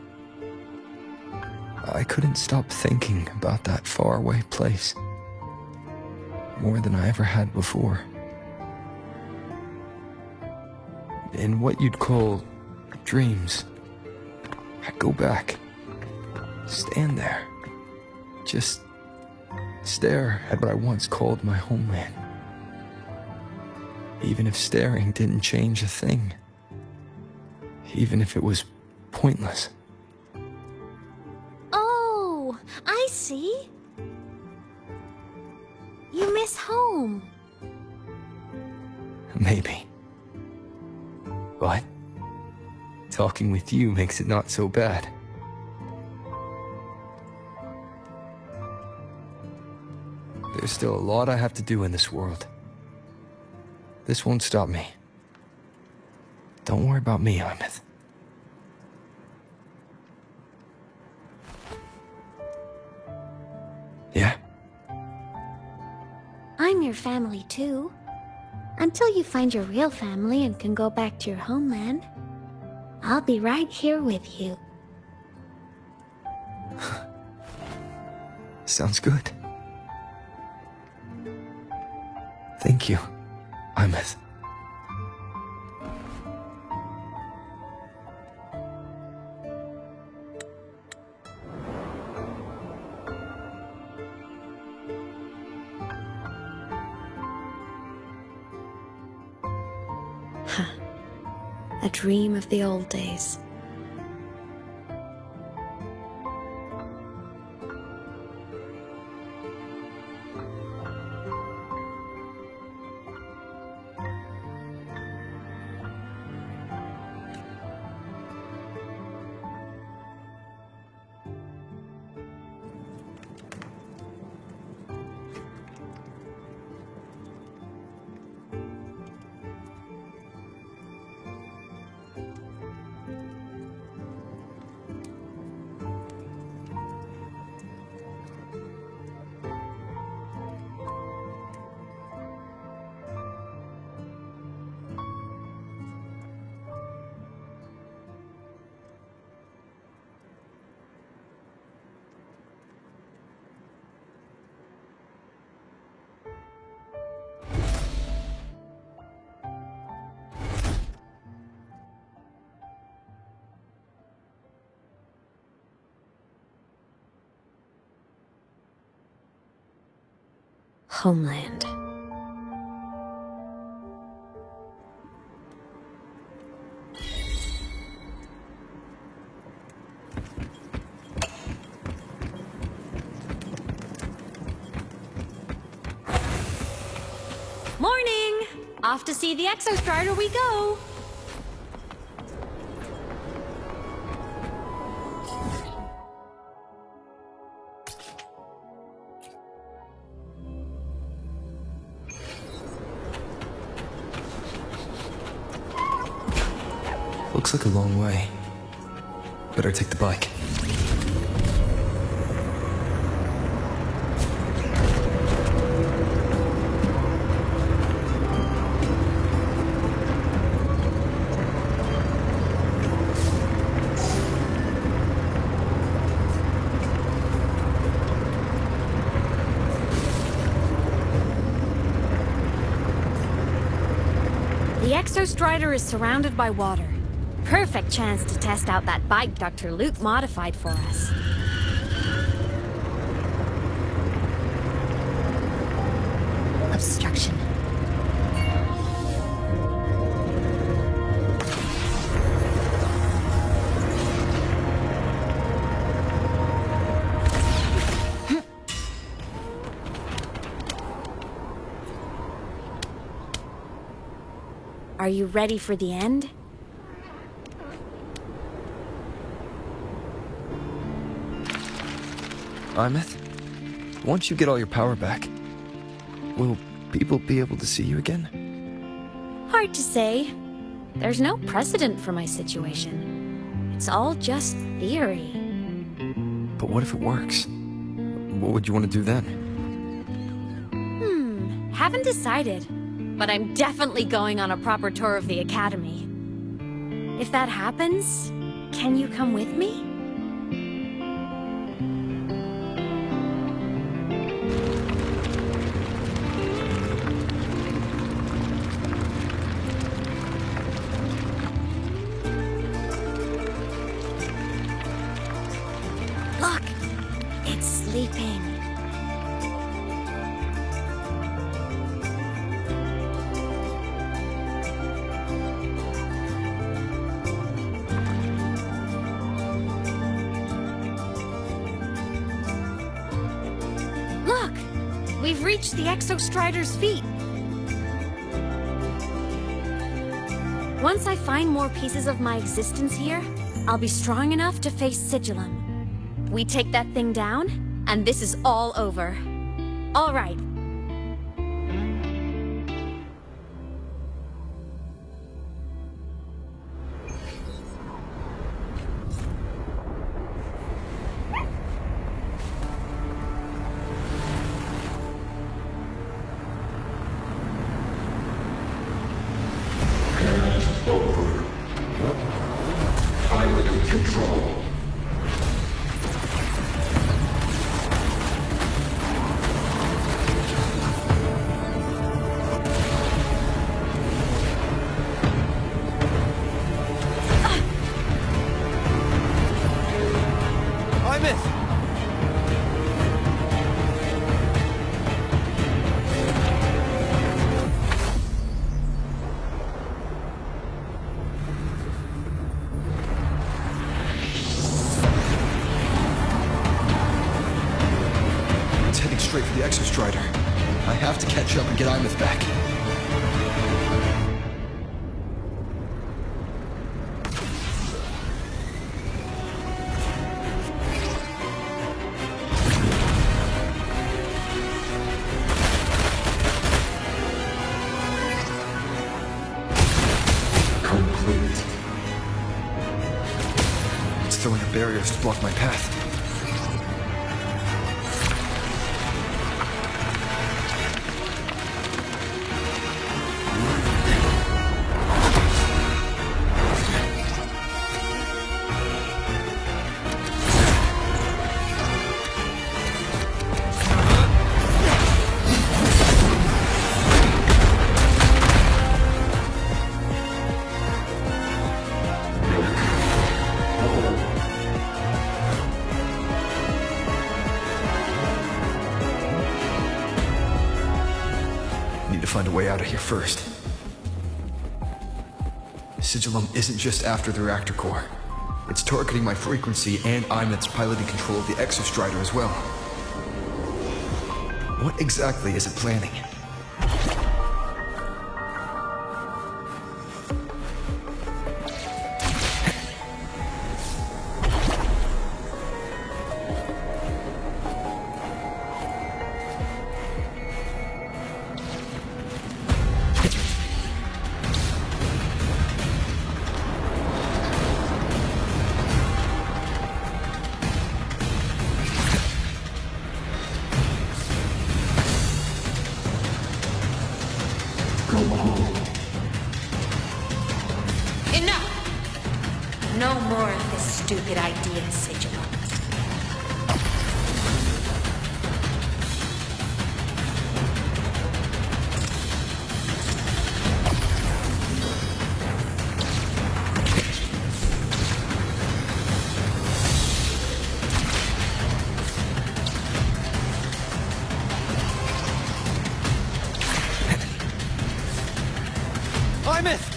I couldn't stop thinking about that faraway place. More than I ever had before. In what you'd call dreams, I'd go back, stand there, just stare at what I once called my homeland. Even if staring didn't change a thing. Even if it was pointless. Oh, I see. You miss home. Maybe. But talking with you makes it not so bad. There's still a lot I have to do in this world. This won't stop me. Don't worry about me, aemeath. Yeah? I'm your family too. Until you find your real family and can go back to your homeland, I'll be right here with you. Sounds good. Thank you, aemeath. A dream of the old days. Homeland. Morning! Off to see the Exostrider we go! Looks like a long way. Better take the bike. The Exostrider is surrounded by water. Perfect chance to test out that bike Dr. Luuk modified for us. Obstruction. Are you ready for the end? aemeath, once you get all your power back, will people be able to see you again? Hard to say. There's no precedent for my situation. It's all just theory. But what if it works? What would you want to do then? Haven't decided. But I'm definitely going on a proper tour of the Academy. If that happens, can you come with me? Look! It's sleeping. Look! We've reached the Exostrider's feet. Once I find more pieces of my existence here, I'll be strong enough to face Sigillum. We take that thing down, and this is all over. All right. Pilot control. straight for the Exostrider. I have to catch up and get aemeath back. Complete. It's throwing up barriers to block my path. Find a way out of here first. Sigillum isn't just after the reactor core. It's targeting my frequency and aemeath's piloting control of the Exostrider as well. What exactly is it planning? Enough! No more of this stupid idea, Sigillum. aemeath!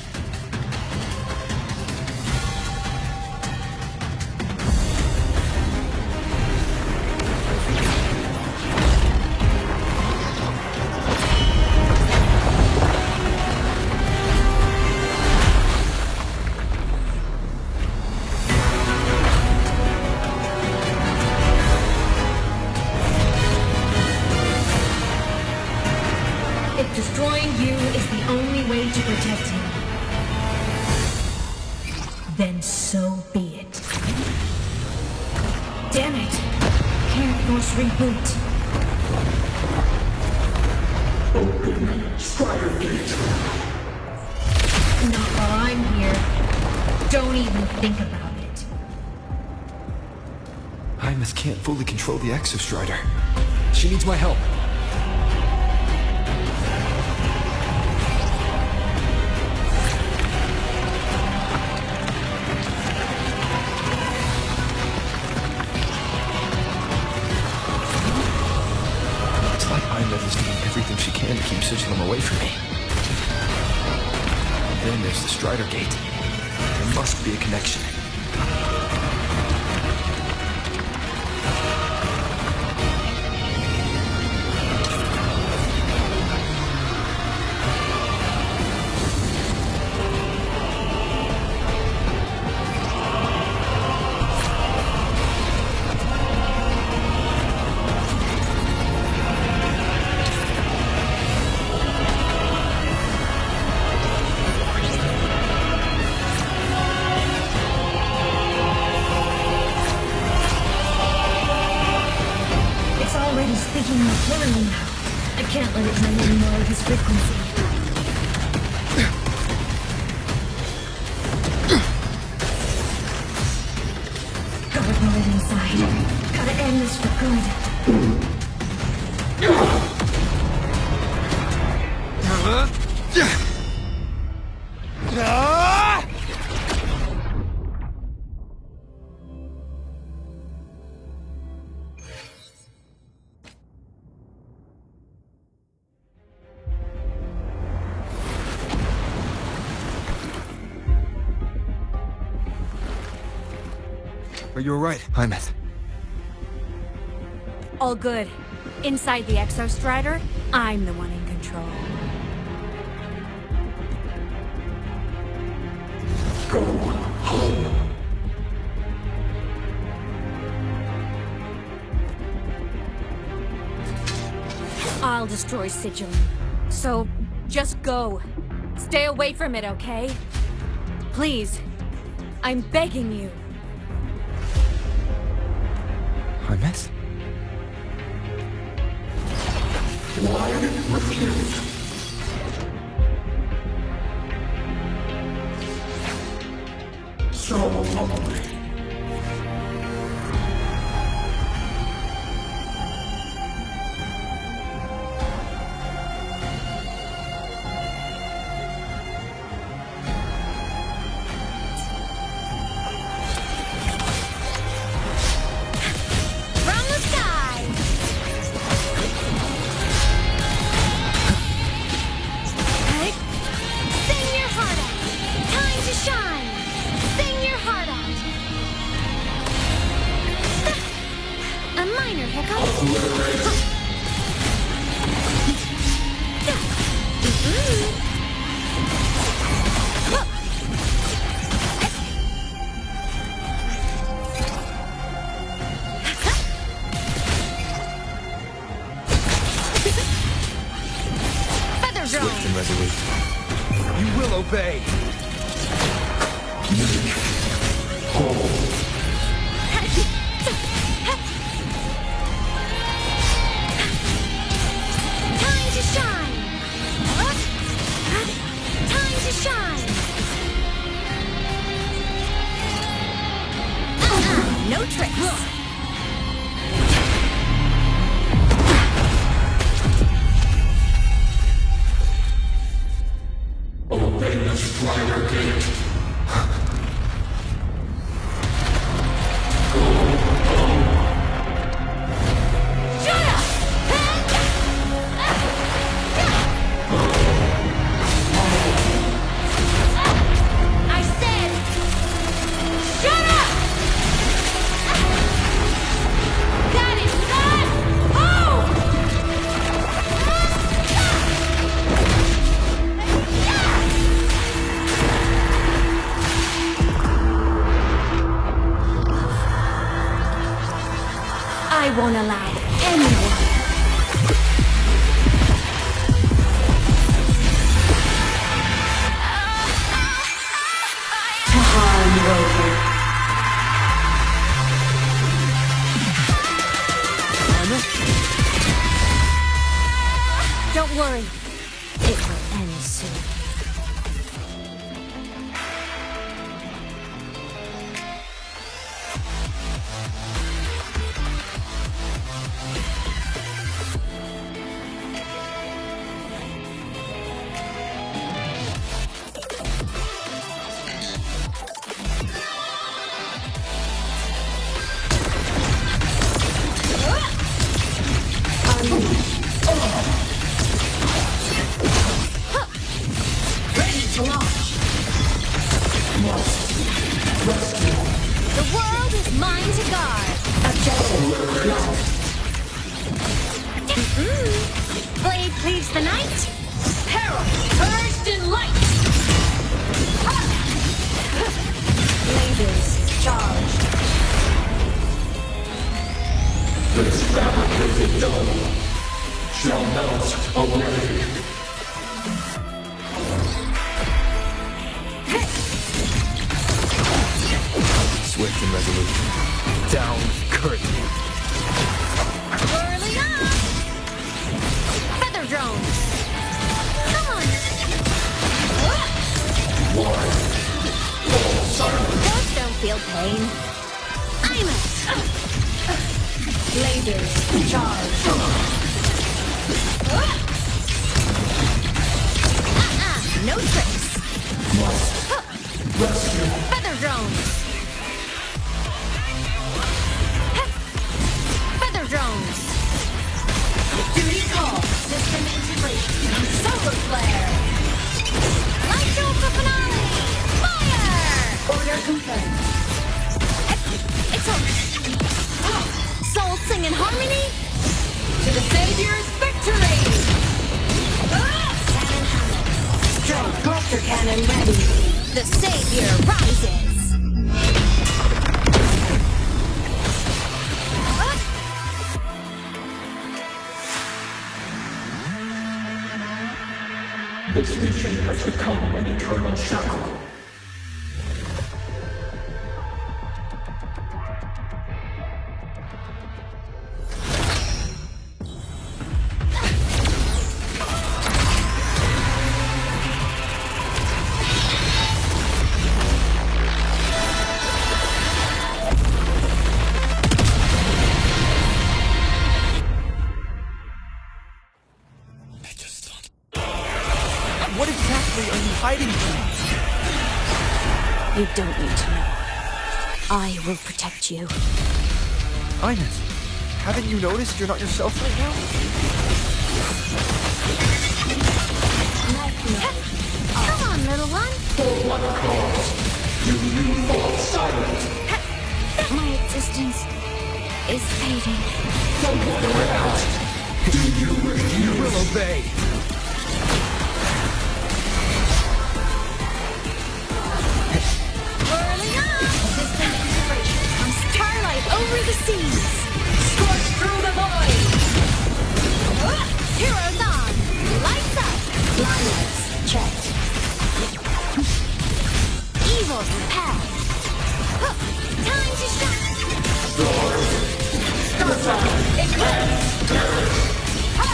If destroying you is the only way to protect him, then so be it. Damn it! Can't force reboot. Open Strider Gate. Not while I'm here. Don't even think about it. Aemeath can't fully control the Exostrider. She needs my help. Aemeath is doing everything she can to keep Sigillum away from me. And then there's the Strider Gate. There must be a connection. Speaking more clearly now. I can't let it know any more of his frequency. Gotta pull it inside. Gotta end this for good. Are you alright, Aemeath? All good. Inside the Exostrider, I'm the one in control. Go home. I'll destroy sigillum. So, just go. Stay away from it, okay? Please. I'm begging you. aemeath? Why refuse? So humbly. Swift and resolute. You will obey! Time to shine! Time to shine! No tricks! Open the Strider Gate. I won't allow anyone. To harm Rover. Don't worry. It will end soon. The world is mine to guard. Blade cleaves the night. Peril purged in light. Blazers charged. This fabricated dome shall melt away. Swift and resolute. Down, curtain. Whirly up! Feather drones! Come on! Those don't feel pain. aemeath! Lasers charge! No tricks! Feather drones! Feather drones! Duty call! System integration! Solar flare! Light over finale! Fire! Order confirmed. It's over. Soul sing in harmony? To the Savior's victory! Strike cluster cannon ready. The Savior rises. This mission has become an eternal shackle. What exactly are you hiding from? You don't need to know. I will protect you. Aemeath, haven't you noticed you're not yourself right now? Come on, little one. For what cause do you fall silent? My existence is fading. For what cause do you refuse? You will obey. Whirling up! System integration on starlight over the seas. Scorch through the void! Heroes on! Lights up! Blindness checked. Evil repelled. Time to shine!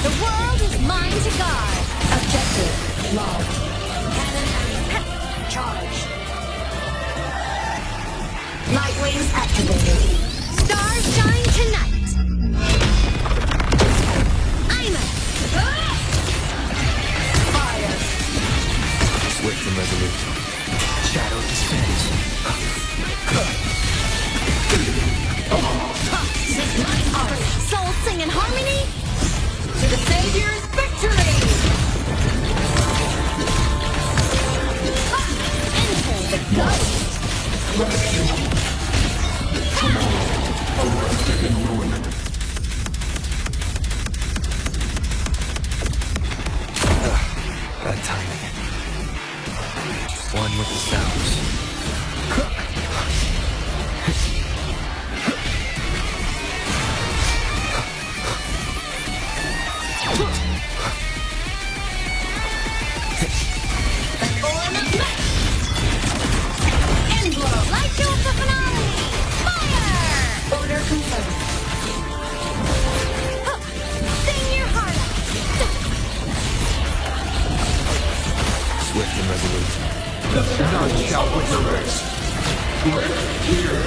The world is mine to guard. Objective logged. Cannon charged. Light wings activated. Stars shine tonight. aemeath. Fire. Swift and resolute. Shadow descends. This my art. Souls sing in harmony. To the Savior's victory! Enter the ghost. Bad timing. One with the sounds. Light show for finale! Fire! Order confirmed. Sing your heart out! Swift and resolute. None shall win the race. Wait here.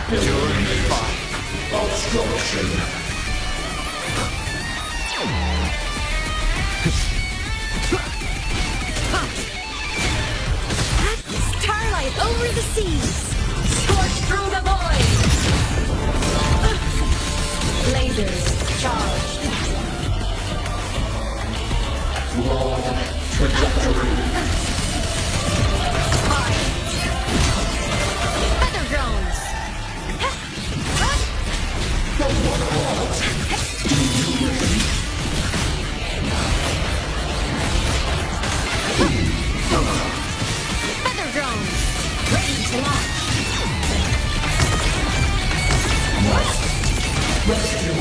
Purify. Obstruction. Starlight over the seas! Scorch through the void! Lasers charged. Flawed trajectory. Fire! Feather drones! For what cause do you refuse? Feather drones! Ready to launch! Rescue.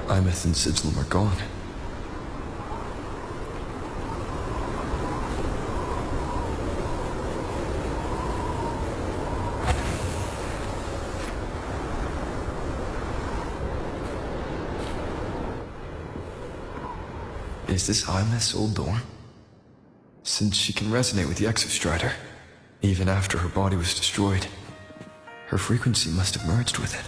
aemeath and sigillum are gone. Is this aemeath's old dorm? Since she can resonate with the exostrider, even after her body was destroyed, her frequency must have merged with it.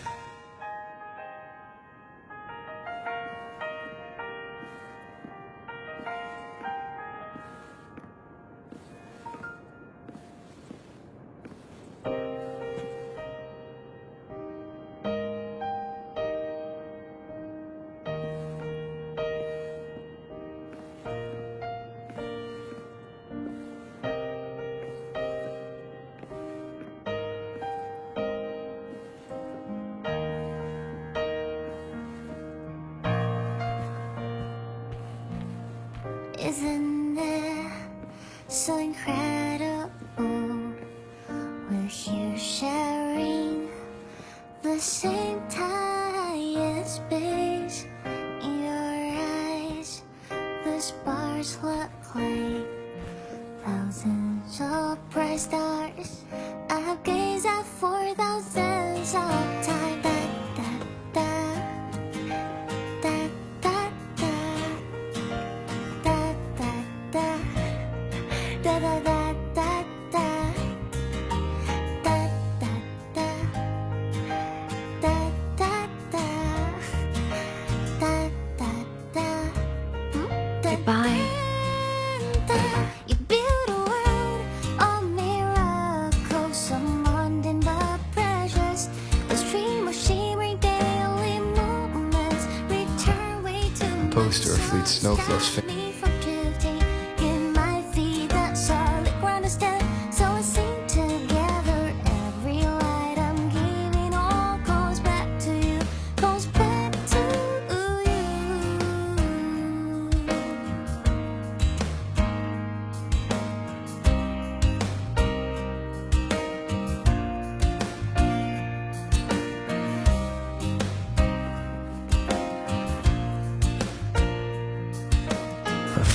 Isn't it so incredible? We're here sharing the same time and space. In your eyes, the sparks look like thousands of bright stars. I've gazed at for thousands of times. Poster of Fleet Snowflow's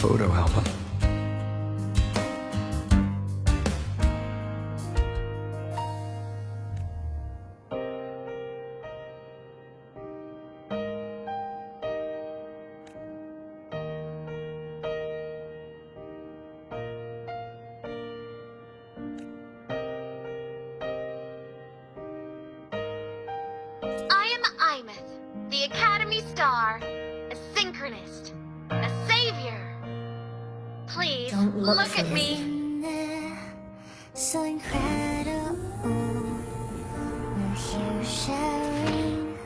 photo album. I am aemeath, the Academy Star, a synchronist, a savior. Please, Don't look at me. So incredible. We're here sharing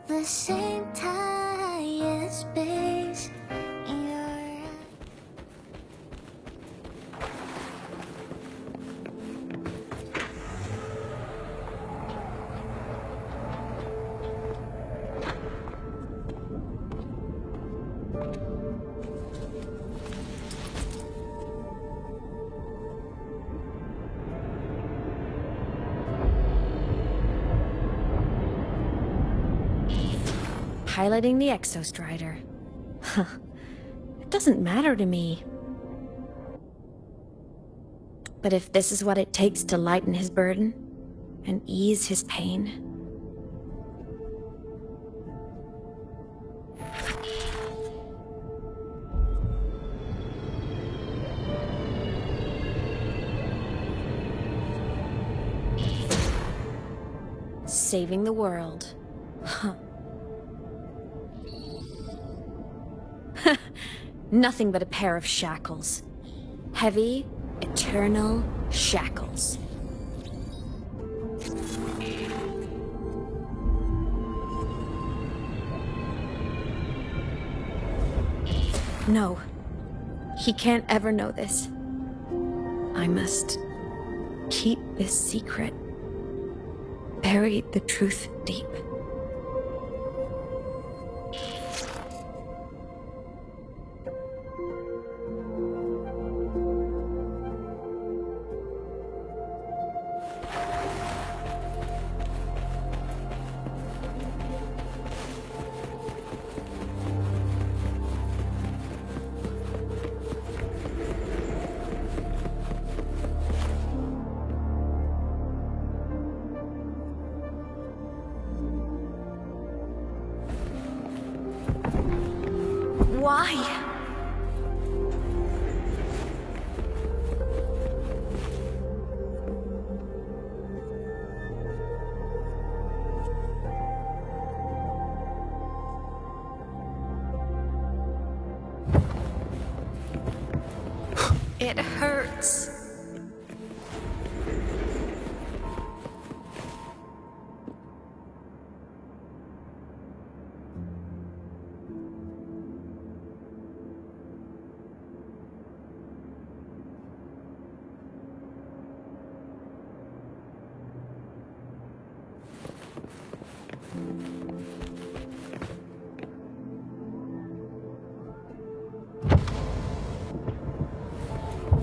the same time and space. In your piloting the exostrider. Huh. It doesn't matter to me. But if this is what it takes to lighten his burden and ease his pain... Saving the world. Huh. Nothing but a pair of shackles. Heavy, eternal shackles. No. He can't ever know this. I must keep this secret. Bury the truth deep. Why? It hurts.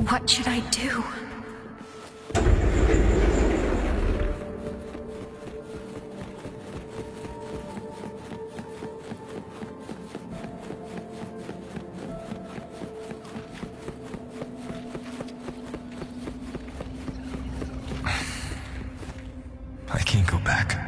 What should I do? I can't go back.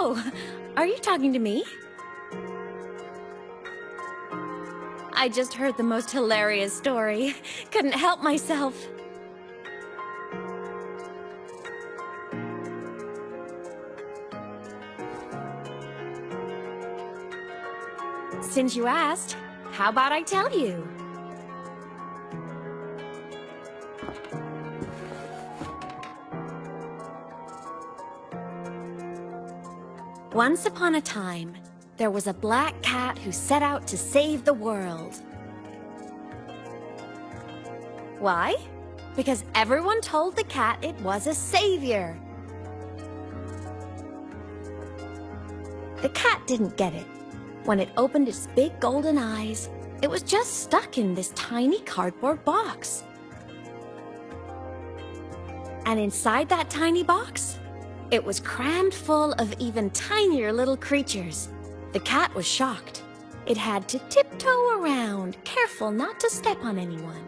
Oh, are you talking to me? I just heard the most hilarious story. Couldn't help myself. Since you asked, how about I tell you? Once upon a time, there was a black cat who set out to save the world. Why? Because everyone told the cat it was a savior. The cat didn't get it. When it opened its big golden eyes, it was just stuck in this tiny cardboard box. And inside that tiny box, it was crammed full of even tinier little creatures. The cat was shocked. It had to tiptoe around, careful not to step on anyone.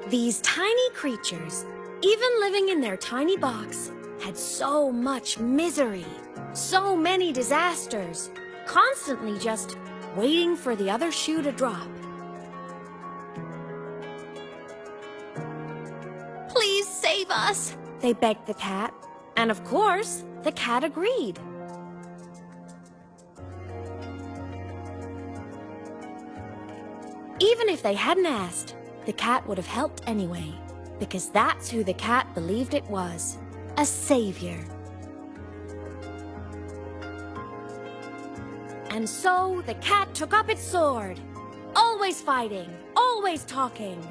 These tiny creatures, even living in their tiny box, had so much misery, so many disasters, constantly just waiting for the other shoe to drop. Please save us, they begged the cat. And of course, the cat agreed. Even if they hadn't asked, the cat would have helped anyway, because that's who the cat believed it was, a savior. And so the cat took up its sword, always fighting, always talking,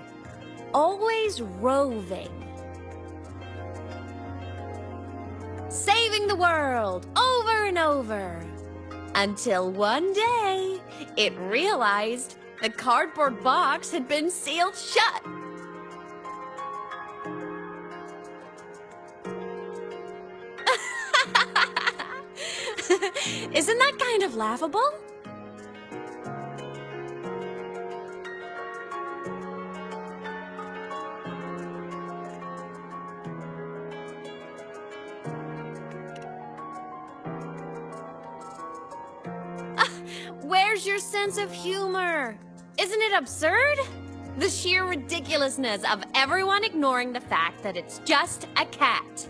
always roving. Saving the world over and over. Until one day, it realized the cardboard box had been sealed shut. Isn't that kind of laughable? Where's your sense of humor? Isn't it absurd? The sheer ridiculousness of everyone ignoring the fact that it's just a cat.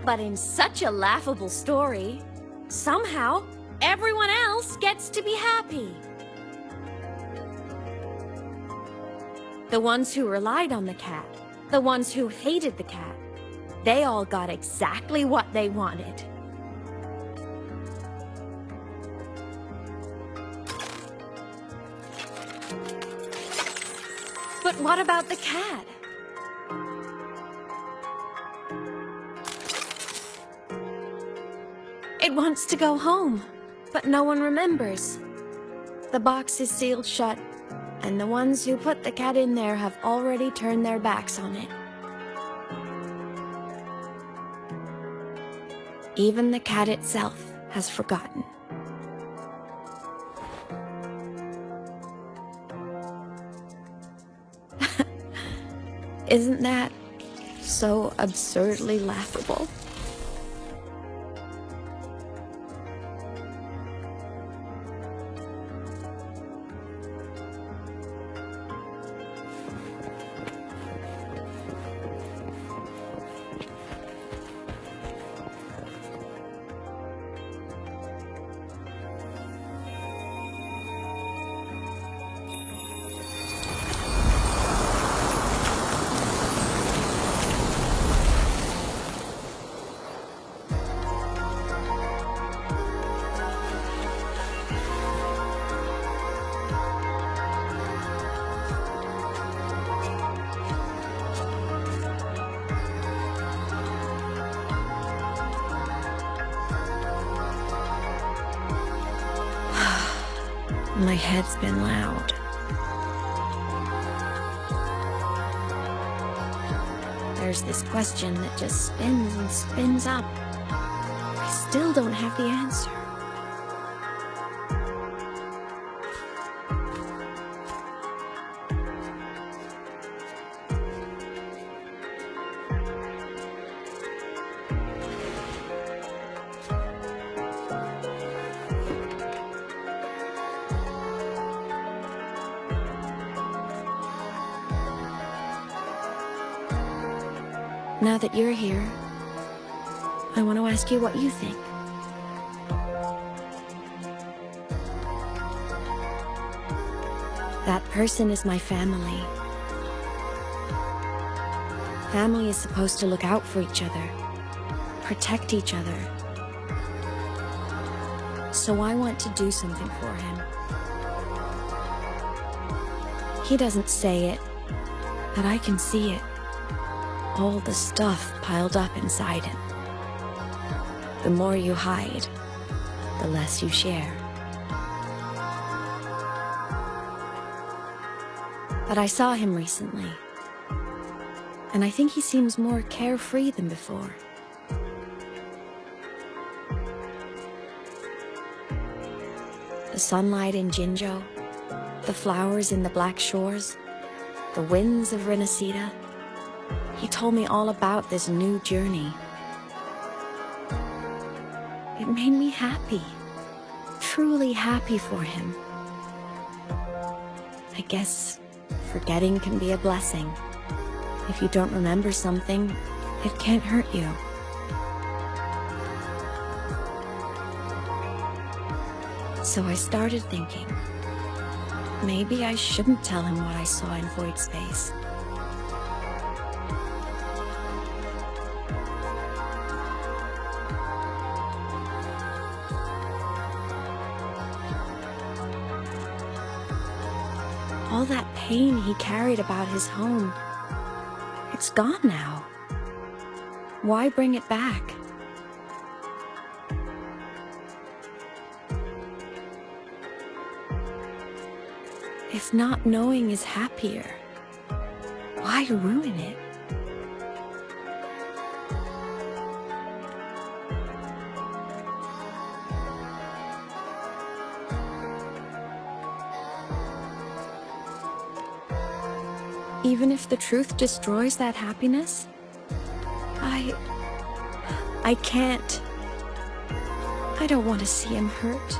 But in such a laughable story, somehow everyone else gets to be happy. The ones who relied on the cat, the ones who hated the cat, they all got exactly what they wanted. But what about the cat? It wants to go home, but no one remembers. The box is sealed shut, and the ones who put the cat in there have already turned their backs on it. Even the cat itself has forgotten. Isn't that so absurdly laughable? My head's been loud. There's this question that just spins and spins up. I still don't have the answer. Now that you're here, I want to ask you what you think. That person is my family. Family is supposed to look out for each other, protect each other. So I want to do something for him. He doesn't say it, but I can see it. All the stuff piled up inside him. The more you hide, the less you share. But I saw him recently, and I think he seems more carefree than before. The sunlight in Jinzhou, the flowers in the Black Shores, the winds of Renacida. He told me all about this new journey. It made me happy, truly happy for him. I guess forgetting can be a blessing. If you don't remember something, it can't hurt you. So I started thinking, maybe I shouldn't tell him what I saw in void space. All that pain he carried about his home, it's gone now. Why bring it back? If not knowing is happier, why ruin it? Even if the truth destroys that happiness, I can't. I don't want to see him hurt.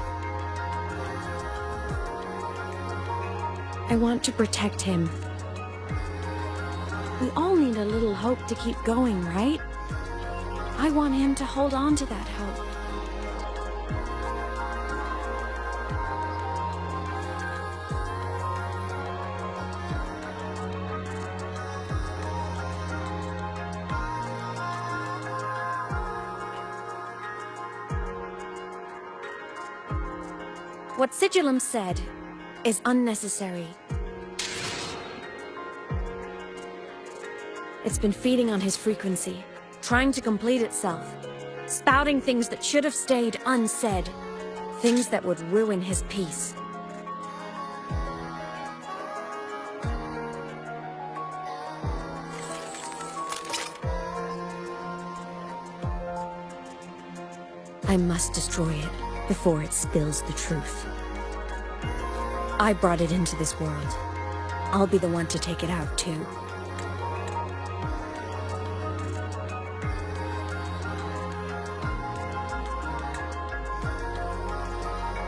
I want to protect him. We all need a little hope to keep going, right? I want him to hold on to that hope. What Sigillum said is unnecessary. It's been feeding on his frequency, trying to complete itself, spouting things that should have stayed unsaid, things that would ruin his peace. I must destroy it before it spills the truth. I brought it into this world. I'll be the one to take it out, too.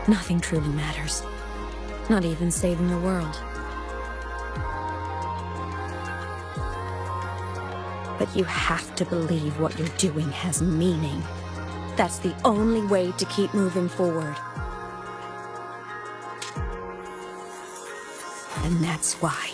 Nothing truly matters. Not even saving the world. But you have to believe what you're doing has meaning. That's the only way to keep moving forward. And that's why.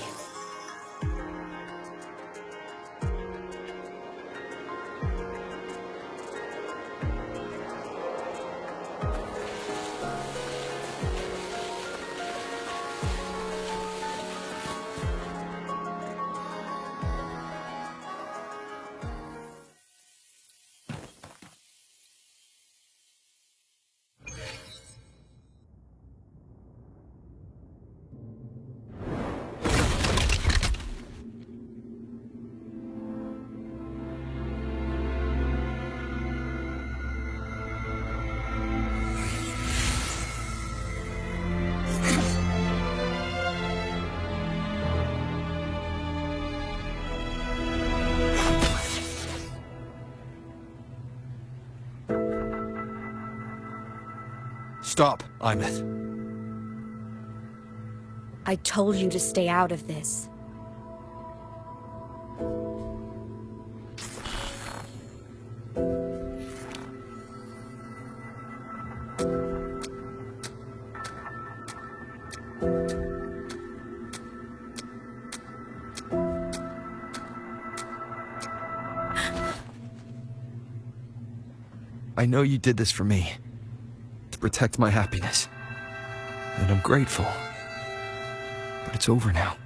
Stop, aemeath. I told you to stay out of this. I know you did this for me. Protect my happiness. And I'm grateful. But it's over now.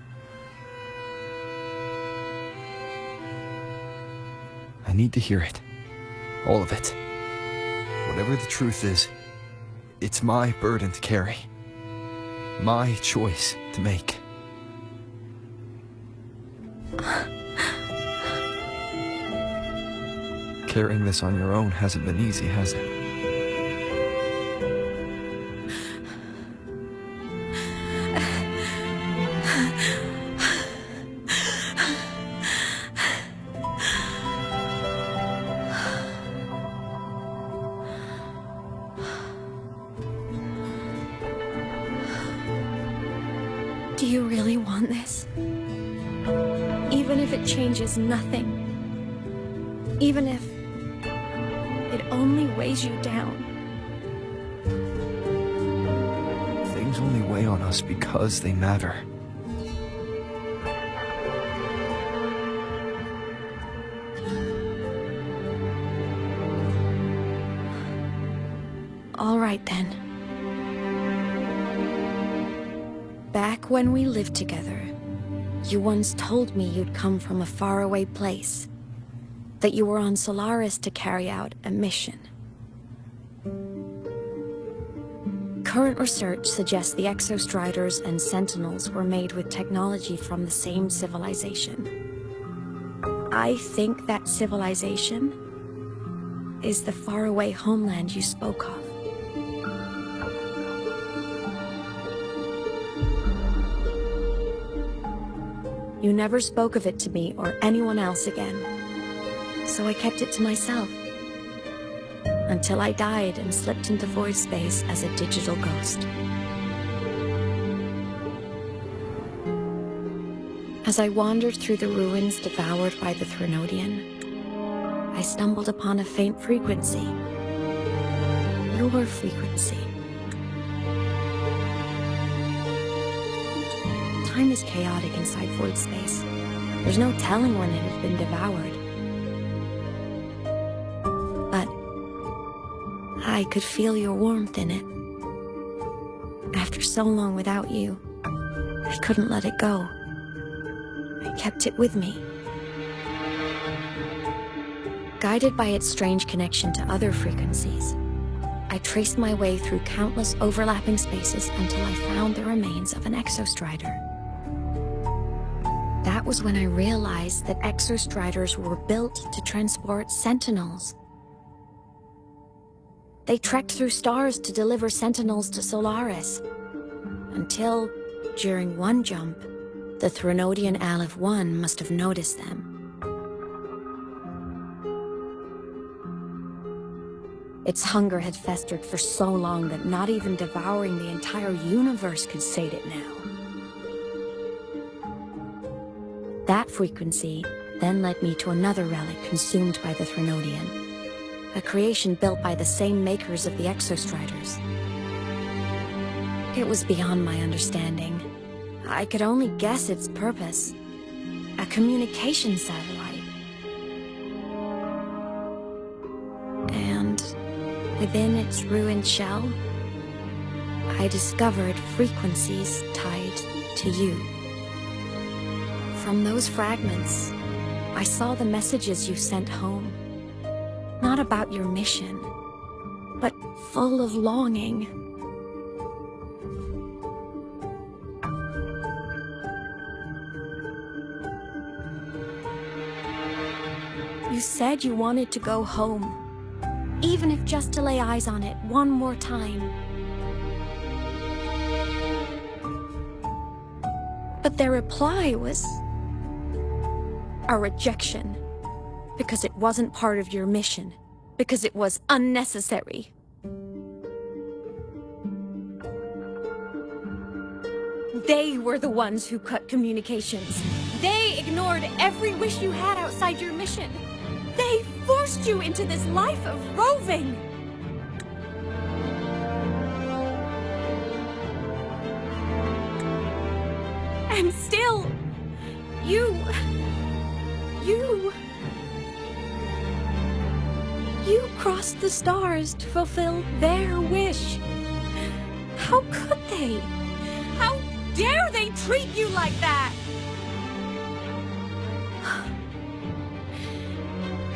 I need to hear it. All of it. Whatever the truth is, it's my burden to carry. My choice to make. Carrying this on your own hasn't been easy, has it? Do you really want this? Even if it changes nothing? Even if it only weighs you down? Things only weigh on us because they matter. All right then. Back when we lived together, you once told me you'd come from a faraway place. That you were on Solaris to carry out a mission. Current research suggests the Exostriders and Sentinels were made with technology from the same civilization. I think that civilization is the faraway homeland you spoke of. You never spoke of it to me or anyone else again, so I kept it to myself. Until I died and slipped into void space as a digital ghost. As I wandered through the ruins devoured by the Threnodian, I stumbled upon a faint frequency. Your frequency. Time is chaotic inside void space. There's no telling when it had been devoured. But I could feel your warmth in it. After so long without you, I couldn't let it go. I kept it with me. Guided by its strange connection to other frequencies, I traced my way through countless overlapping spaces until I found the remains of an exostrider. That was when I realized that exostriders were built to transport sentinels. They trekked through stars to deliver sentinels to Solaris, until, during one jump, the Threnodian Aleph 1 must have noticed them. Its hunger had festered for so long that not even devouring the entire universe could sate it now. That frequency then led me to another relic consumed by the Threnodian, a creation built by the same makers of the exostriders. It was beyond my understanding. I could only guess its purpose. A communication satellite. And within its ruined shell, I discovered frequencies tied to you. From those fragments, I saw the messages you sent home. Not about your mission, but full of longing. You said you wanted to go home, even if just to lay eyes on it one more time. But their reply was a rejection, because it wasn't part of your mission, because it was unnecessary. They were the ones who cut communications. They ignored every wish you had outside your mission. They forced you into this life of roving. And still, you crossed the stars to fulfill their wish. How could they? How dare they treat you like that?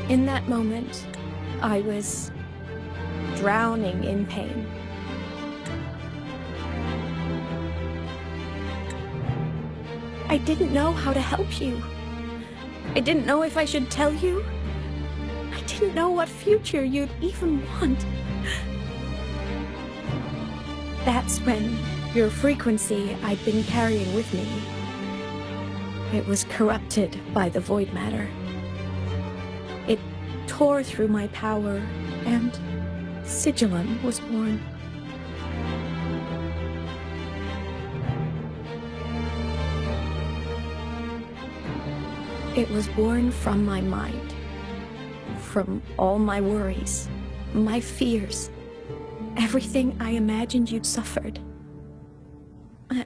In that moment, I was drowning in pain. I didn't know how to help you. I didn't know if I should tell you. I didn't know what future you'd even want. That's when your frequency I'd been carrying with me, it was corrupted by the void matter. It tore through my power, and Sigillum was born. It was born from my mind, from all my worries, my fears, everything I imagined you'd suffered.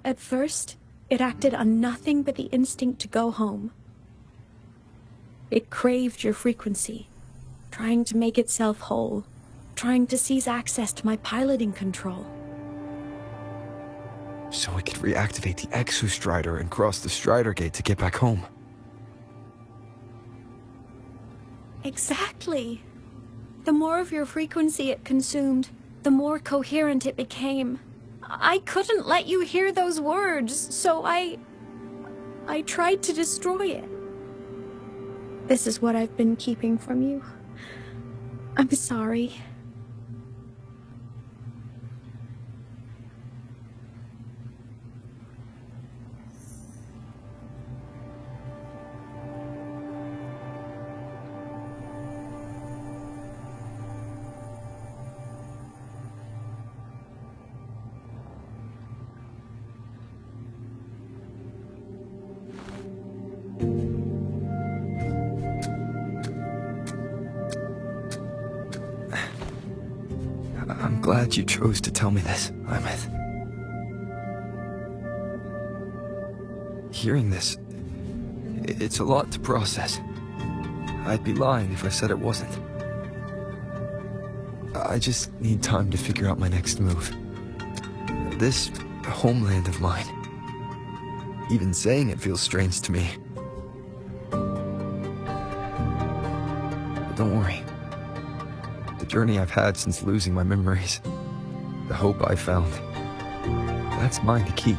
At first, it acted on nothing but the instinct to go home. It craved your frequency, trying to make itself whole, trying to seize access to my piloting control. So it could reactivate the exostrider and cross the Strider Gate to get back home. Exactly. The more of your frequency it consumed, the more coherent it became. I couldn't let you hear those words, so I tried to destroy it. This is what I've been keeping from you. I'm sorry. I'm glad you chose to tell me this, aemeath. Hearing this, it's a lot to process. I'd be lying if I said it wasn't. I just need time to figure out my next move. This homeland of mine, even saying it feels strange to me. But don't worry. The journey I've had since losing my memories, the hope I found, that's mine to keep.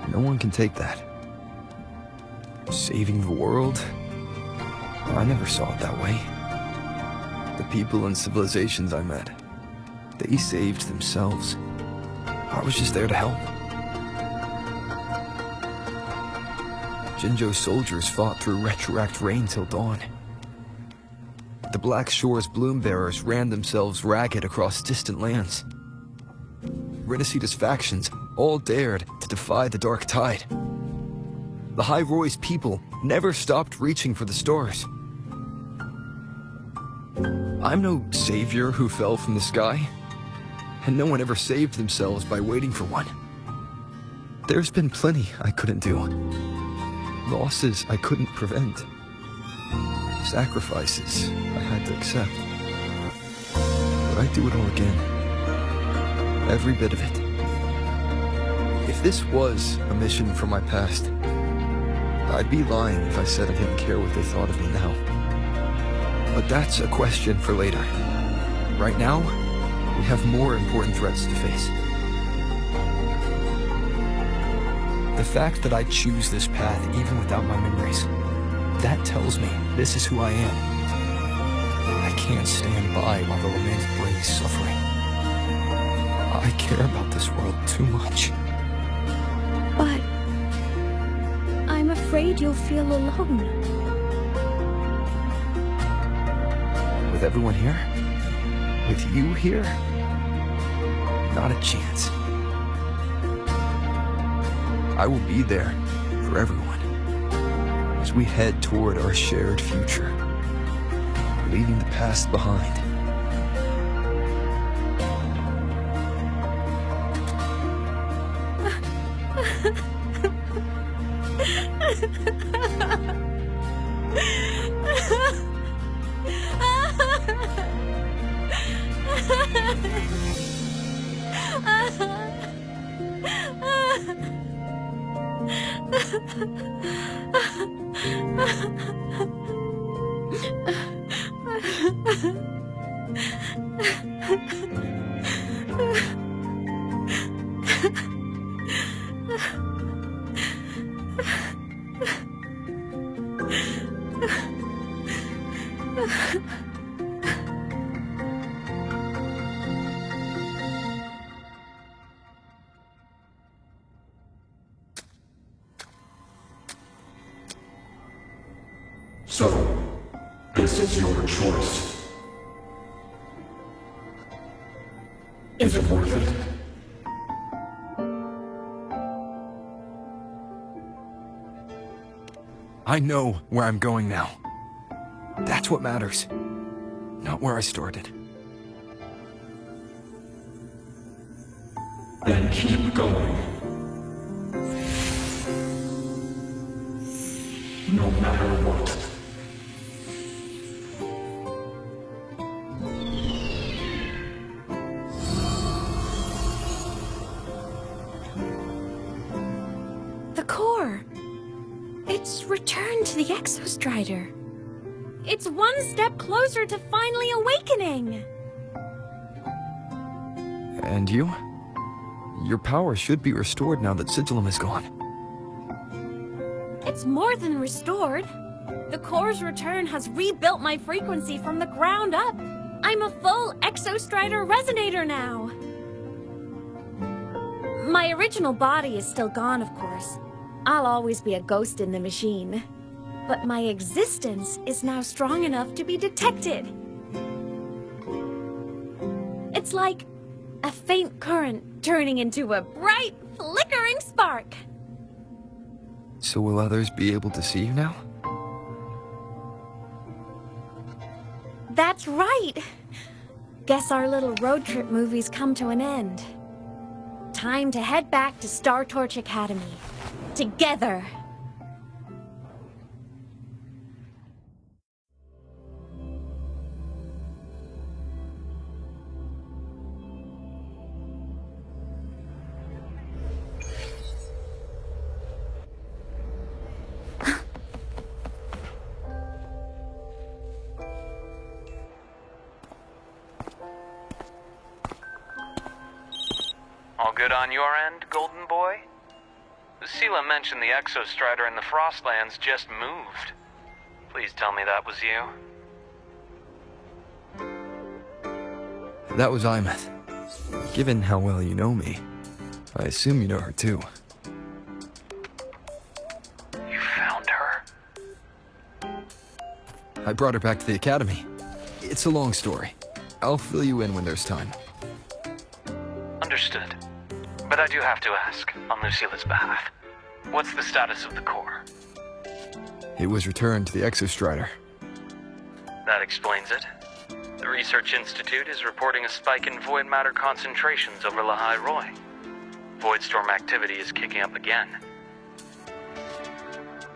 No one can take that. Saving the world? I never saw it that way. The people and civilizations I met, they saved themselves. I was just there to help. Jinjo's soldiers fought through retroact rain till dawn. The Black Shore's bloom bearers ran themselves ragged across distant lands. Rinasita's factions all dared to defy the dark tide. The High Roy's people never stopped reaching for the stars. I'm no savior who fell from the sky, and no one ever saved themselves by waiting for one. There's been plenty I couldn't do. Losses I couldn't prevent. Sacrifices I had to accept. But I'd do it all again. Every bit of it. If this was a mission from my past, I'd be lying if I said I didn't care what they thought of me now. But that's a question for later. Right now, we have more important threats to face. The fact that I choose this path even without my memories, that tells me this is who I am. I can't stand by while the lament brings suffering. I care about this world too much. But I'm afraid you'll feel alone. With everyone here? With you here? Not a chance. I will be there for everyone as we head toward our shared future, leaving the past behind. So, this is your choice. Is it worth it? I know where I'm going now. That's what matters. Not where I started. Then keep going. No matter what. The core! It's returned to the Exostrider. It's one step closer to finally awakening! And you? Your power should be restored now that Sigillum is gone. It's more than restored. The core's return has rebuilt my frequency from the ground up. I'm a full Exostrider resonator now. My original body is still gone, of course. I'll always be a ghost in the machine. But my existence is now strong enough to be detected. It's like a faint current turning into a bright, flickering spark. So will others be able to see you now? That's right. Guess our little road trip movie's come to an end. Time to head back to Star Torch Academy. Together. on your end, Golden Boy? Lucilla mentioned the Exostrider in the Frostlands just moved. Please tell me that was you. That was aemeath. Given how well you know me, I assume you know her too. You found her? I brought her back to the academy. It's a long story. I'll fill you in when there's time. Understood. But I do have to ask, on Lucilla's behalf, what's the status of the core? It was returned to the Exostrider. That explains it. The Research Institute is reporting a spike in void matter concentrations over Lahai Roi. Voidstorm activity is kicking up again.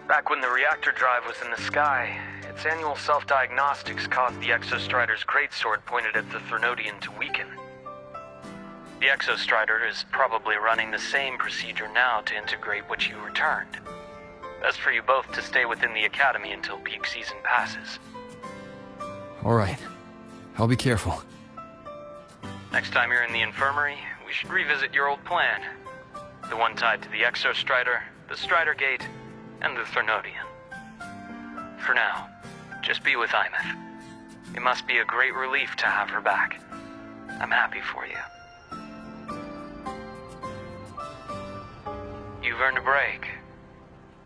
Back when the reactor drive was in the sky, its annual self-diagnostics caused the Exostrider's greatsword pointed at the Threnodian to weaken. The Exostrider is probably running the same procedure now to integrate what you returned. Best for you both to stay within the academy until peak season passes. All right. I'll be careful. Next time you're in the infirmary, we should revisit your old plan. The one tied to the Exostrider, the Strider Gate, and the Threnodian. For now, just be with aemeath. It must be a great relief to have her back. I'm happy for you. You've earned a break.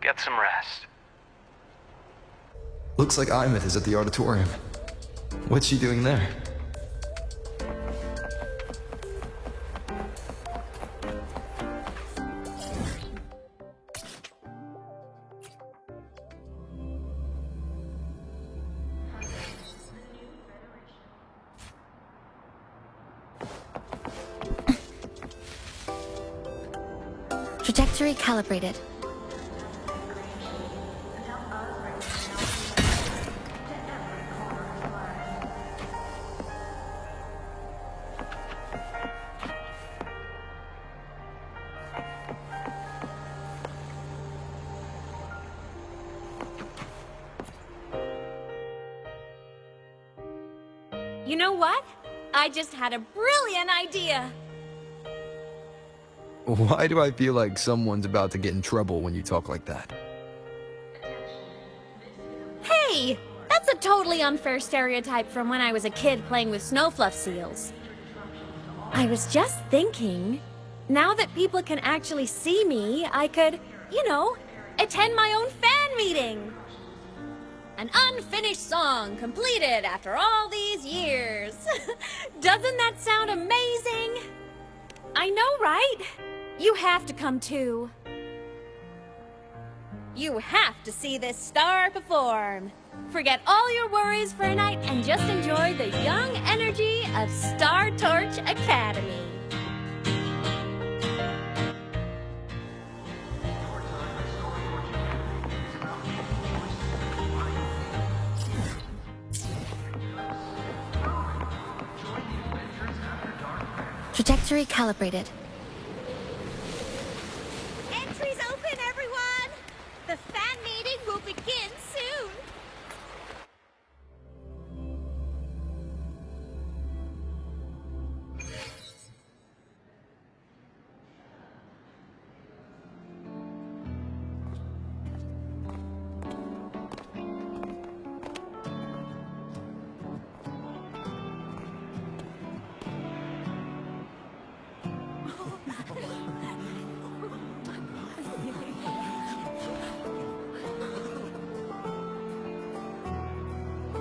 Get some rest. Looks like aemeath is at the auditorium. What's she doing there? Trajectory calibrated. You know what? I just had a brilliant idea. Why do I feel like someone's about to get in trouble when you talk like that? Hey! That's a totally unfair stereotype from when I was a kid playing with snowfluff seals. I was just thinking, now that people can actually see me, I could, you know, attend my own fan meeting. An unfinished song completed after all these years. Doesn't that sound amazing? I know, right? You have to come too. You have to see this star perform. Forget all your worries for a night and just enjoy the young energy of Star Torch Academy. Trajectory calibrated. Entries open, everyone! The fan meeting will begin soon!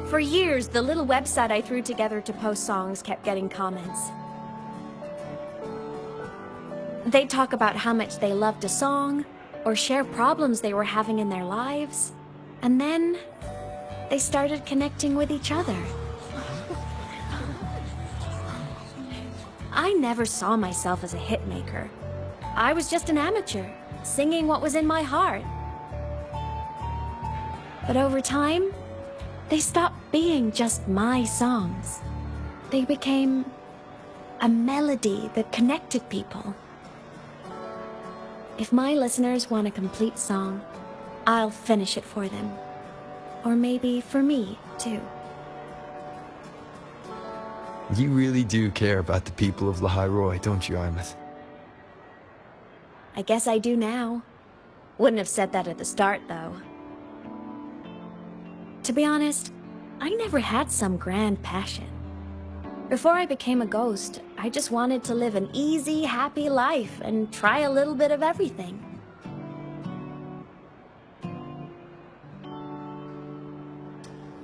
For years, the little website I threw together to post songs kept getting comments. They'd talk about how much they loved a song, or share problems they were having in their lives, and then they started connecting with each other. I never saw myself as a hitmaker. I was just an amateur, singing what was in my heart. But over time, they stopped being just my songs. They became a melody that connected people. If my listeners want a complete song, I'll finish it for them. Or maybe for me, too. You really do care about the people of Lahai Roi, don't you, aemeath? I guess I do now. Wouldn't have said that at the start, though. To be honest, I never had some grand passion. Before I became a ghost, I just wanted to live an easy, happy life and try a little bit of everything.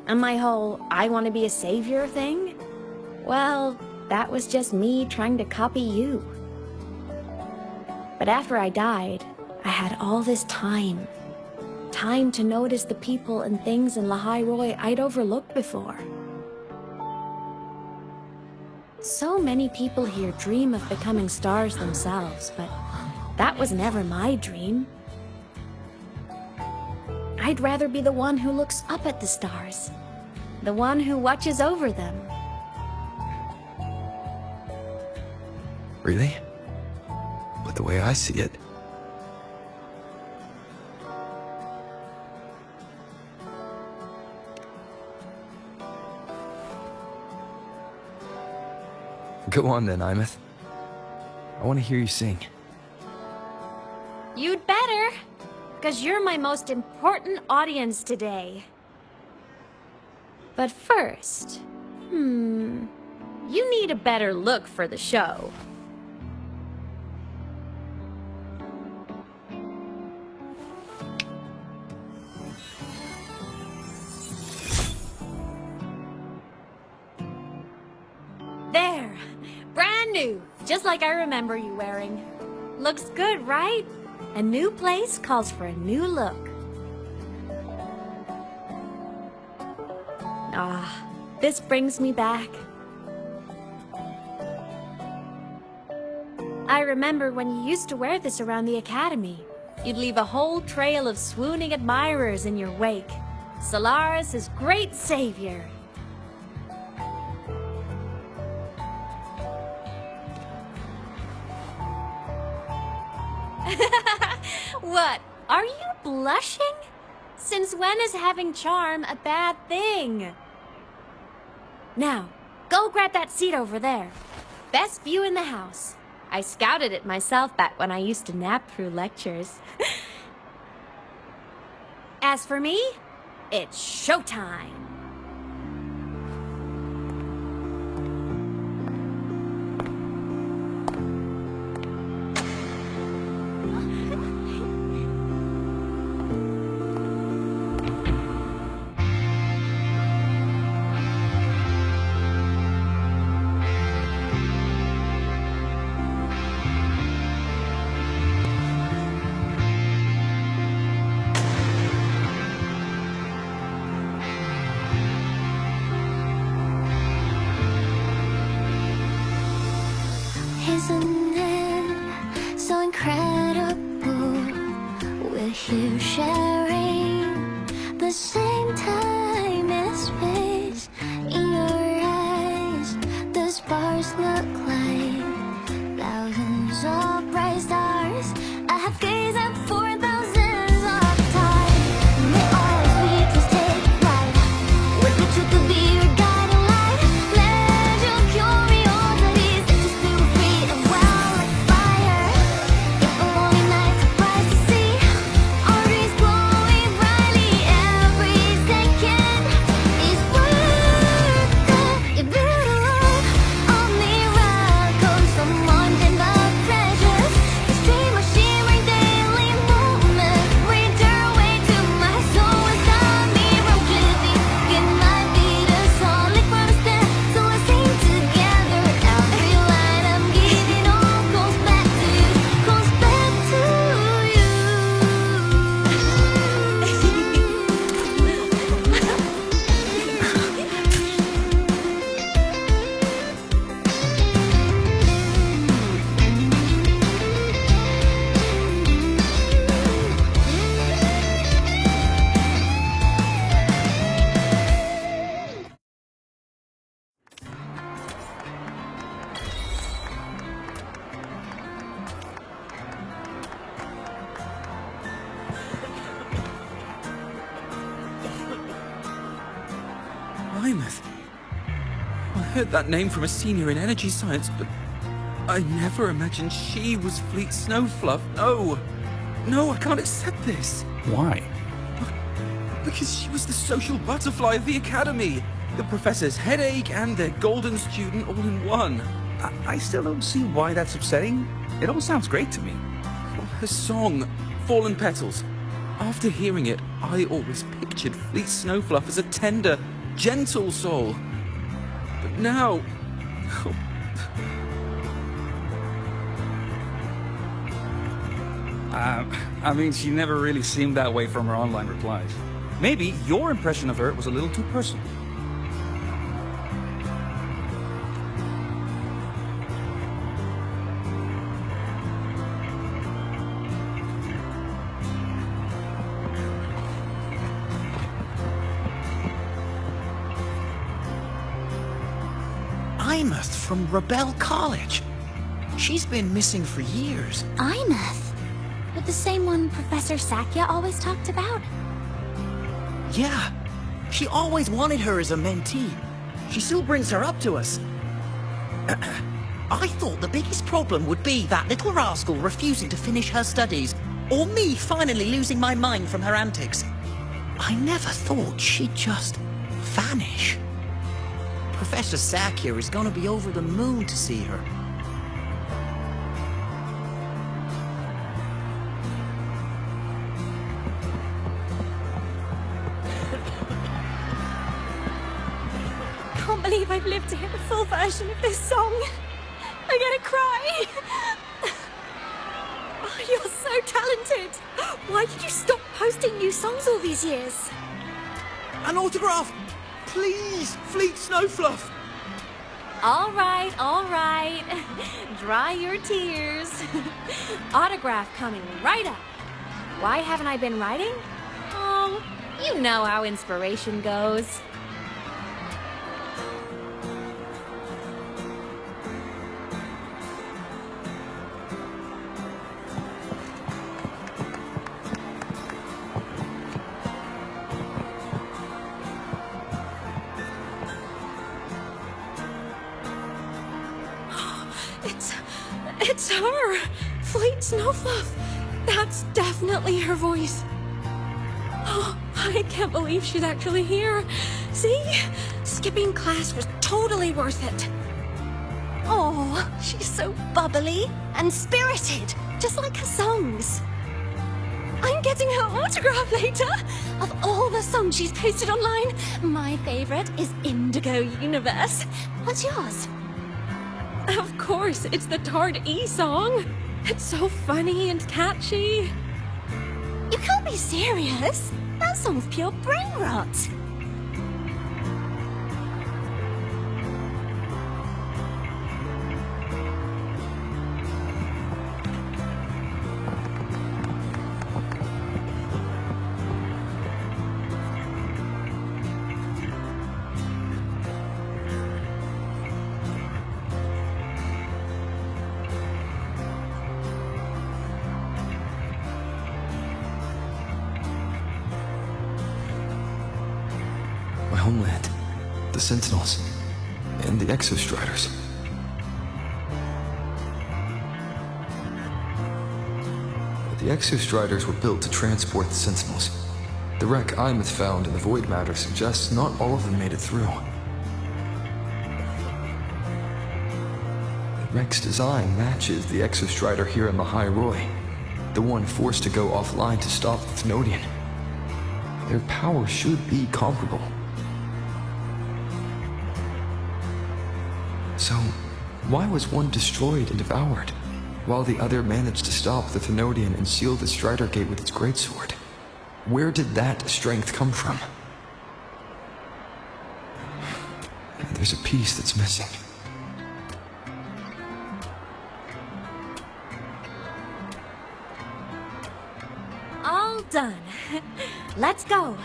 And my whole I want to be a savior thing? Well, that was just me trying to copy you. But after I died, I had all this time. Time to notice the people and things in Lahairoi I'd overlooked before. So many people here dream of becoming stars themselves, but that was never my dream. I'd rather be the one who looks up at the stars, the one who watches over them. Really? But the way I see it... Go on then, aemeath. I want to hear you sing. You'd better, because you're my most important audience today. But first, you need a better look for the show. There! Brand new! Just like I remember you wearing. Looks good, right? A new place calls for a new look. Ah, this brings me back. I remember when you used to wear this around the academy. You'd leave a whole trail of swooning admirers in your wake. Solaris' great savior. What? Are you blushing? Since when is having charm a bad thing? Now, go grab that seat over there. Best view in the house. I scouted it myself back when I used to nap through lectures. As for me, it's showtime. Isn't it so incredible? We're here sharing the same time and space. In your eyes, the sparks look like thousands of bright stars. I have gazed up for thousands of times. May all sweetness take flight. With the truth to be your guiding light. Let your curiosity set your spirit free and wild like fire. If a lonely night surprised to see our dreams glowing brightly, every second is worth it. You better look on miracles, someone in the treasures. The stream of shimmering daily moments bring their way to my soul and stop me from drifting. It might be the solid constant, so let's sing together. Every line I'm giving all goes back to you, goes back to you. aemeath. I heard that name from a senior in energy science, but I never imagined she was Fleet Snowfluff. No! No, I can't accept this. Why? Because she was the social butterfly of the Academy. The professor's headache and their golden student all in one. I still don't see why that's upsetting. It all sounds great to me. Her song, Fallen Petals. After hearing it, I always pictured Fleet Snowfluff as a tender, gentle soul. But now... I mean, she never really seemed that way from her online replies. Maybe your impression of her was a little too personal. Aemeath from Rebel College. She's been missing for years. aemeath? But the same one Professor Sakya always talked about? Yeah. She always wanted her as a mentee. She still brings her up to us. I thought the biggest problem would be that little rascal refusing to finish her studies, or me finally losing my mind from her antics. I never thought she'd just vanish. Professor Sakya is gonna be over the moon to see her. I can't believe I've lived to hear the full version of this song. I'm gonna cry. Oh, you're so talented. Why did you stop posting new songs all these years? An autograph! Please, Fleet Snowfluff! All right, all right. Dry your tears. Autograph coming right up. Why haven't I been writing? Oh, you know how inspiration goes. It's her! Fleet Snowfluff! That's definitely her voice. Oh, I can't believe she's actually here. See? Skipping class was totally worth it. Oh, she's so bubbly and spirited, just like her songs. I'm getting her autograph later. Of all the songs she's posted online, my favorite is Indigo Universe. What's yours? Of course, it's the Tard E song. It's so funny and catchy. You can't be serious. That song's pure brain rot. Homeland, the Sentinels, and the Exostriders. The Exostriders were built to transport the Sentinels. The wreck aemeath found in the void matter suggests not all of them made it through. The wreck's design matches the Exostrider here in the High Roy, the one forced to go offline to stop the Thenodian. Their power should be comparable. So, why was one destroyed and devoured, while the other managed to stop the Thenodian and seal the Strider Gate with its greatsword? Where did that strength come from? There's a piece that's missing. All done. Let's go.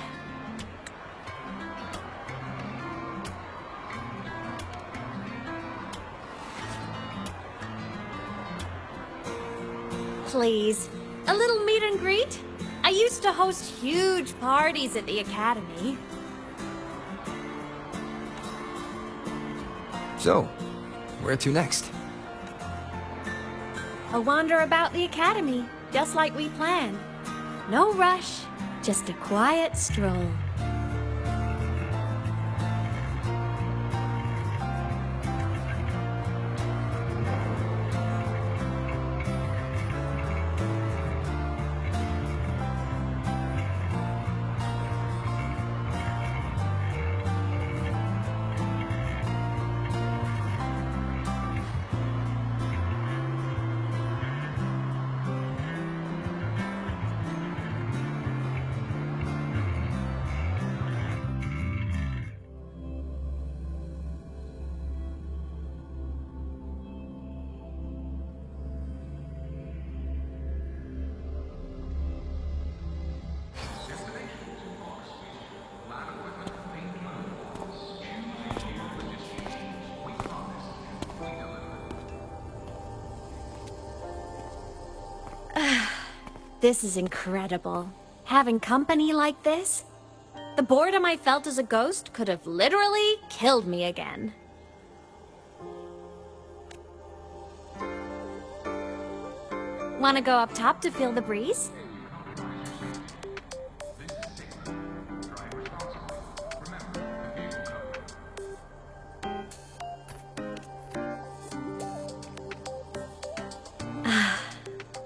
Please, a little meet and greet? I used to host huge parties at the Academy. So, where to next? A wander about the academy, just like we planned. No rush, just a quiet stroll. This is incredible. Having company like this? The boredom I felt as a ghost could have literally killed me again. Wanna go up top to feel the breeze?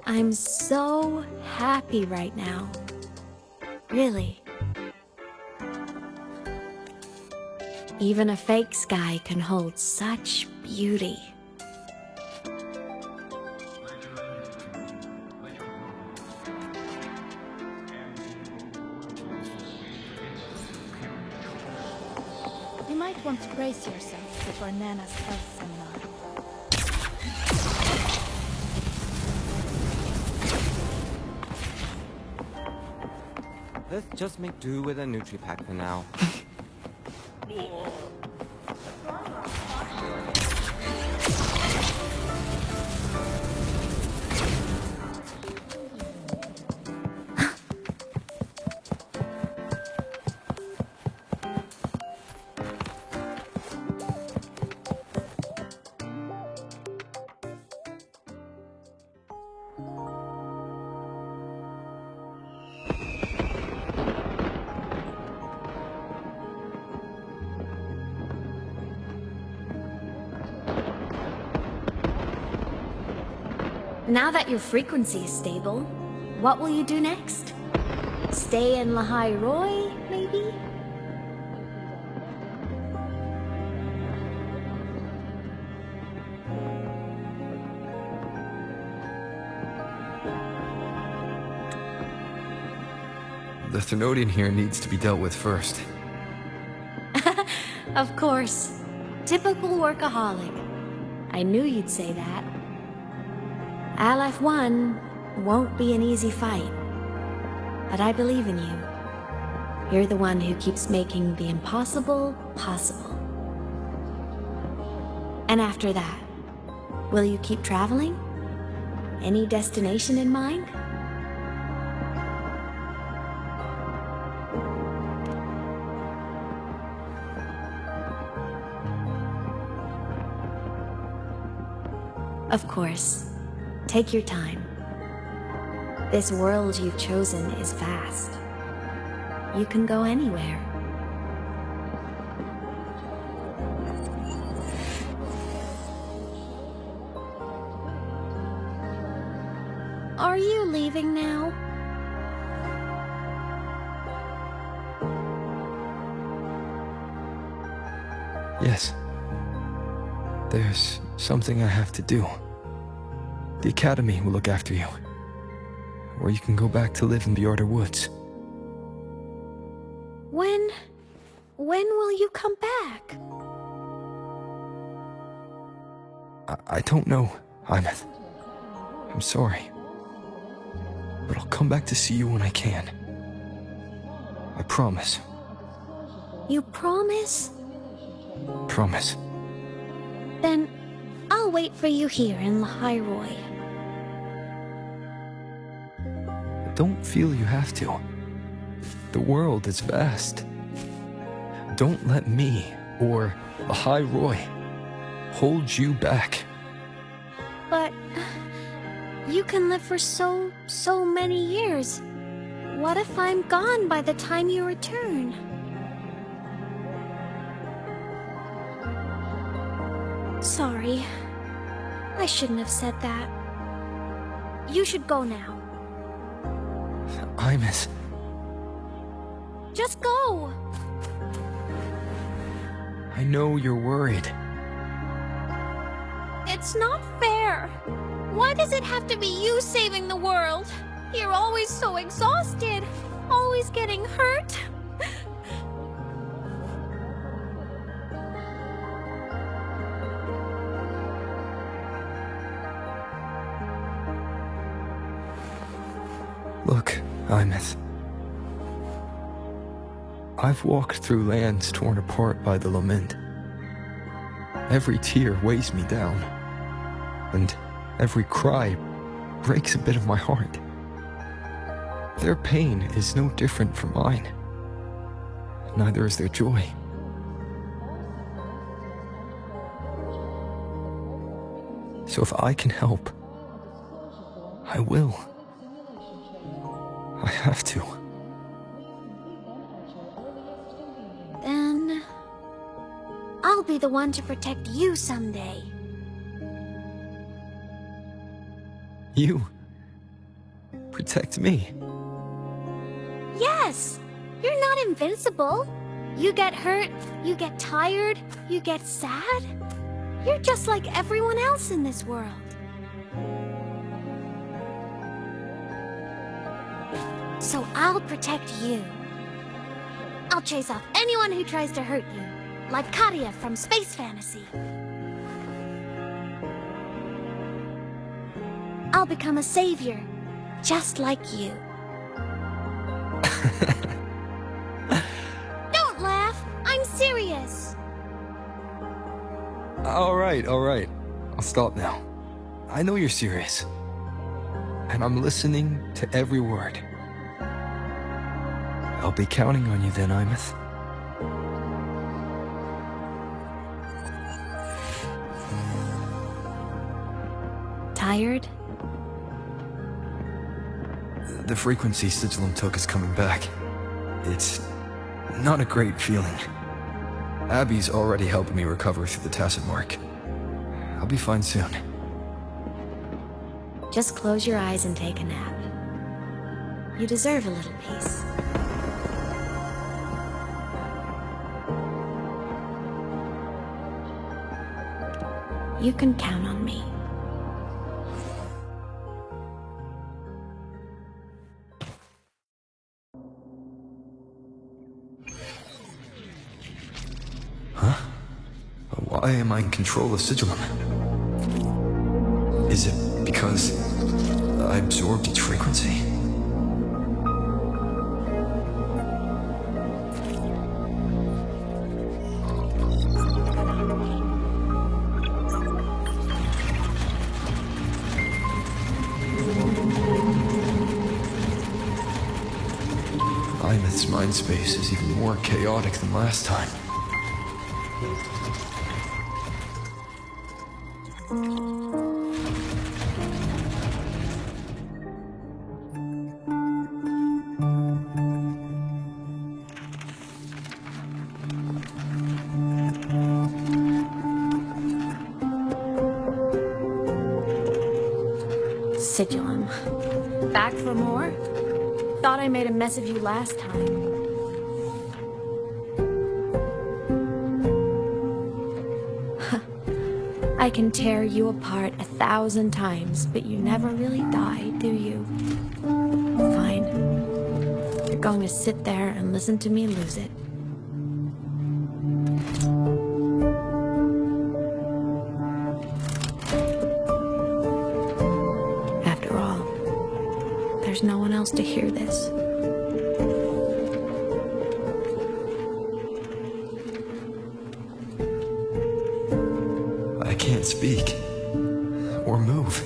I'm so happy right now. Really. Even a fake sky can hold such beauty. You might want to brace yourself before Nana's health seminar. Let's just make do with a Nutri-Pack for now. Now that your frequency is stable, what will you do next? Stay in Lahai Roy, maybe? The Thernoidian here needs to be dealt with first. Of course. Typical workaholic. I knew you'd say that. Aleph 1 won't be an easy fight. But I believe in you. You're the one who keeps making the impossible possible. And after that, will you keep traveling? Any destination in mind? Of course. Take your time. This world you've chosen is vast. You can go anywhere. Are you leaving now? Yes. There's something I have to do. The Academy will look after you. Or you can go back to live in Bjorder Woods. When will you come back? I don't know, aemeath. I'm sorry. But I'll come back to see you when I can. I promise. You promise? Promise. Then I'll wait for you here in Lahai Roy. Don't feel you have to. The world is vast. Don't let me, or Lahai Roy, hold you back. But You can live for so many years. What if I'm gone by the time you return? Sorry. I shouldn't have said that. You should go now. Aemeath. Just go! I know you're worried. It's not fair. Why does it have to be you saving the world? You're always so exhausted. Always getting hurt. Look, aemeath. I've walked through lands torn apart by the lament. Every tear weighs me down, and every cry breaks a bit of my heart. Their pain is no different from mine. Neither is their joy. So if I can help, I will. I have to. Then I'll be the one to protect you someday. You protect me. Yes! You're not invincible. You get hurt, you get tired, you get sad. You're just like everyone else in this world. So I'll protect you. I'll chase off anyone who tries to hurt you, like Katia from Space Fantasy. I'll become a savior, just like you. Don't laugh! I'm serious! All right. I'll stop now. I know you're serious. And I'm listening to every word. I'll be counting on you then, aemeath. Tired? The frequency sigillum took is coming back. It's not a great feeling. Abby's already helping me recover through the tacit mark. I'll be fine soon. Just close your eyes and take a nap. You deserve a little peace. You can count on me. Huh? Why am I in control of sigillum? Is it because I absorbed its frequency? Aemeath's mind space is even more chaotic than last time. Sigillum. Back for more? Thought I made a mess of you last time. I can tear you apart 1,000 times, but you never really die, do you? Fine. You're going to sit there and listen to me lose it. After all, there's no one else to hear this. I can't speak. Or move.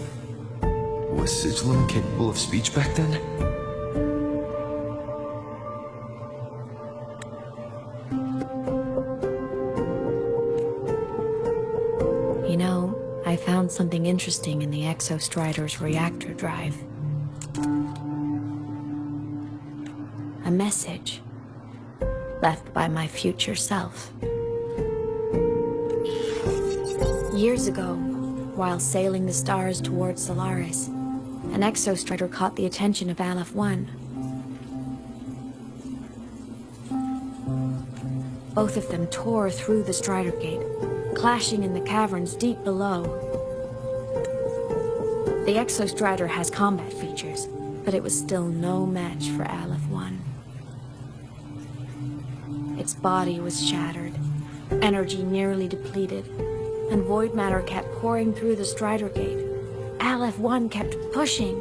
Was sigillum capable of speech back then? You know, I found found something interesting in the Exostrider's reactor drive. A message left by my future self. Years ago, while sailing the stars towards Solaris, an Exostrider caught the attention of Aleph 1. Both of them tore through the Strider Gate, clashing in the caverns deep below. The Exostrider has combat features, but it was still no match for Aleph 1. Its body was shattered, energy nearly depleted, and void matter kept pouring through the Strider Gate. Aleph 1 kept pushing,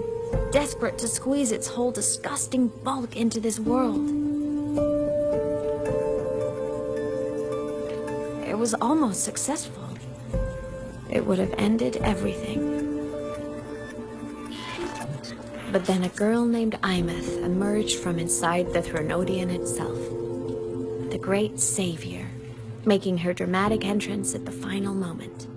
desperate to squeeze its whole disgusting bulk into this world. It was almost successful. It would have ended everything. But then a girl named aemeath emerged from inside the Threnodian itself. The great savior, making her dramatic entrance at the final moment.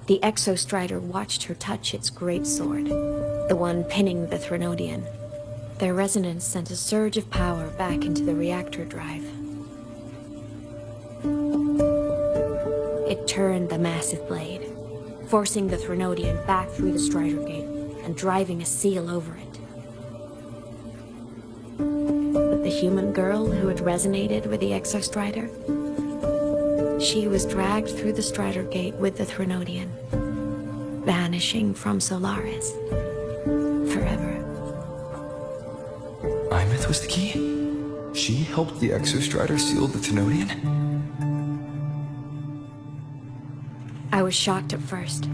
The Exostrider watched her touch its great sword, the one pinning the Threnodian. Their resonance sent a surge of power back into the reactor drive. It turned the massive blade, forcing the Threnodian back through the Strider Gate and driving a seal over it. But the human girl who had resonated with the Exostrider, she was dragged through the Strider Gate with the Threnodian, vanishing from Solaris forever. aemeath was the key? She helped the Exostrider seal the Threnodian? I was shocked at first,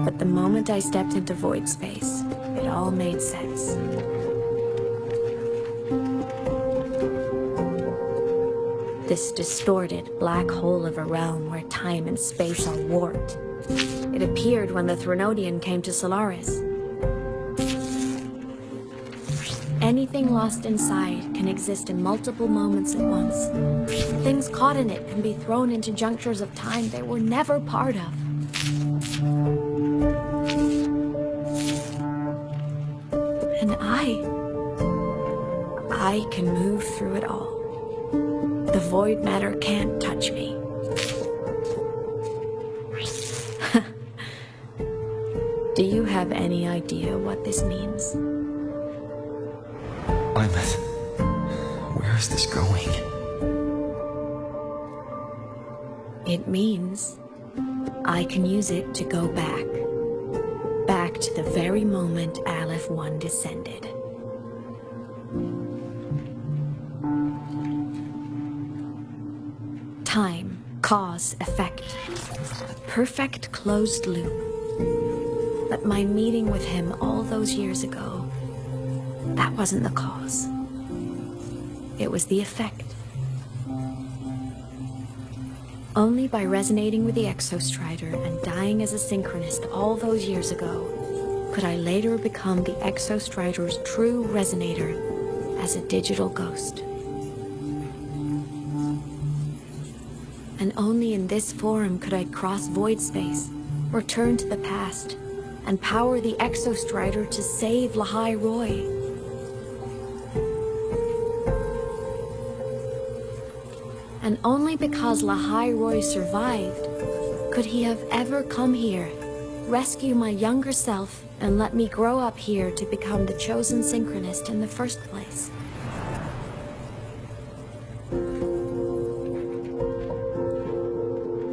but the moment I stepped into void space, it all made sense. This distorted black hole of a realm where time and space are warped. It appeared when the Threnodian came to Solaris. Anything lost inside can exist in multiple moments at once. Things caught in it can be thrown into junctures of time they were never part of. And I can move through it all. The void matter can't touch me. Do you have any idea what this means? aemeath, where is this going? It means I can use it to go back. Back to the very moment Aleph 1 descended. Time, cause, effect. A perfect closed loop. But my meeting with him all those years ago, that wasn't the cause. It was the effect. Only by resonating with the Exostrider and dying as a synchronist all those years ago, could I later become the Exostrider's true resonator as a digital ghost. And only in this form could I cross void space, return to the past, and power the Exostrider to save Lahai Roy. And only because Lahai Roy survived could he have ever come here, rescue my younger self, and let me grow up here to become the chosen synchronist in the first place.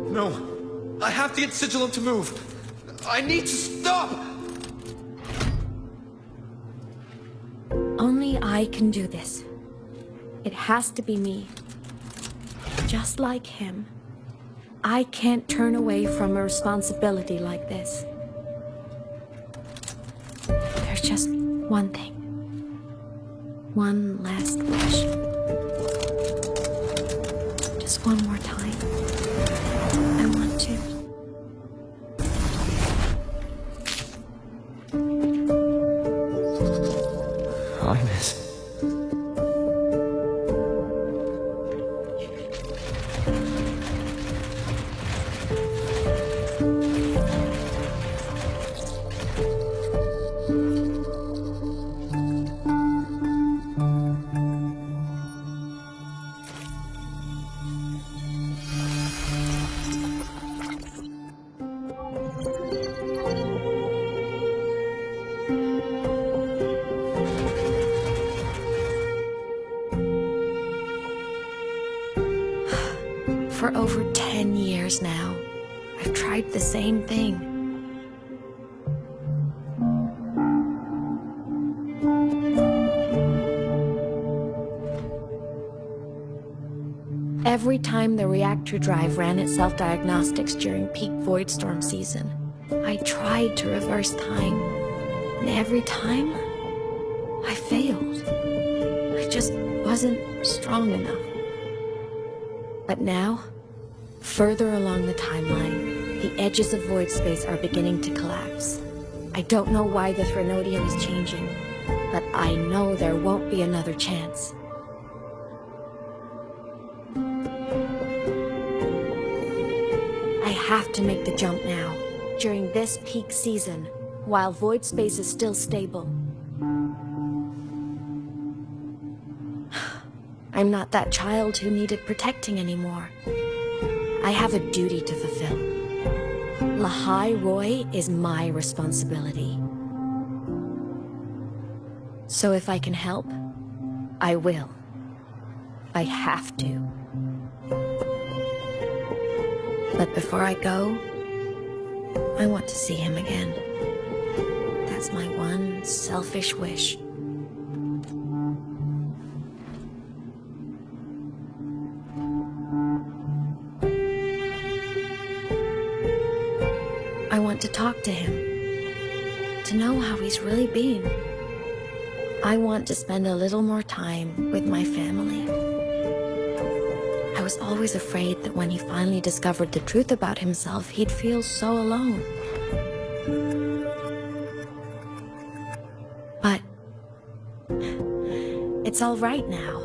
No, I have to get Sigillum to move. I need to stop! Only I can do this. It has to be me. Just like him, I can't turn away from a responsibility like this. There's just one thing. One last wish. Just one more time. I want to. aemeath. years now. I've tried the same thing. Every time the reactor drive ran its self-diagnostics during peak void storm season, I tried to reverse time. And every time, I failed. I just wasn't strong enough. But now, further along the timeline, the edges of void space are beginning to collapse. I don't know why the Threnodian is changing, but I know there won't be another chance. I have to make the jump now, during this peak season, while void space is still stable. I'm not that child who needed protecting anymore. I have a duty to fulfill. Lahai Roy is my responsibility. So if I can help, I will. I have to. But before I go, I want to see him again. That's my one selfish wish. I want to talk to him, to know how he's really been. I want to spend a little more time with my family. I was always afraid that when he finally discovered the truth about himself, he'd feel so alone. But it's all right now.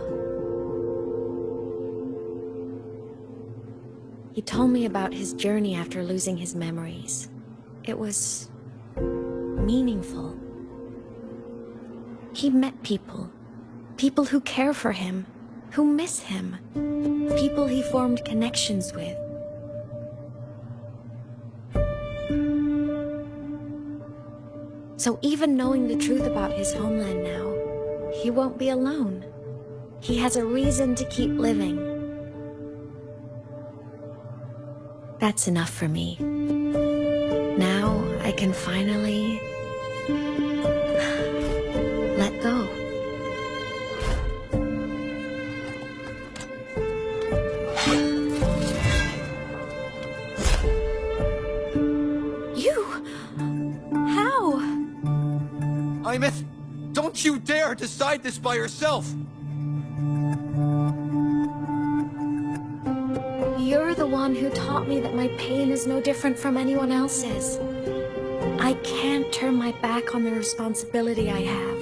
He told me about his journey after losing his memories. It was meaningful. He met people. People who care for him, who miss him. People he formed connections with. So even knowing the truth about his homeland now, he won't be alone. He has a reason to keep living. That's enough for me. Now I can finally let go. Aemeath, don't you dare decide this by yourself! You're the one who taught me that my pain is no different from anyone else's. I can't turn my back on the responsibility I have.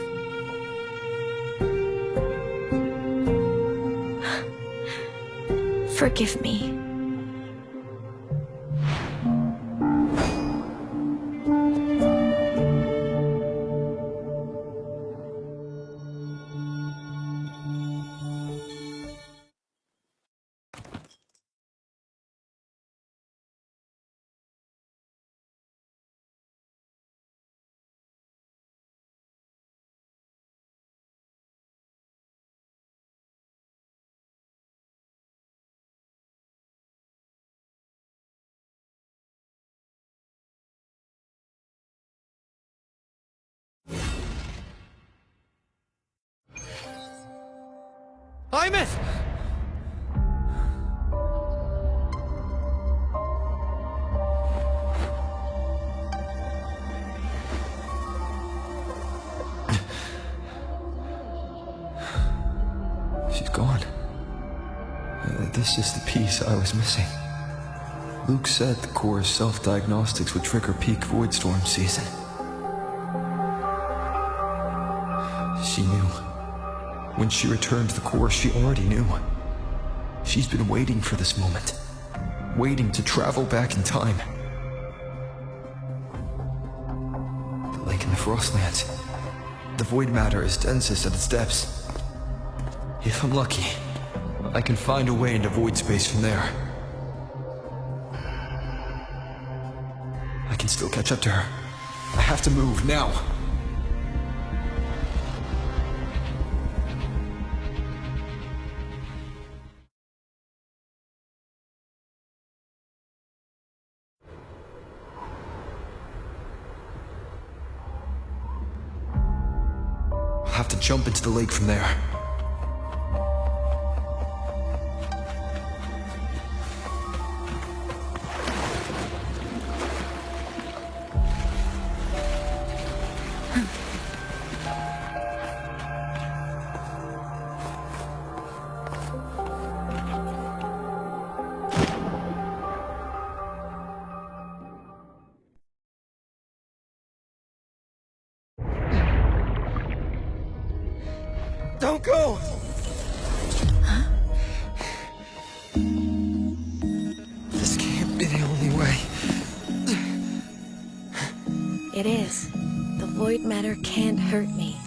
Forgive me. Aemeath! She's gone. This is the piece I was missing. Luuk said the core's self-diagnostics would trigger peak void storm season. She knew. When she returned to the core, she already knew. She's been waiting for this moment. Waiting to travel back in time. The lake in the Frostlands. The void matter is densest at its depths. If I'm lucky, I can find a way into void space from there. I can still catch up to her. I have to move now. jump into the lake from there. Don't go! Huh? This can't be the only way. It is. The void matter can't hurt me.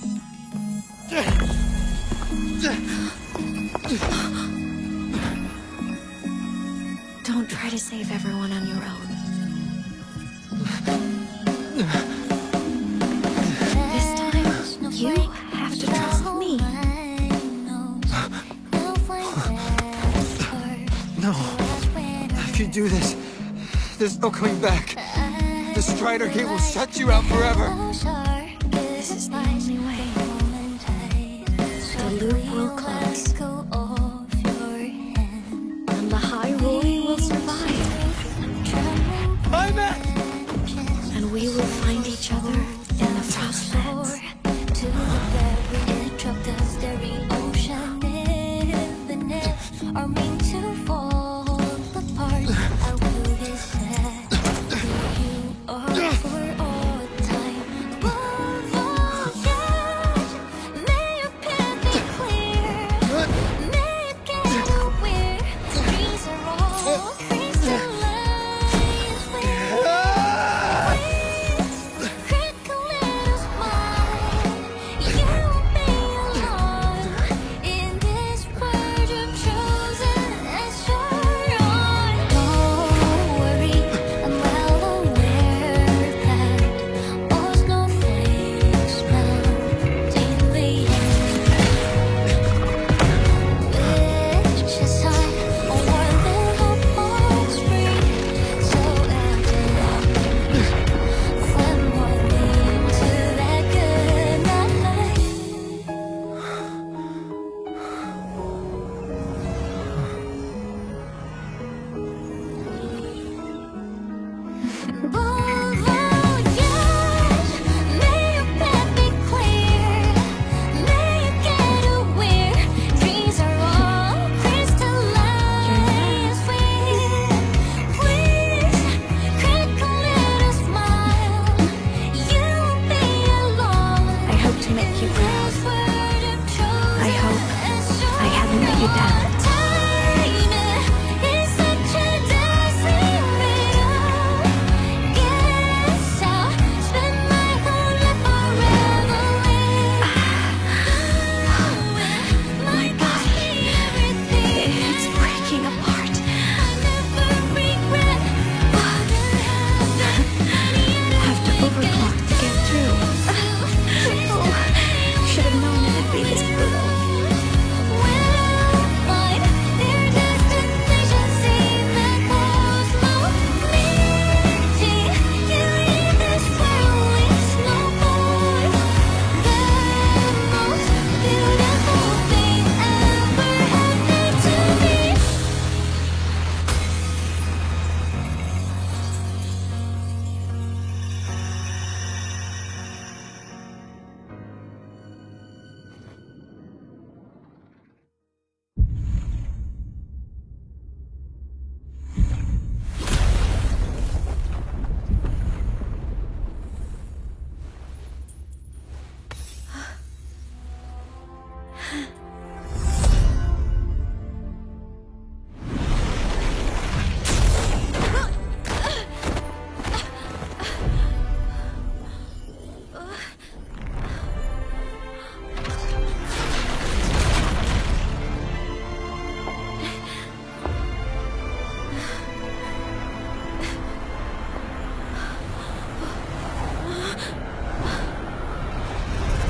Don't try to save everyone on your own. This time, you have to trust me. No. If you do this, there's no coming back. The Strider Gate will shut you out forever. This is the only way. The loop will close. And the High Roy will survive. And we will find each other in the Frostlands.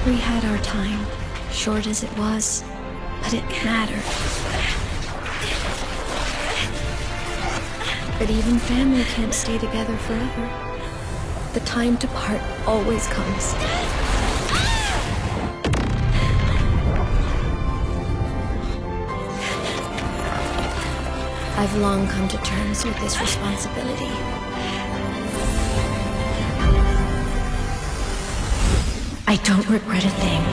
We had our time, short as it was, but it mattered. But even family can't stay together forever. The time to part always comes. I've long come to terms with this responsibility. I don't regret a thing.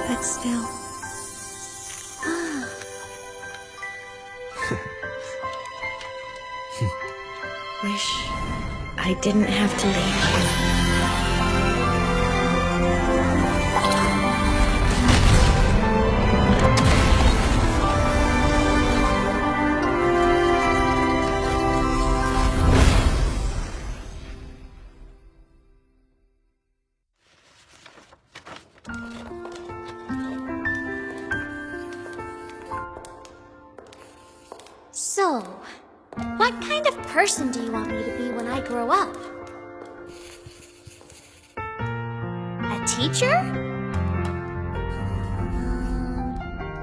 But still... Wish I didn't have to leave So, what kind of person do you want me to be when I grow up? A teacher?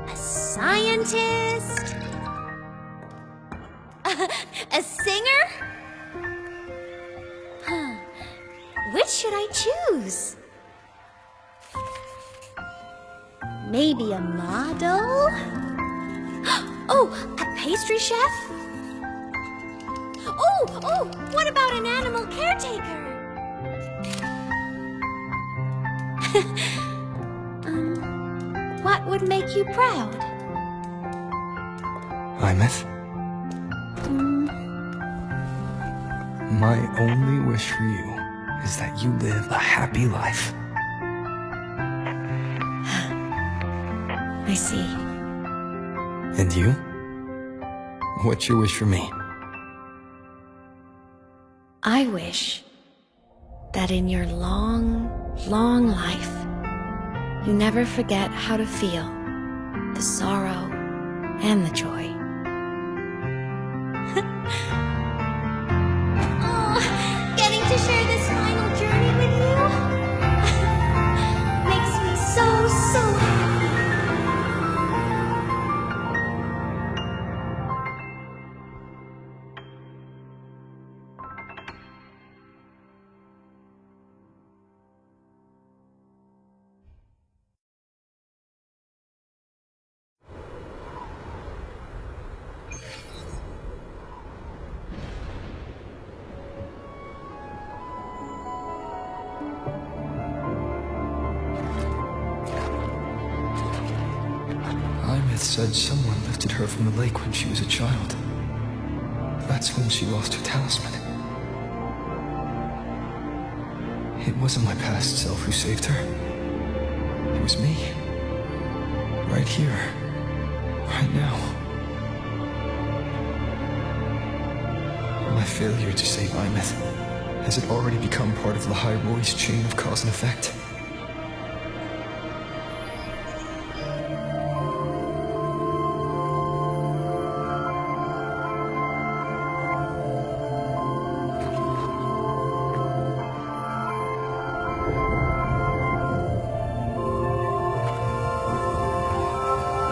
A scientist? A singer? Huh. Which should I choose? Maybe a model? Oh, a pastry chef? Oh, what about an animal caretaker? What would make you proud? Aemeath? My only wish for you is that you live a happy life. I see. And you? What's your wish for me? I wish that in your long, long life, you never forget how to feel the sorrow and the joy. Oh, getting to share this final journey with you makes me so happy. Aemeath said someone lifted her from the lake when she was a child. That's when she lost her talisman. It wasn't my past self who saved her. It was me. Right here. Right now. My failure to save Aemeath, has it already become part of Lahiroi's chain of cause and effect?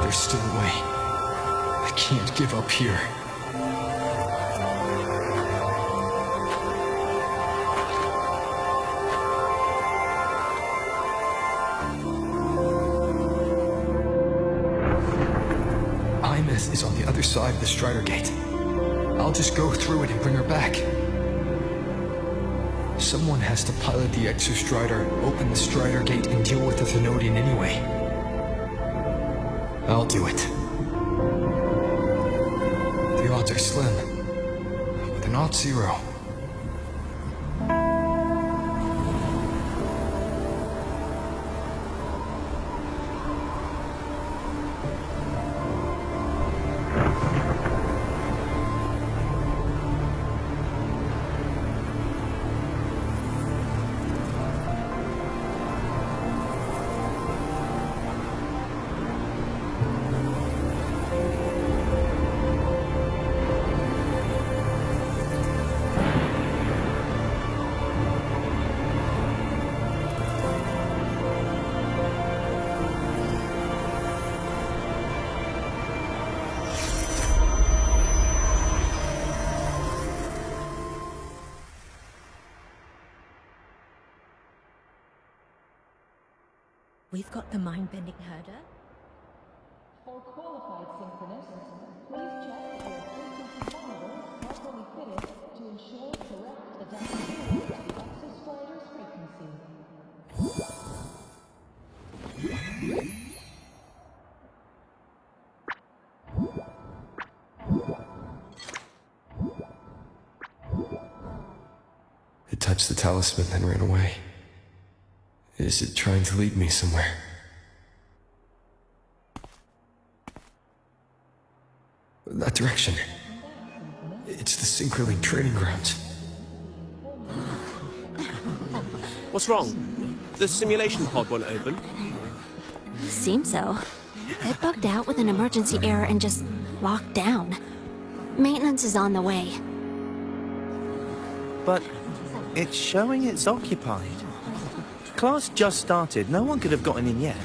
There's still a way. I can't give up here. Aemeath is on the other side of the Strider Gate. I'll just go through it and bring her back. Someone has to pilot the Exostrider, open the Strider Gate, and deal with the Thenodian anyway. I'll do it. The odds are slim, but they're not zero. We've got the mind-bending herder. For qualified synchronists, please check that your frequency monitor is properly fitted to ensure correct adaptability to the exostrider's frequency. It touched the talisman, then ran away. Is it trying to lead me somewhere? That direction. It's the Synchroling training grounds. What's wrong? The simulation pod won't open? Seems so. It bugged out with an emergency error and just locked down. Maintenance is on the way. But it's showing it's occupied. Class just started. No one could have gotten in yet.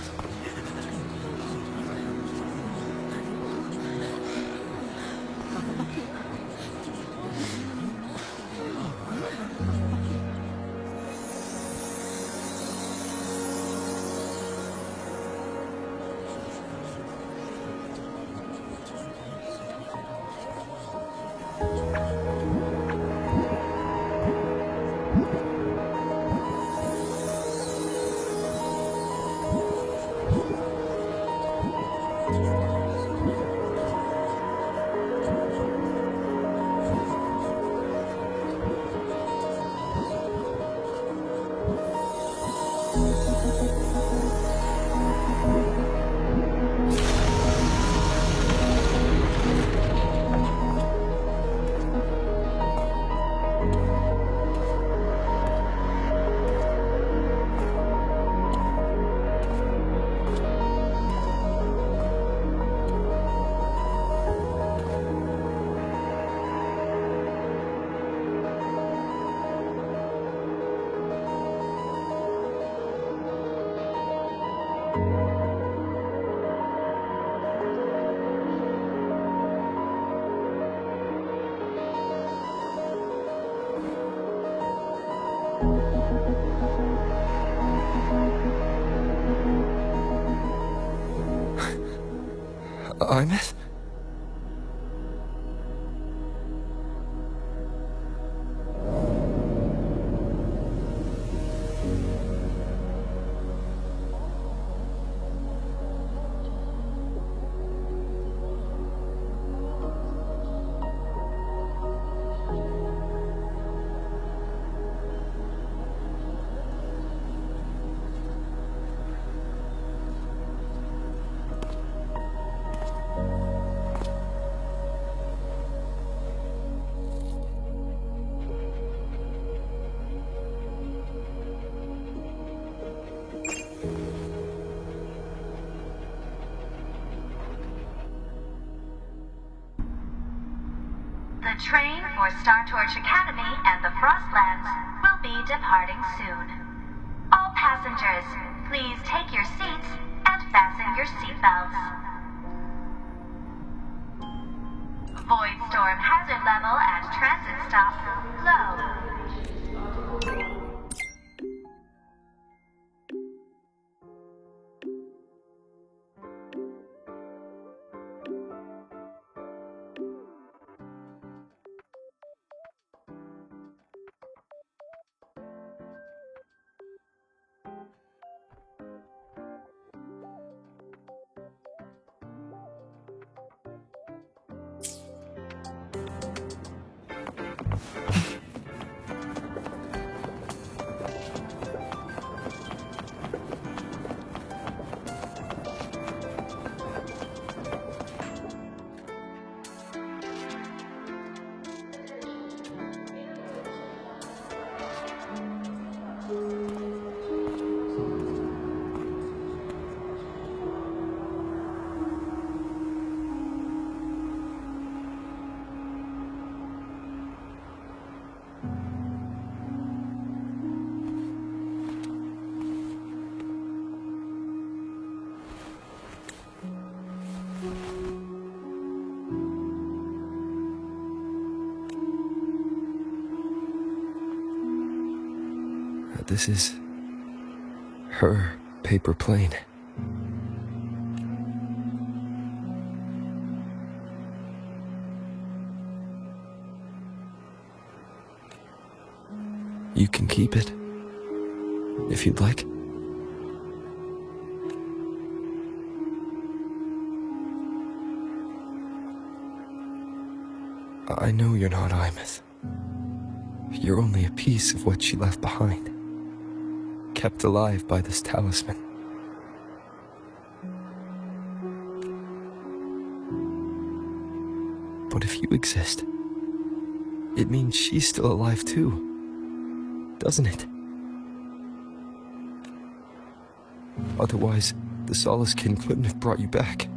aemeath? The train for Star Torch Academy and the Frostlands will be departing soon. All passengers, please take your seats and fasten your seatbelts. Void storm hazard level at transit stop low. This is her. paper plane. You can keep it, if you'd like. I know you're not aemeath. You're only a piece of what she left behind, kept alive by this talisman. But if you exist, it means she's still alive too, doesn't it? Otherwise, the Solace Kin couldn't have brought you back.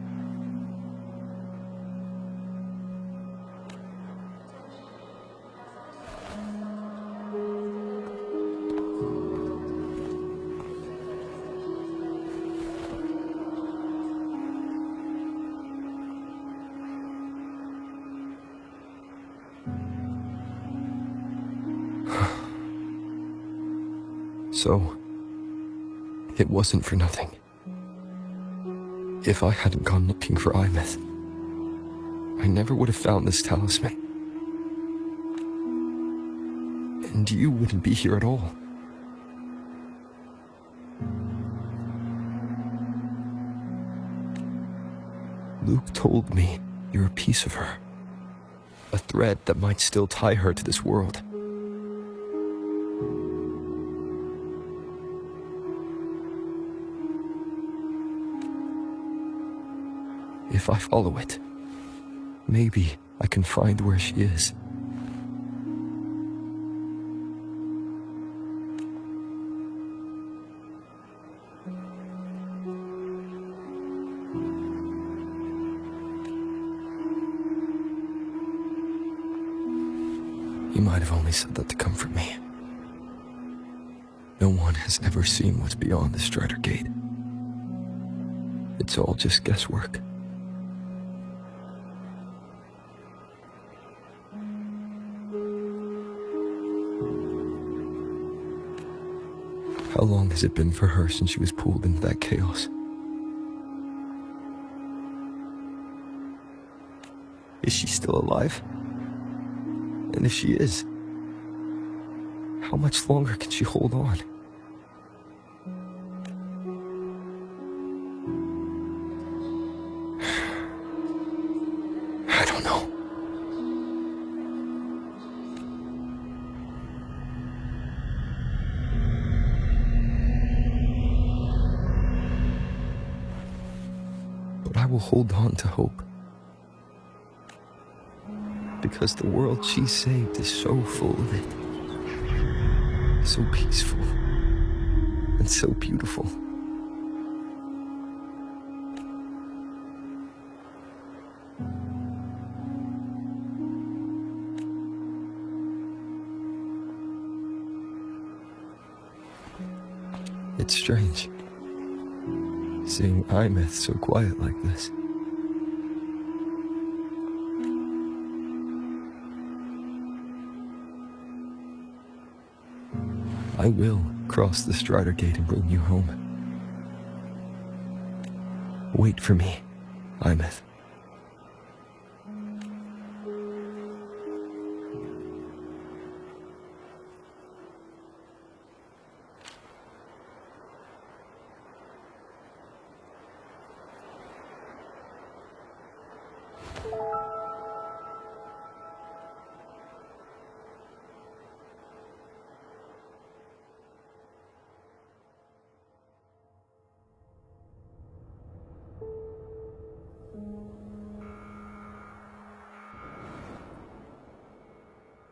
So, it wasn't for nothing. If I hadn't gone looking for aemeath, I never would have found this talisman. And you wouldn't be here at all. Luuk told me you're a piece of her. A thread that might still tie her to this world. If I follow it, maybe I can find where she is. You might have only said that to comfort me. No one has ever seen what's beyond the Strider Gate. It's all just guesswork. How long has it been for her since she was pulled into that chaos? Is she still alive? And if she is, how much longer can she hold on? I don't know. But I will hold on to hope. Because the world she saved is so full of it. So peaceful. And so beautiful. It's strange, seeing aemeath so quiet like this. I will cross the Strider Gate and bring you home. Wait for me, aemeath.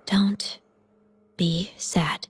Don't be sad.